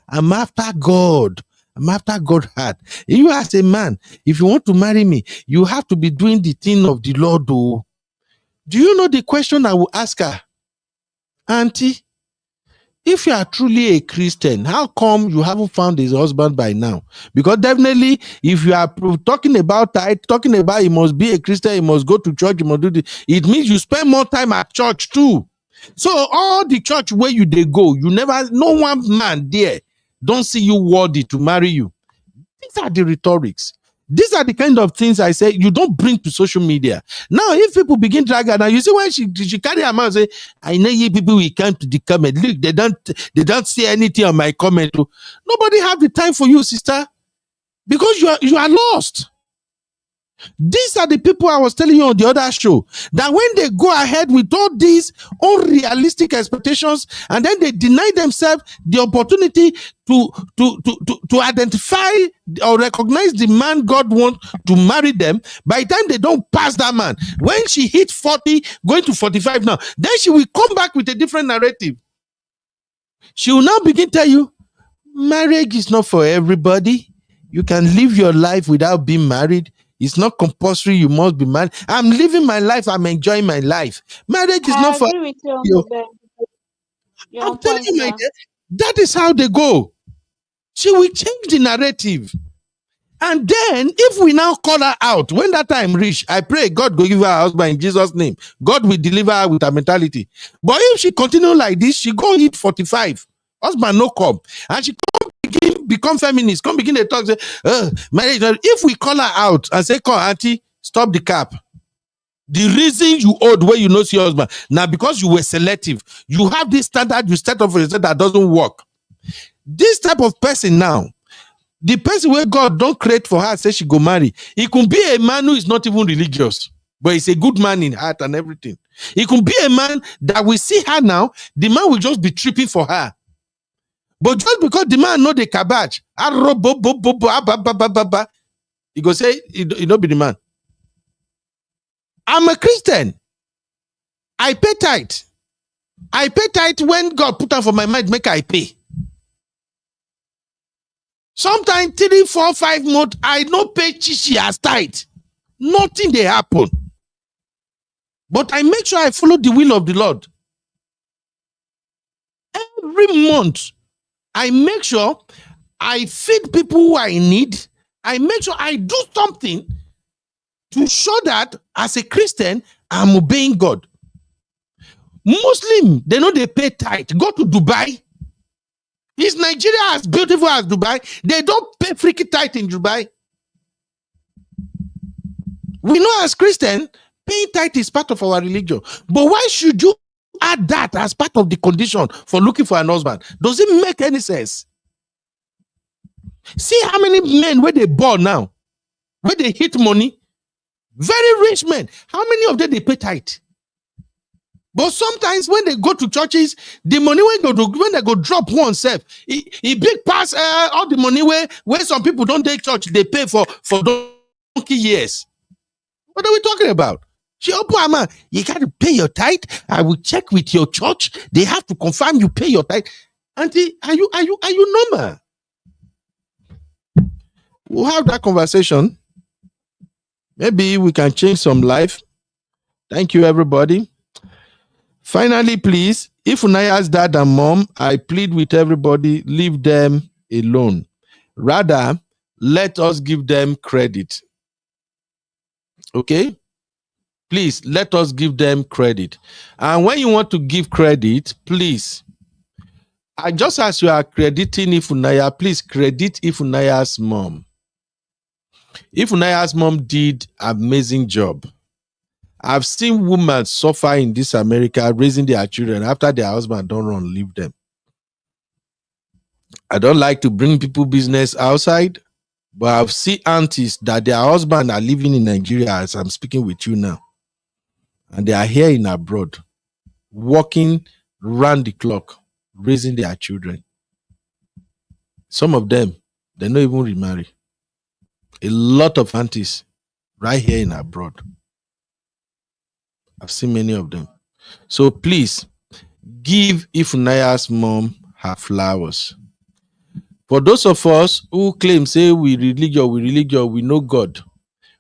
I'm after God. I'm after God's heart. You as a man, if you want to marry me, you have to be doing the thing of the Lord. Oh. Do you know the question I will ask her? Auntie, if you are truly a Christian, how come you haven't found his husband by now? Because definitely, if you are talking about tithe, talking about he must be a Christian, he must go to church, he must do this, it means you spend more time at church too. So all the church where you they go, no one man there don't see you worthy to marry you. These are the rhetorics. These are the kind of things I say you don't bring to social media. Now, if people begin dragging, now you see when she carry her mouth and say, I know you people will come to the comment. Look, they don't see anything on my comment. Nobody have the time for you, sister, because you are lost. These are the people I was telling you on the other show, that when they go ahead with all these unrealistic expectations and then they deny themselves the opportunity to identify or recognize the man God wants to marry them, by the time they don't pass that man, when she hit 40, going to 45 now, then she will come back with a different narrative. She will now begin to tell you, marriage is not for everybody. You can live your life without being married. It's not compulsory. You must be married. I'm living my life. I'm enjoying my life. Marriage is not for you. I'm telling you, my dear, that is how they go. She will change the narrative. And then, if we now call her out, when that time reach, I pray God will give her a husband in Jesus' name. God will deliver her with her mentality. But if she continue like this, she go hit 45. Husband no come. And she become feminist, come begin to talk, say, marriage. If we call her out and say, come, auntie, stop the cap. The reason you owed where you know see your husband, now because you were selective, you have this standard you set up for yourself that doesn't work. This type of person now, the person where God don't create for her, say she go marry, he could be a man who is not even religious, but he's a good man in heart and everything. He could be a man that we see her now, the man will just be tripping for her. But just because the man know the cabbage, he go say, he don't be the man. I'm a Christian. I pay tithe. I pay tithe when God put on for my mind, make I pay. Sometimes 3, 4, 5 months, I no pay chichi as tithe. Nothing they happen. But I make sure I follow the will of the Lord. Every month, I make sure I feed people who I need. I make sure I do something to show that as a Christian, I'm obeying God. Muslim, they know they pay tithe. Go to Dubai. Is Nigeria as beautiful as Dubai? They don't pay freaky tithe in Dubai. We know as Christian, paying tithe is part of our religion. But why should you add that as part of the condition for looking for an husband? Does it make any sense? See how many men where they born now, where they hit money, very rich men. How many of them they pay tithe? But sometimes when they go to churches, the money when they go drop one self, it big pass all the money where some people don't take church, they pay for those years. What are we talking about? She opened her mouth. You got to pay your tithe. I will check with your church. They have to confirm you pay your tithe. Auntie, are you normal? We'll have that conversation. Maybe we can change some life. Thank you, everybody. Finally, please, if Unaya's dad and mom, I plead with everybody, leave them alone. Rather, let us give them credit. Okay? Please, let us give them credit. And when you want to give credit, please, just as you are crediting Ifunanya, please credit Ifunaya's mom. Ifunaya's mom did an amazing job. I've seen women suffer in this America raising their children after their husband don't run, leave them. I don't like to bring people business outside, but I've seen aunties that their husband are living in Nigeria as I'm speaking with you now. And they are here in abroad, working round the clock, raising their children. Some of them, they don't even remarry. A lot of aunties right here in abroad. I've seen many of them. So please, give Ifunaya's mom her flowers. For those of us who claim, say, we religious, we know God.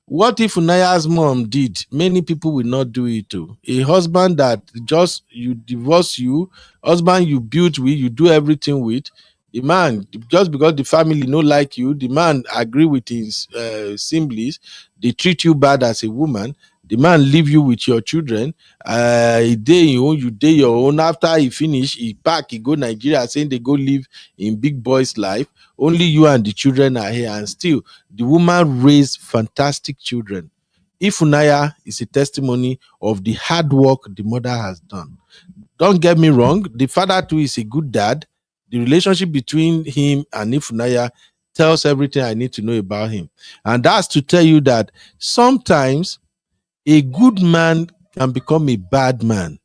What if Unaya's mom did? Many people will not do it too. A husband that just you divorce you, husband you built with, you do everything with, the man, just because the family no like you, the man agree with his assemblies, they treat you bad as a woman, the man leave you with your children, he day your own, you day your own. After he finish, he pack, he go Nigeria, saying they go live in big boy's life. Only you and the children are here, and still the woman raised fantastic children. Ifunanya is a testimony of the hard work the mother has done. Don't get me wrong, the father too is a good dad. The relationship between him and Ifunanya tells everything I need to know about him. And that's to tell you that sometimes a good man can become a bad man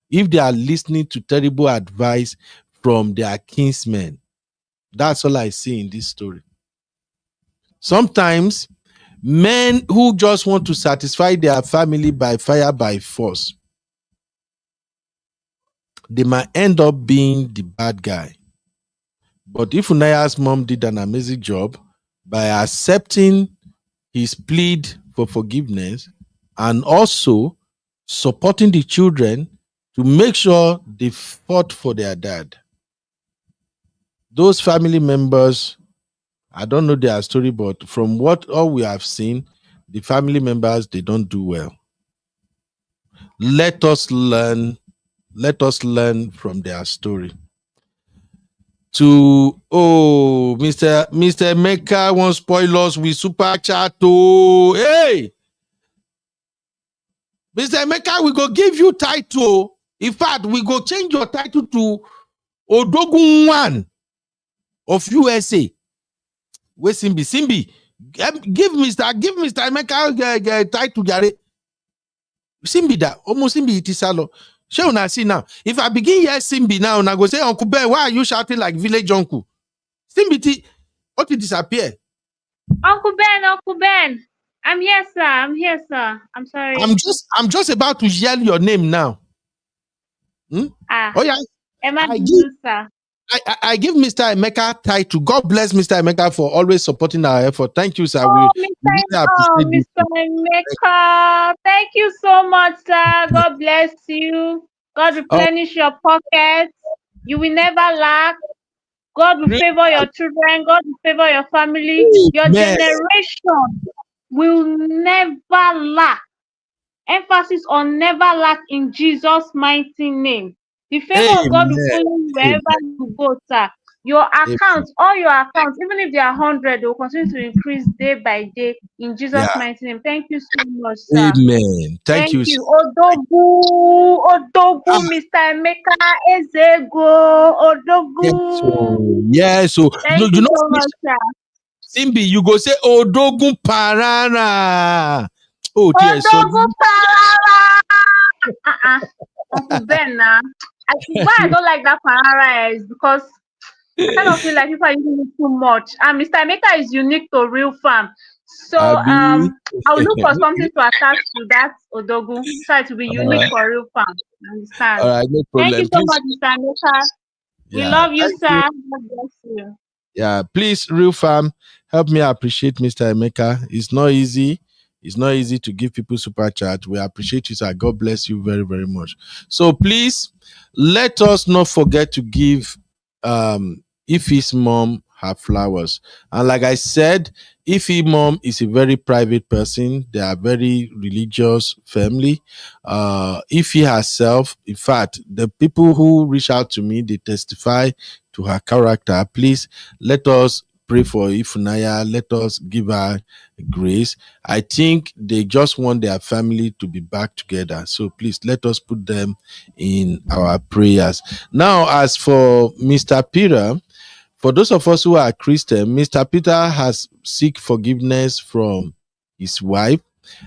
if they are listening to terrible advice from their kinsmen. That's all I see in this story. Sometimes men who just want to satisfy their family by fire, by force, they might end up being the bad guy. But if Unaya's mom did an amazing job by accepting his plea for forgiveness and also supporting the children to make sure they fought for their dad. Those family members, I don't know their story, but from what all we have seen, the family members, they don't do well. Let us learn from their story. To Mr. Emeka won't spoil us with super chat. Hey, Mr. Emeka, we go give you title. In fact, we go change your title to Odogun One of USA. Where Simbi, give Mr. Emeka title Gary. Simbi that almost Simbi it is salo. Shall I see now? If I begin here Simbi now, and I go say, Uncle Ben, why are you shouting like village uncle? Simbi, what will disappear? Uncle Ben, I'm here, sir. I'm sorry. I'm just about to yell your name now. Oh yeah. I give Mr. Emeka title. God bless Mr. Emeka for always supporting our effort. Thank you, sir. We really appreciate Mr. Emeka. Thank you so much, sir. God bless you. God replenish your pockets. You will never lack. God will favor your children. God will favor your family. Your generation will never lack. Emphasis on never lack in Jesus' mighty name. The favor of God will follow you wherever you go, sir. Your accounts, all your accounts, even if they are 100, they will continue to increase day by day in Jesus' mighty name. Thank you so much, sir. Amen. Thank you. Odogu, Mr. Emeka Ezego, Odogu. Yes, so Thank you so much, sir. Simbi, you go say Odogun Parana. Oh, dear. Odogun Parana. Uncle Ben, why I don't like that Parana is because I kind of feel like people are using it too much. And Mr. Emeka is unique to real farm. So Abi. I'll look for something to attach to that Odogu so it will be unique uh, for real farm. all Understand? right, no Thank you problem. so Please, much, Mr. Ameka. We yeah, love you, thank sir. you. God bless you. Yeah, please, real fam, help me appreciate Mr. Emeka. It's not easy. It's not easy to give people super chat. We appreciate you, sir. God bless you very, very much. So please let us not forget to give Ife's mom her flowers. And like I said, Ife mom is a very private person. They are very religious family. Ife herself, in fact, the people who reach out to me, they testify to her character. Please let us pray for Ifunanya. Let us give her grace. I think they just want their family to be back together. So please let us put them in our prayers. Now, as for Mr. Peter, for those of us who are Christian, Mr. Peter has seek forgiveness from his wife,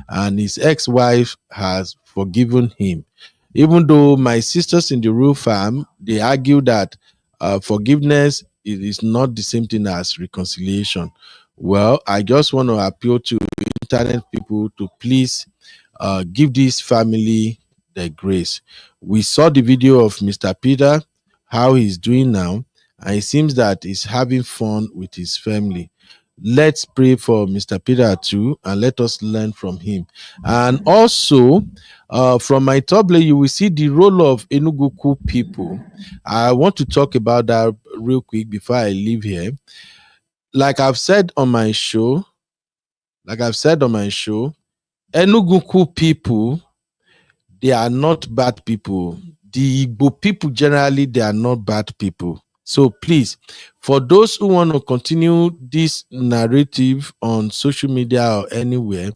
and his ex-wife has forgiven him. Even though my sisters in the Rule farm, they argue that forgiveness is not the same thing as reconciliation. Well, I just want to appeal to internet people to please give this family the grace. We saw the video of Mr. Peter, how he's doing now, and it seems that he's having fun with his family. Let's pray for Mr. Peter too, and let us learn from him. And also, from my tablet, you will see the role of Enuguku people. I want to talk about that real quick before I leave here. Like I've said on my show, Enuguku people, they are not bad people. The Igbo people generally, they are not bad people. So please, for those who want to continue this narrative on social media or anywhere,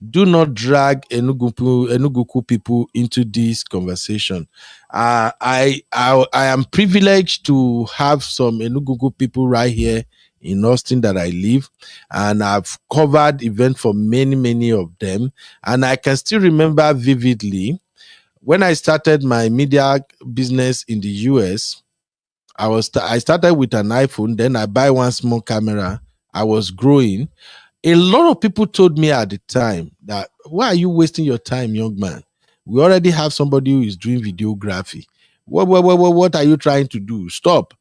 do not drag Enuguku people into this conversation. I am privileged to have some Enuguku people right here in Austin that I live, and I've covered events for many of them, and I can still remember vividly when I started my media business in the US. I started with an iPhone, then I buy one small camera. I was growing. A lot of people told me at the time that, why are you wasting your time, young man? We already have somebody who is doing videography. What are you trying to do? Stop.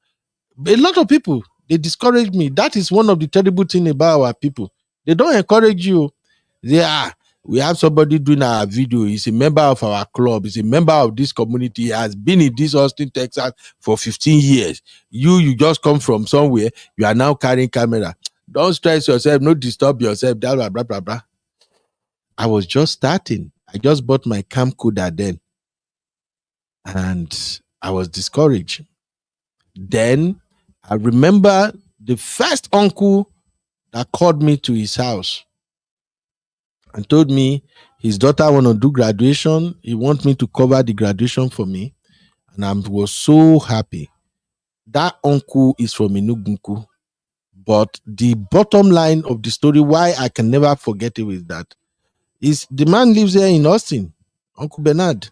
A lot of people, they discourage me. That is one of the terrible things about our people. They don't encourage you. They are. We have somebody doing our video. He's a member of our club. He's a member of this community. He has been in this Austin, Texas for 15 years. You just come from somewhere. You are now carrying camera. Don't stress yourself. No disturb yourself. Blah, blah, blah, blah, blah. I was just starting. I just bought my camcorder then. And I was discouraged. Then I remember the first uncle that called me to his house and told me his daughter want to do graduation. He want me to cover the graduation for me. And I was so happy. That uncle is from Enugu. But the bottom line of the story, why I can never forget it, is that is the man lives here in Austin, Uncle Bernard.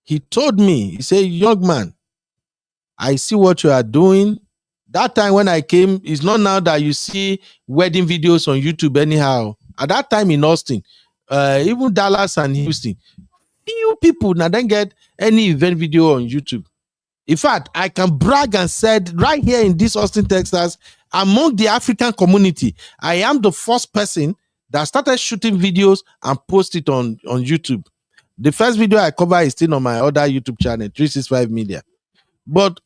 He told me, he said, young man, I see what you are doing. That time when I came, it's not now that you see wedding videos on YouTube anyhow. At that time in Austin, even Dallas and Houston, few people now then get any event video on YouTube. In fact, I can brag and said right here in this Austin, Texas, among the African community, I am the first person that started shooting videos and post it on YouTube. The first video I cover is still on my other YouTube channel, 365 Media. But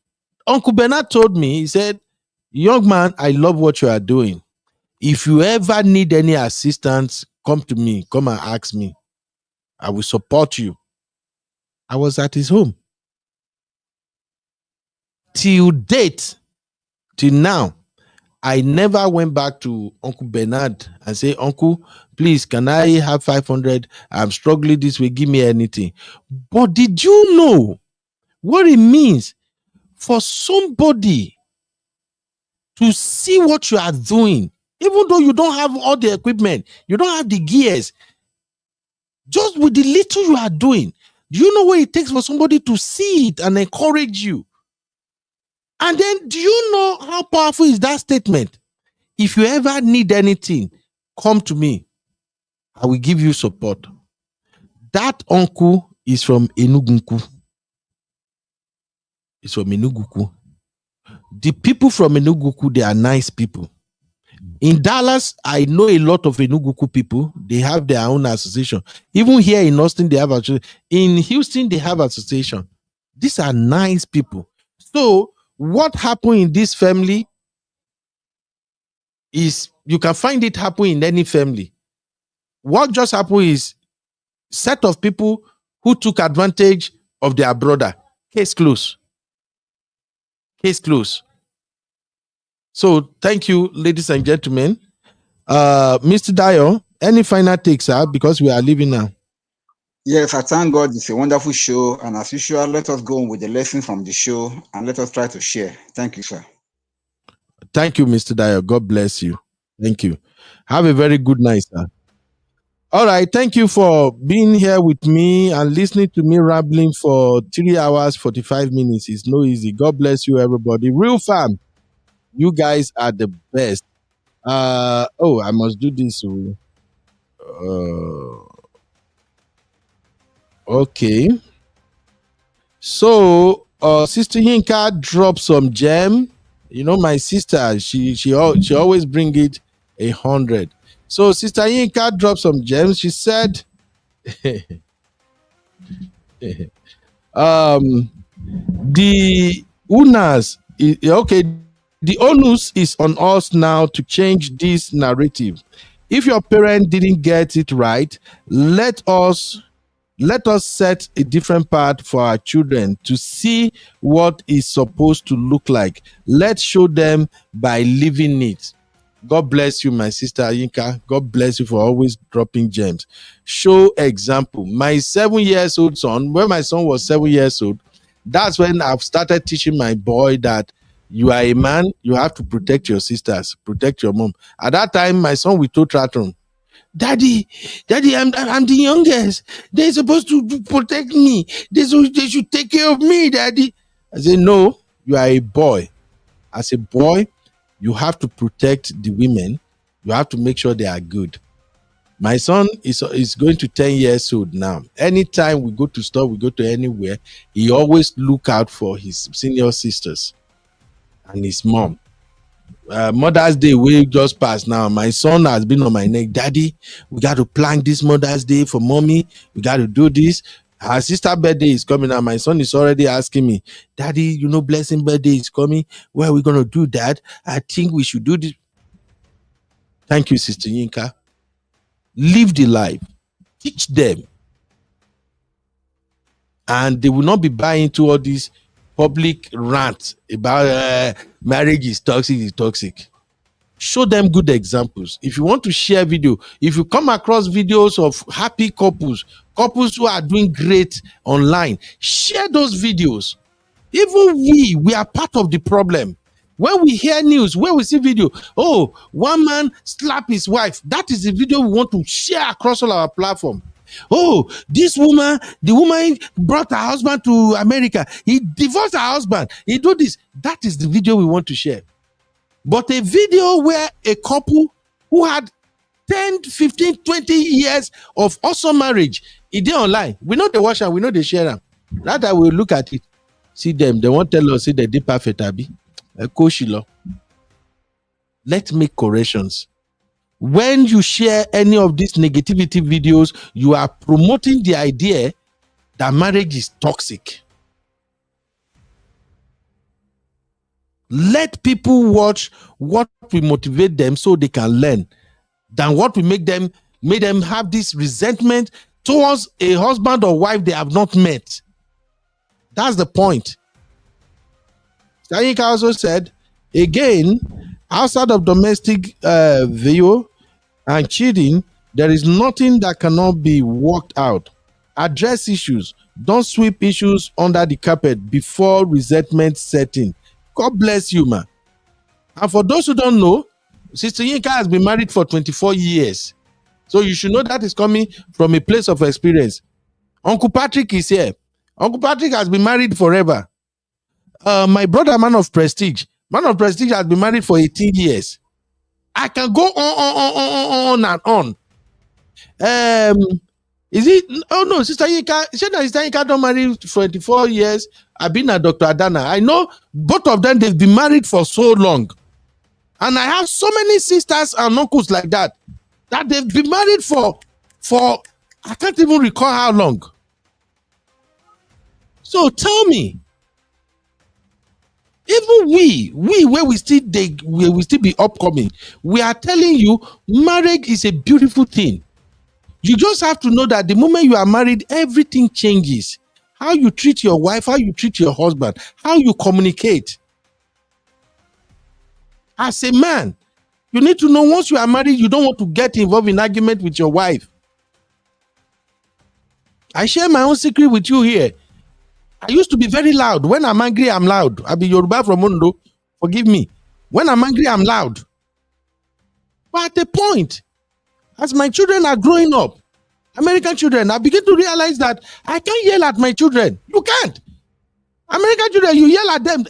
Uncle Bernard told me, he said, young man, I love what you are doing. If you ever need any assistance, come to me, come and ask me. I will support you. I was at his home. Till date, till now, I never went back to Uncle Bernard and say, Uncle, please, can I have 500? I'm struggling this way. Give me anything. But did you know what it means for somebody to see what you are doing, even though you don't have all the equipment, you don't have the gears, just with the little you are doing? Do you know what it takes for somebody to see it and encourage you? And then, do you know how powerful is that statement? If you ever need anything, come to me. I will give you support. That uncle is from Enugu. It's from Enugu. The people from Enugu, they are nice people. In Dallas, I know a lot of Enugu people. They have their own association. Even here in Austin, they have association. In Houston, they have association. These are nice people. So what happened in this family is, you can find it happen in any family. What just happened is set of people who took advantage of their brother. Case closed. Case closed. So thank you, ladies and gentlemen. Mr. Dio, any final takes, sir, because we are leaving now? Yes, I thank God. It's a wonderful show. And as usual, let us go on with the lesson from the show and let us try to share. Thank you, sir. Thank you, Mr. Dio. God bless you. Thank you. Have a very good night, sir. All right. Thank you for being here with me and listening to me rambling for 3 hours, 45 minutes. It's no easy. God bless you, everybody. Real fam, you guys are the best. I must do this. Okay. So, Sister Yinka dropped some gem. You know, my sister, she always bring it 100. So, Sister Yinka dropped some gems. She said, the owners, okay, the onus is on us now to change this narrative. If your parent didn't get it right, let us set a different path for our children to see what is supposed to look like. Let's show them by living it. God bless you, my sister Yinka. God bless you for always dropping gems. Show example. My 7-year-old son, when my son was 7 years old, that's when I've started teaching my boy that you are a man, you have to protect your sisters, protect your mom. At that time, my son will told Tratron, Daddy, I'm the youngest. They're supposed to protect me. They should take care of me, Daddy. I said, no, you are a boy. As a boy, you have to protect the women. You have to make sure they are good. My son is going to 10 years old now. Anytime we go to store, we go to anywhere, he always look out for his senior sisters and his mom. Mother's Day will just pass now. My son has been on my neck. Daddy, we got to plan this Mother's Day for mommy. We got to do this. Her sister birthday is coming out. My son is already asking me, Daddy, you know, Blessing birthday is coming. Where are we going to do that? I think we should do this. Thank you, Sister Yinka. Live the life. Teach them. And they will not be buying into all these public rants about marriage is toxic. Show them good examples. If you want to share video, if you come across videos of happy couples who are doing great online, share those videos. Even we are part of the problem. When we hear news, when we see video, oh, one man slapped his wife, that is the video we want to share across all our platform. Oh, this woman, the woman brought her husband to America. He divorced her husband. He do this. That is the video we want to share. But a video where a couple who had 10, 15, 20 years of awesome marriage, it did online. We know they watch and we know they share them. Rather, we look at it. See them, they won't tell us, see they did perfect, Abi. Let's make corrections. When you share any of these negativity videos, you are promoting the idea that marriage is toxic. Let people watch what will motivate them so they can learn than what will make them have this resentment towards a husband or wife they have not met. That's the point. Sayika also said, again, outside of domestic video and cheating, there is nothing that cannot be worked out. Address issues. Don't sweep issues under the carpet before resentment sets in. God bless you, man. And for those who don't know, Sister Yinka has been married for 24 years. So you should know that is coming from a place of experience. Uncle Patrick is here. Uncle Patrick has been married forever. My brother, Man of Prestige has been married for 18 years. I can go on and on. Is it? Oh no, Sister Yinka. Sister Yinka don't marry 24 years. I've been a Dr. Adana. I know both of them. They've been married for so long, and I have so many sisters and uncles like that they've been married for I can't even recall how long. So tell me, even we where we still be upcoming, we are telling you marriage is a beautiful thing. You just have to know that the moment you are married, everything changes. How you treat your wife, how you treat your husband, how you communicate. As a man, you need to know once you are married, you don't want to get involved in argument with your wife. I share my own secret with you here. I used to be very loud. When I'm angry, I'm loud. I'll be Yoruba from Mondo. Forgive me. When I'm angry, I'm loud. But at a point, as my children are growing up, American children, I begin to realize that I can't yell at my children. You can't. American children, you yell at them,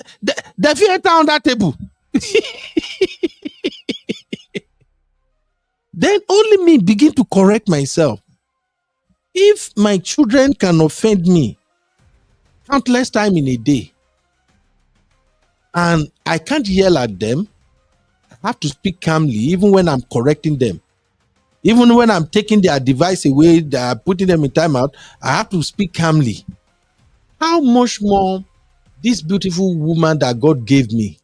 they feel enter on that table. Then only me begin to correct myself. If my children can offend me countless times in a day, and I can't yell at them, I have to speak calmly, even when I'm correcting them. Even when I'm taking their device away, putting them in timeout, I have to speak calmly. How much more this beautiful woman that God gave me?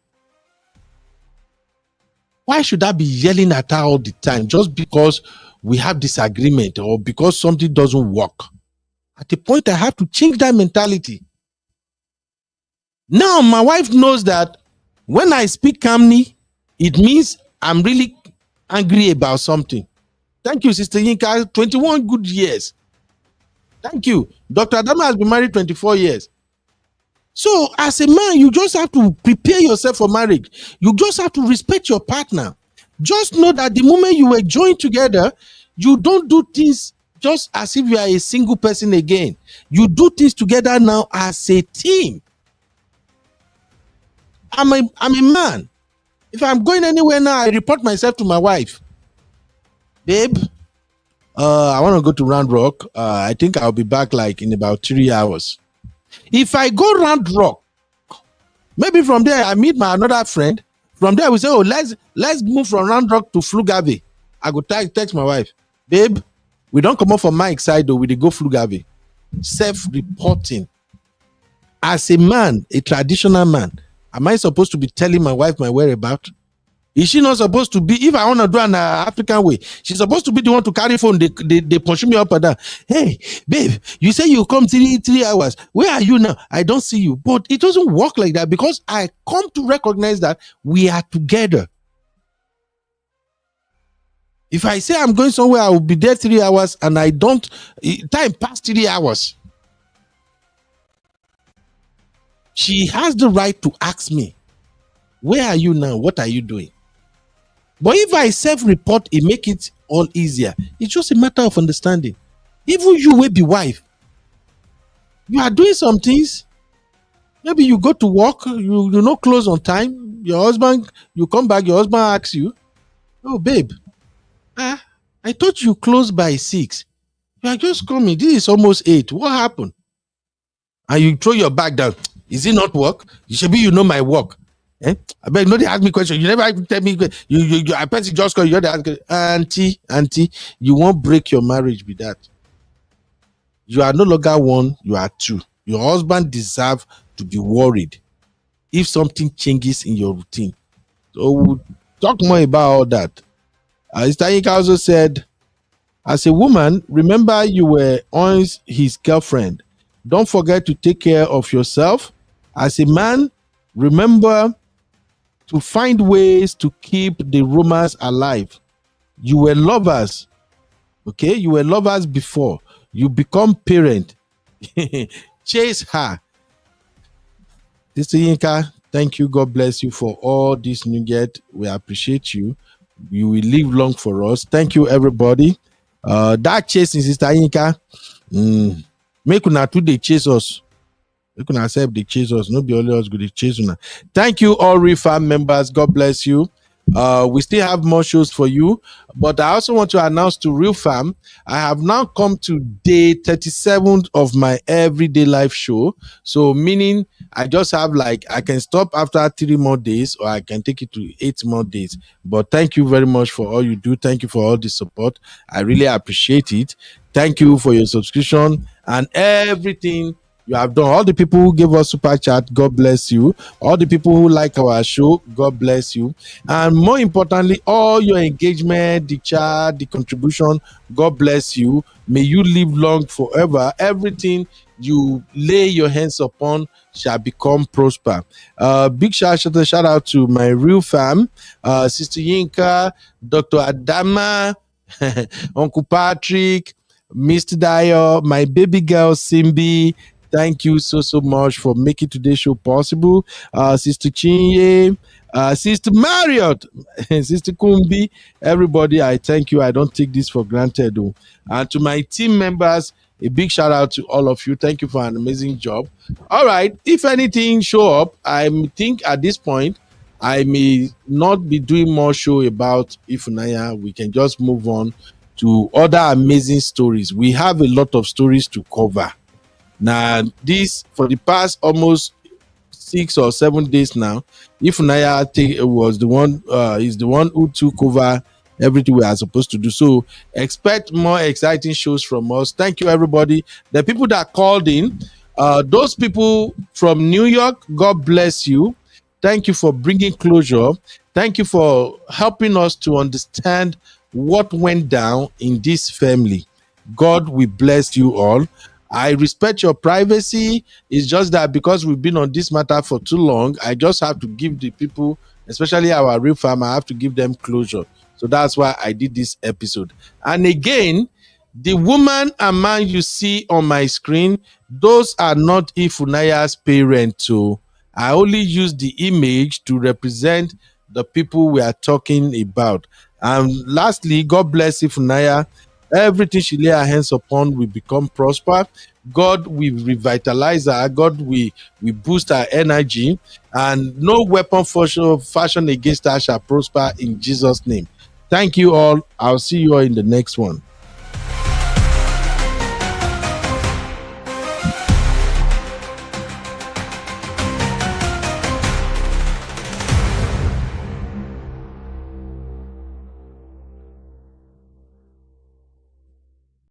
Why should I be yelling at her all the time just because we have disagreement or because something doesn't work? At a point, I have to change that mentality. Now, my wife knows that when I speak calmly, it means I'm really angry about something. Thank you, Sister Yinka. 21 good years. Thank you. Dr. Adama has been married 24 years. So, as a man, you just have to prepare yourself for marriage. You just have to respect your partner. Just know that the moment you were joined together, you don't do things just as if you are a single person again. You do things together now as a team. I'm a man. If I'm going anywhere now, I report myself to my wife. Babe, I want to go to Round Rock. I think I'll be back like in about 3 hours. If I go Round Rock, maybe from there I meet my another friend. From there we say, oh, let's move from Round Rock to Flugave. I go text my wife, babe, we don't come up from Mike's side though, we dey go Flugave. Self-reporting. As a man, a traditional man, am I supposed to be telling my wife my whereabouts? Is she not supposed to be, if I want to do an African way, she's supposed to be the one to carry phone, they punch me up and down. Hey, babe, you say you come 3 hours. Where are you now? I don't see you. But it doesn't work like that because I come to recognize that we are together. If I say I'm going somewhere, I will be there 3 hours and I don't, time past 3 hours. She has the right to ask me, where are you now? What are you doing? But if I self-report, it make it all easier. It's just a matter of understanding. Even you will be wife. You are doing some things. Maybe you go to work, you not close on time. Your husband, you come back, your husband asks you, oh, babe, I thought you closed by 6. You are just coming. This is almost 8. What happened? And you throw your bag down. Is it not work? You should be, you know my work. I bet nobody ask me question. You never tell me. I person just call you. Auntie, you won't break your marriage with that. You are no longer 1. You are 2. Your husband deserves to be worried if something changes in your routine. So we'll talk more about all that. Yinka also said, as a woman, remember you were once his girlfriend. Don't forget to take care of yourself. As a man, remember to find ways to keep the romance alive. You were lovers. Okay? You were lovers before. You become parent. Chase her. Sister Yinka, thank you. God bless you for all this nugget. We appreciate you. You will live long for us. Thank you, everybody. That chasing, Sister Yinka, make una too they chase us. You can accept the chase us. Not be only us good chase una. Thank you, all ReFam members. God bless you. We still have more shows for you, but I also want to announce to Real Fam, I have now come to day 37 of my everyday life show. So meaning I just have like, I can stop after 3 more days or I can take it to 8 more days. But thank you very much for all you do. Thank you for all the support. I really appreciate it. Thank you for your subscription and everything you have done. All the people who gave us super chat, God bless you. All the people who like our show, God bless you. And more importantly, all your engagement, the chat, the contribution, God bless you. May you live long forever. Everything you lay your hands upon shall become prosper. Big shout out to my real fam, Sister Yinka, Dr. Adama, Uncle Patrick, Mr. Dio, my baby girl Simbi. Thank you so much for making today's show possible. Sister Chinye, Sister Marriott, Sister Kumbi, everybody, I thank you. I don't take this for granted. Though. And to my team members, a big shout out to all of you. Thank you for an amazing job. All right. If anything show up, I think at this point, I may not be doing more show about Ifunanya. We can just move on to other amazing stories. We have a lot of stories to cover. Now, this for the past almost 6 or 7 days now, Ifunanya was the one, is the one who took over everything we are supposed to do. So expect more exciting shows from us. Thank you, everybody. The people that called in, those people from New York, God bless you. Thank you for bringing closure. Thank you for helping us to understand what went down in this family. God will bless you all. I respect your privacy. It's just that because we've been on this matter for too long, I just have to give the people, especially our real farmer, I have to give them closure. So that's why I did this episode. And again, the woman and man you see on my screen, those are not Ifunaya's parents. So I only use the image to represent the people we are talking about. And lastly, God bless Ifunanya. Everything she lay her hands upon will become prosper. God will revitalize her. God will boost her energy. And no weapon fashion against her shall prosper in Jesus' name. Thank you all. I'll see you all in the next one.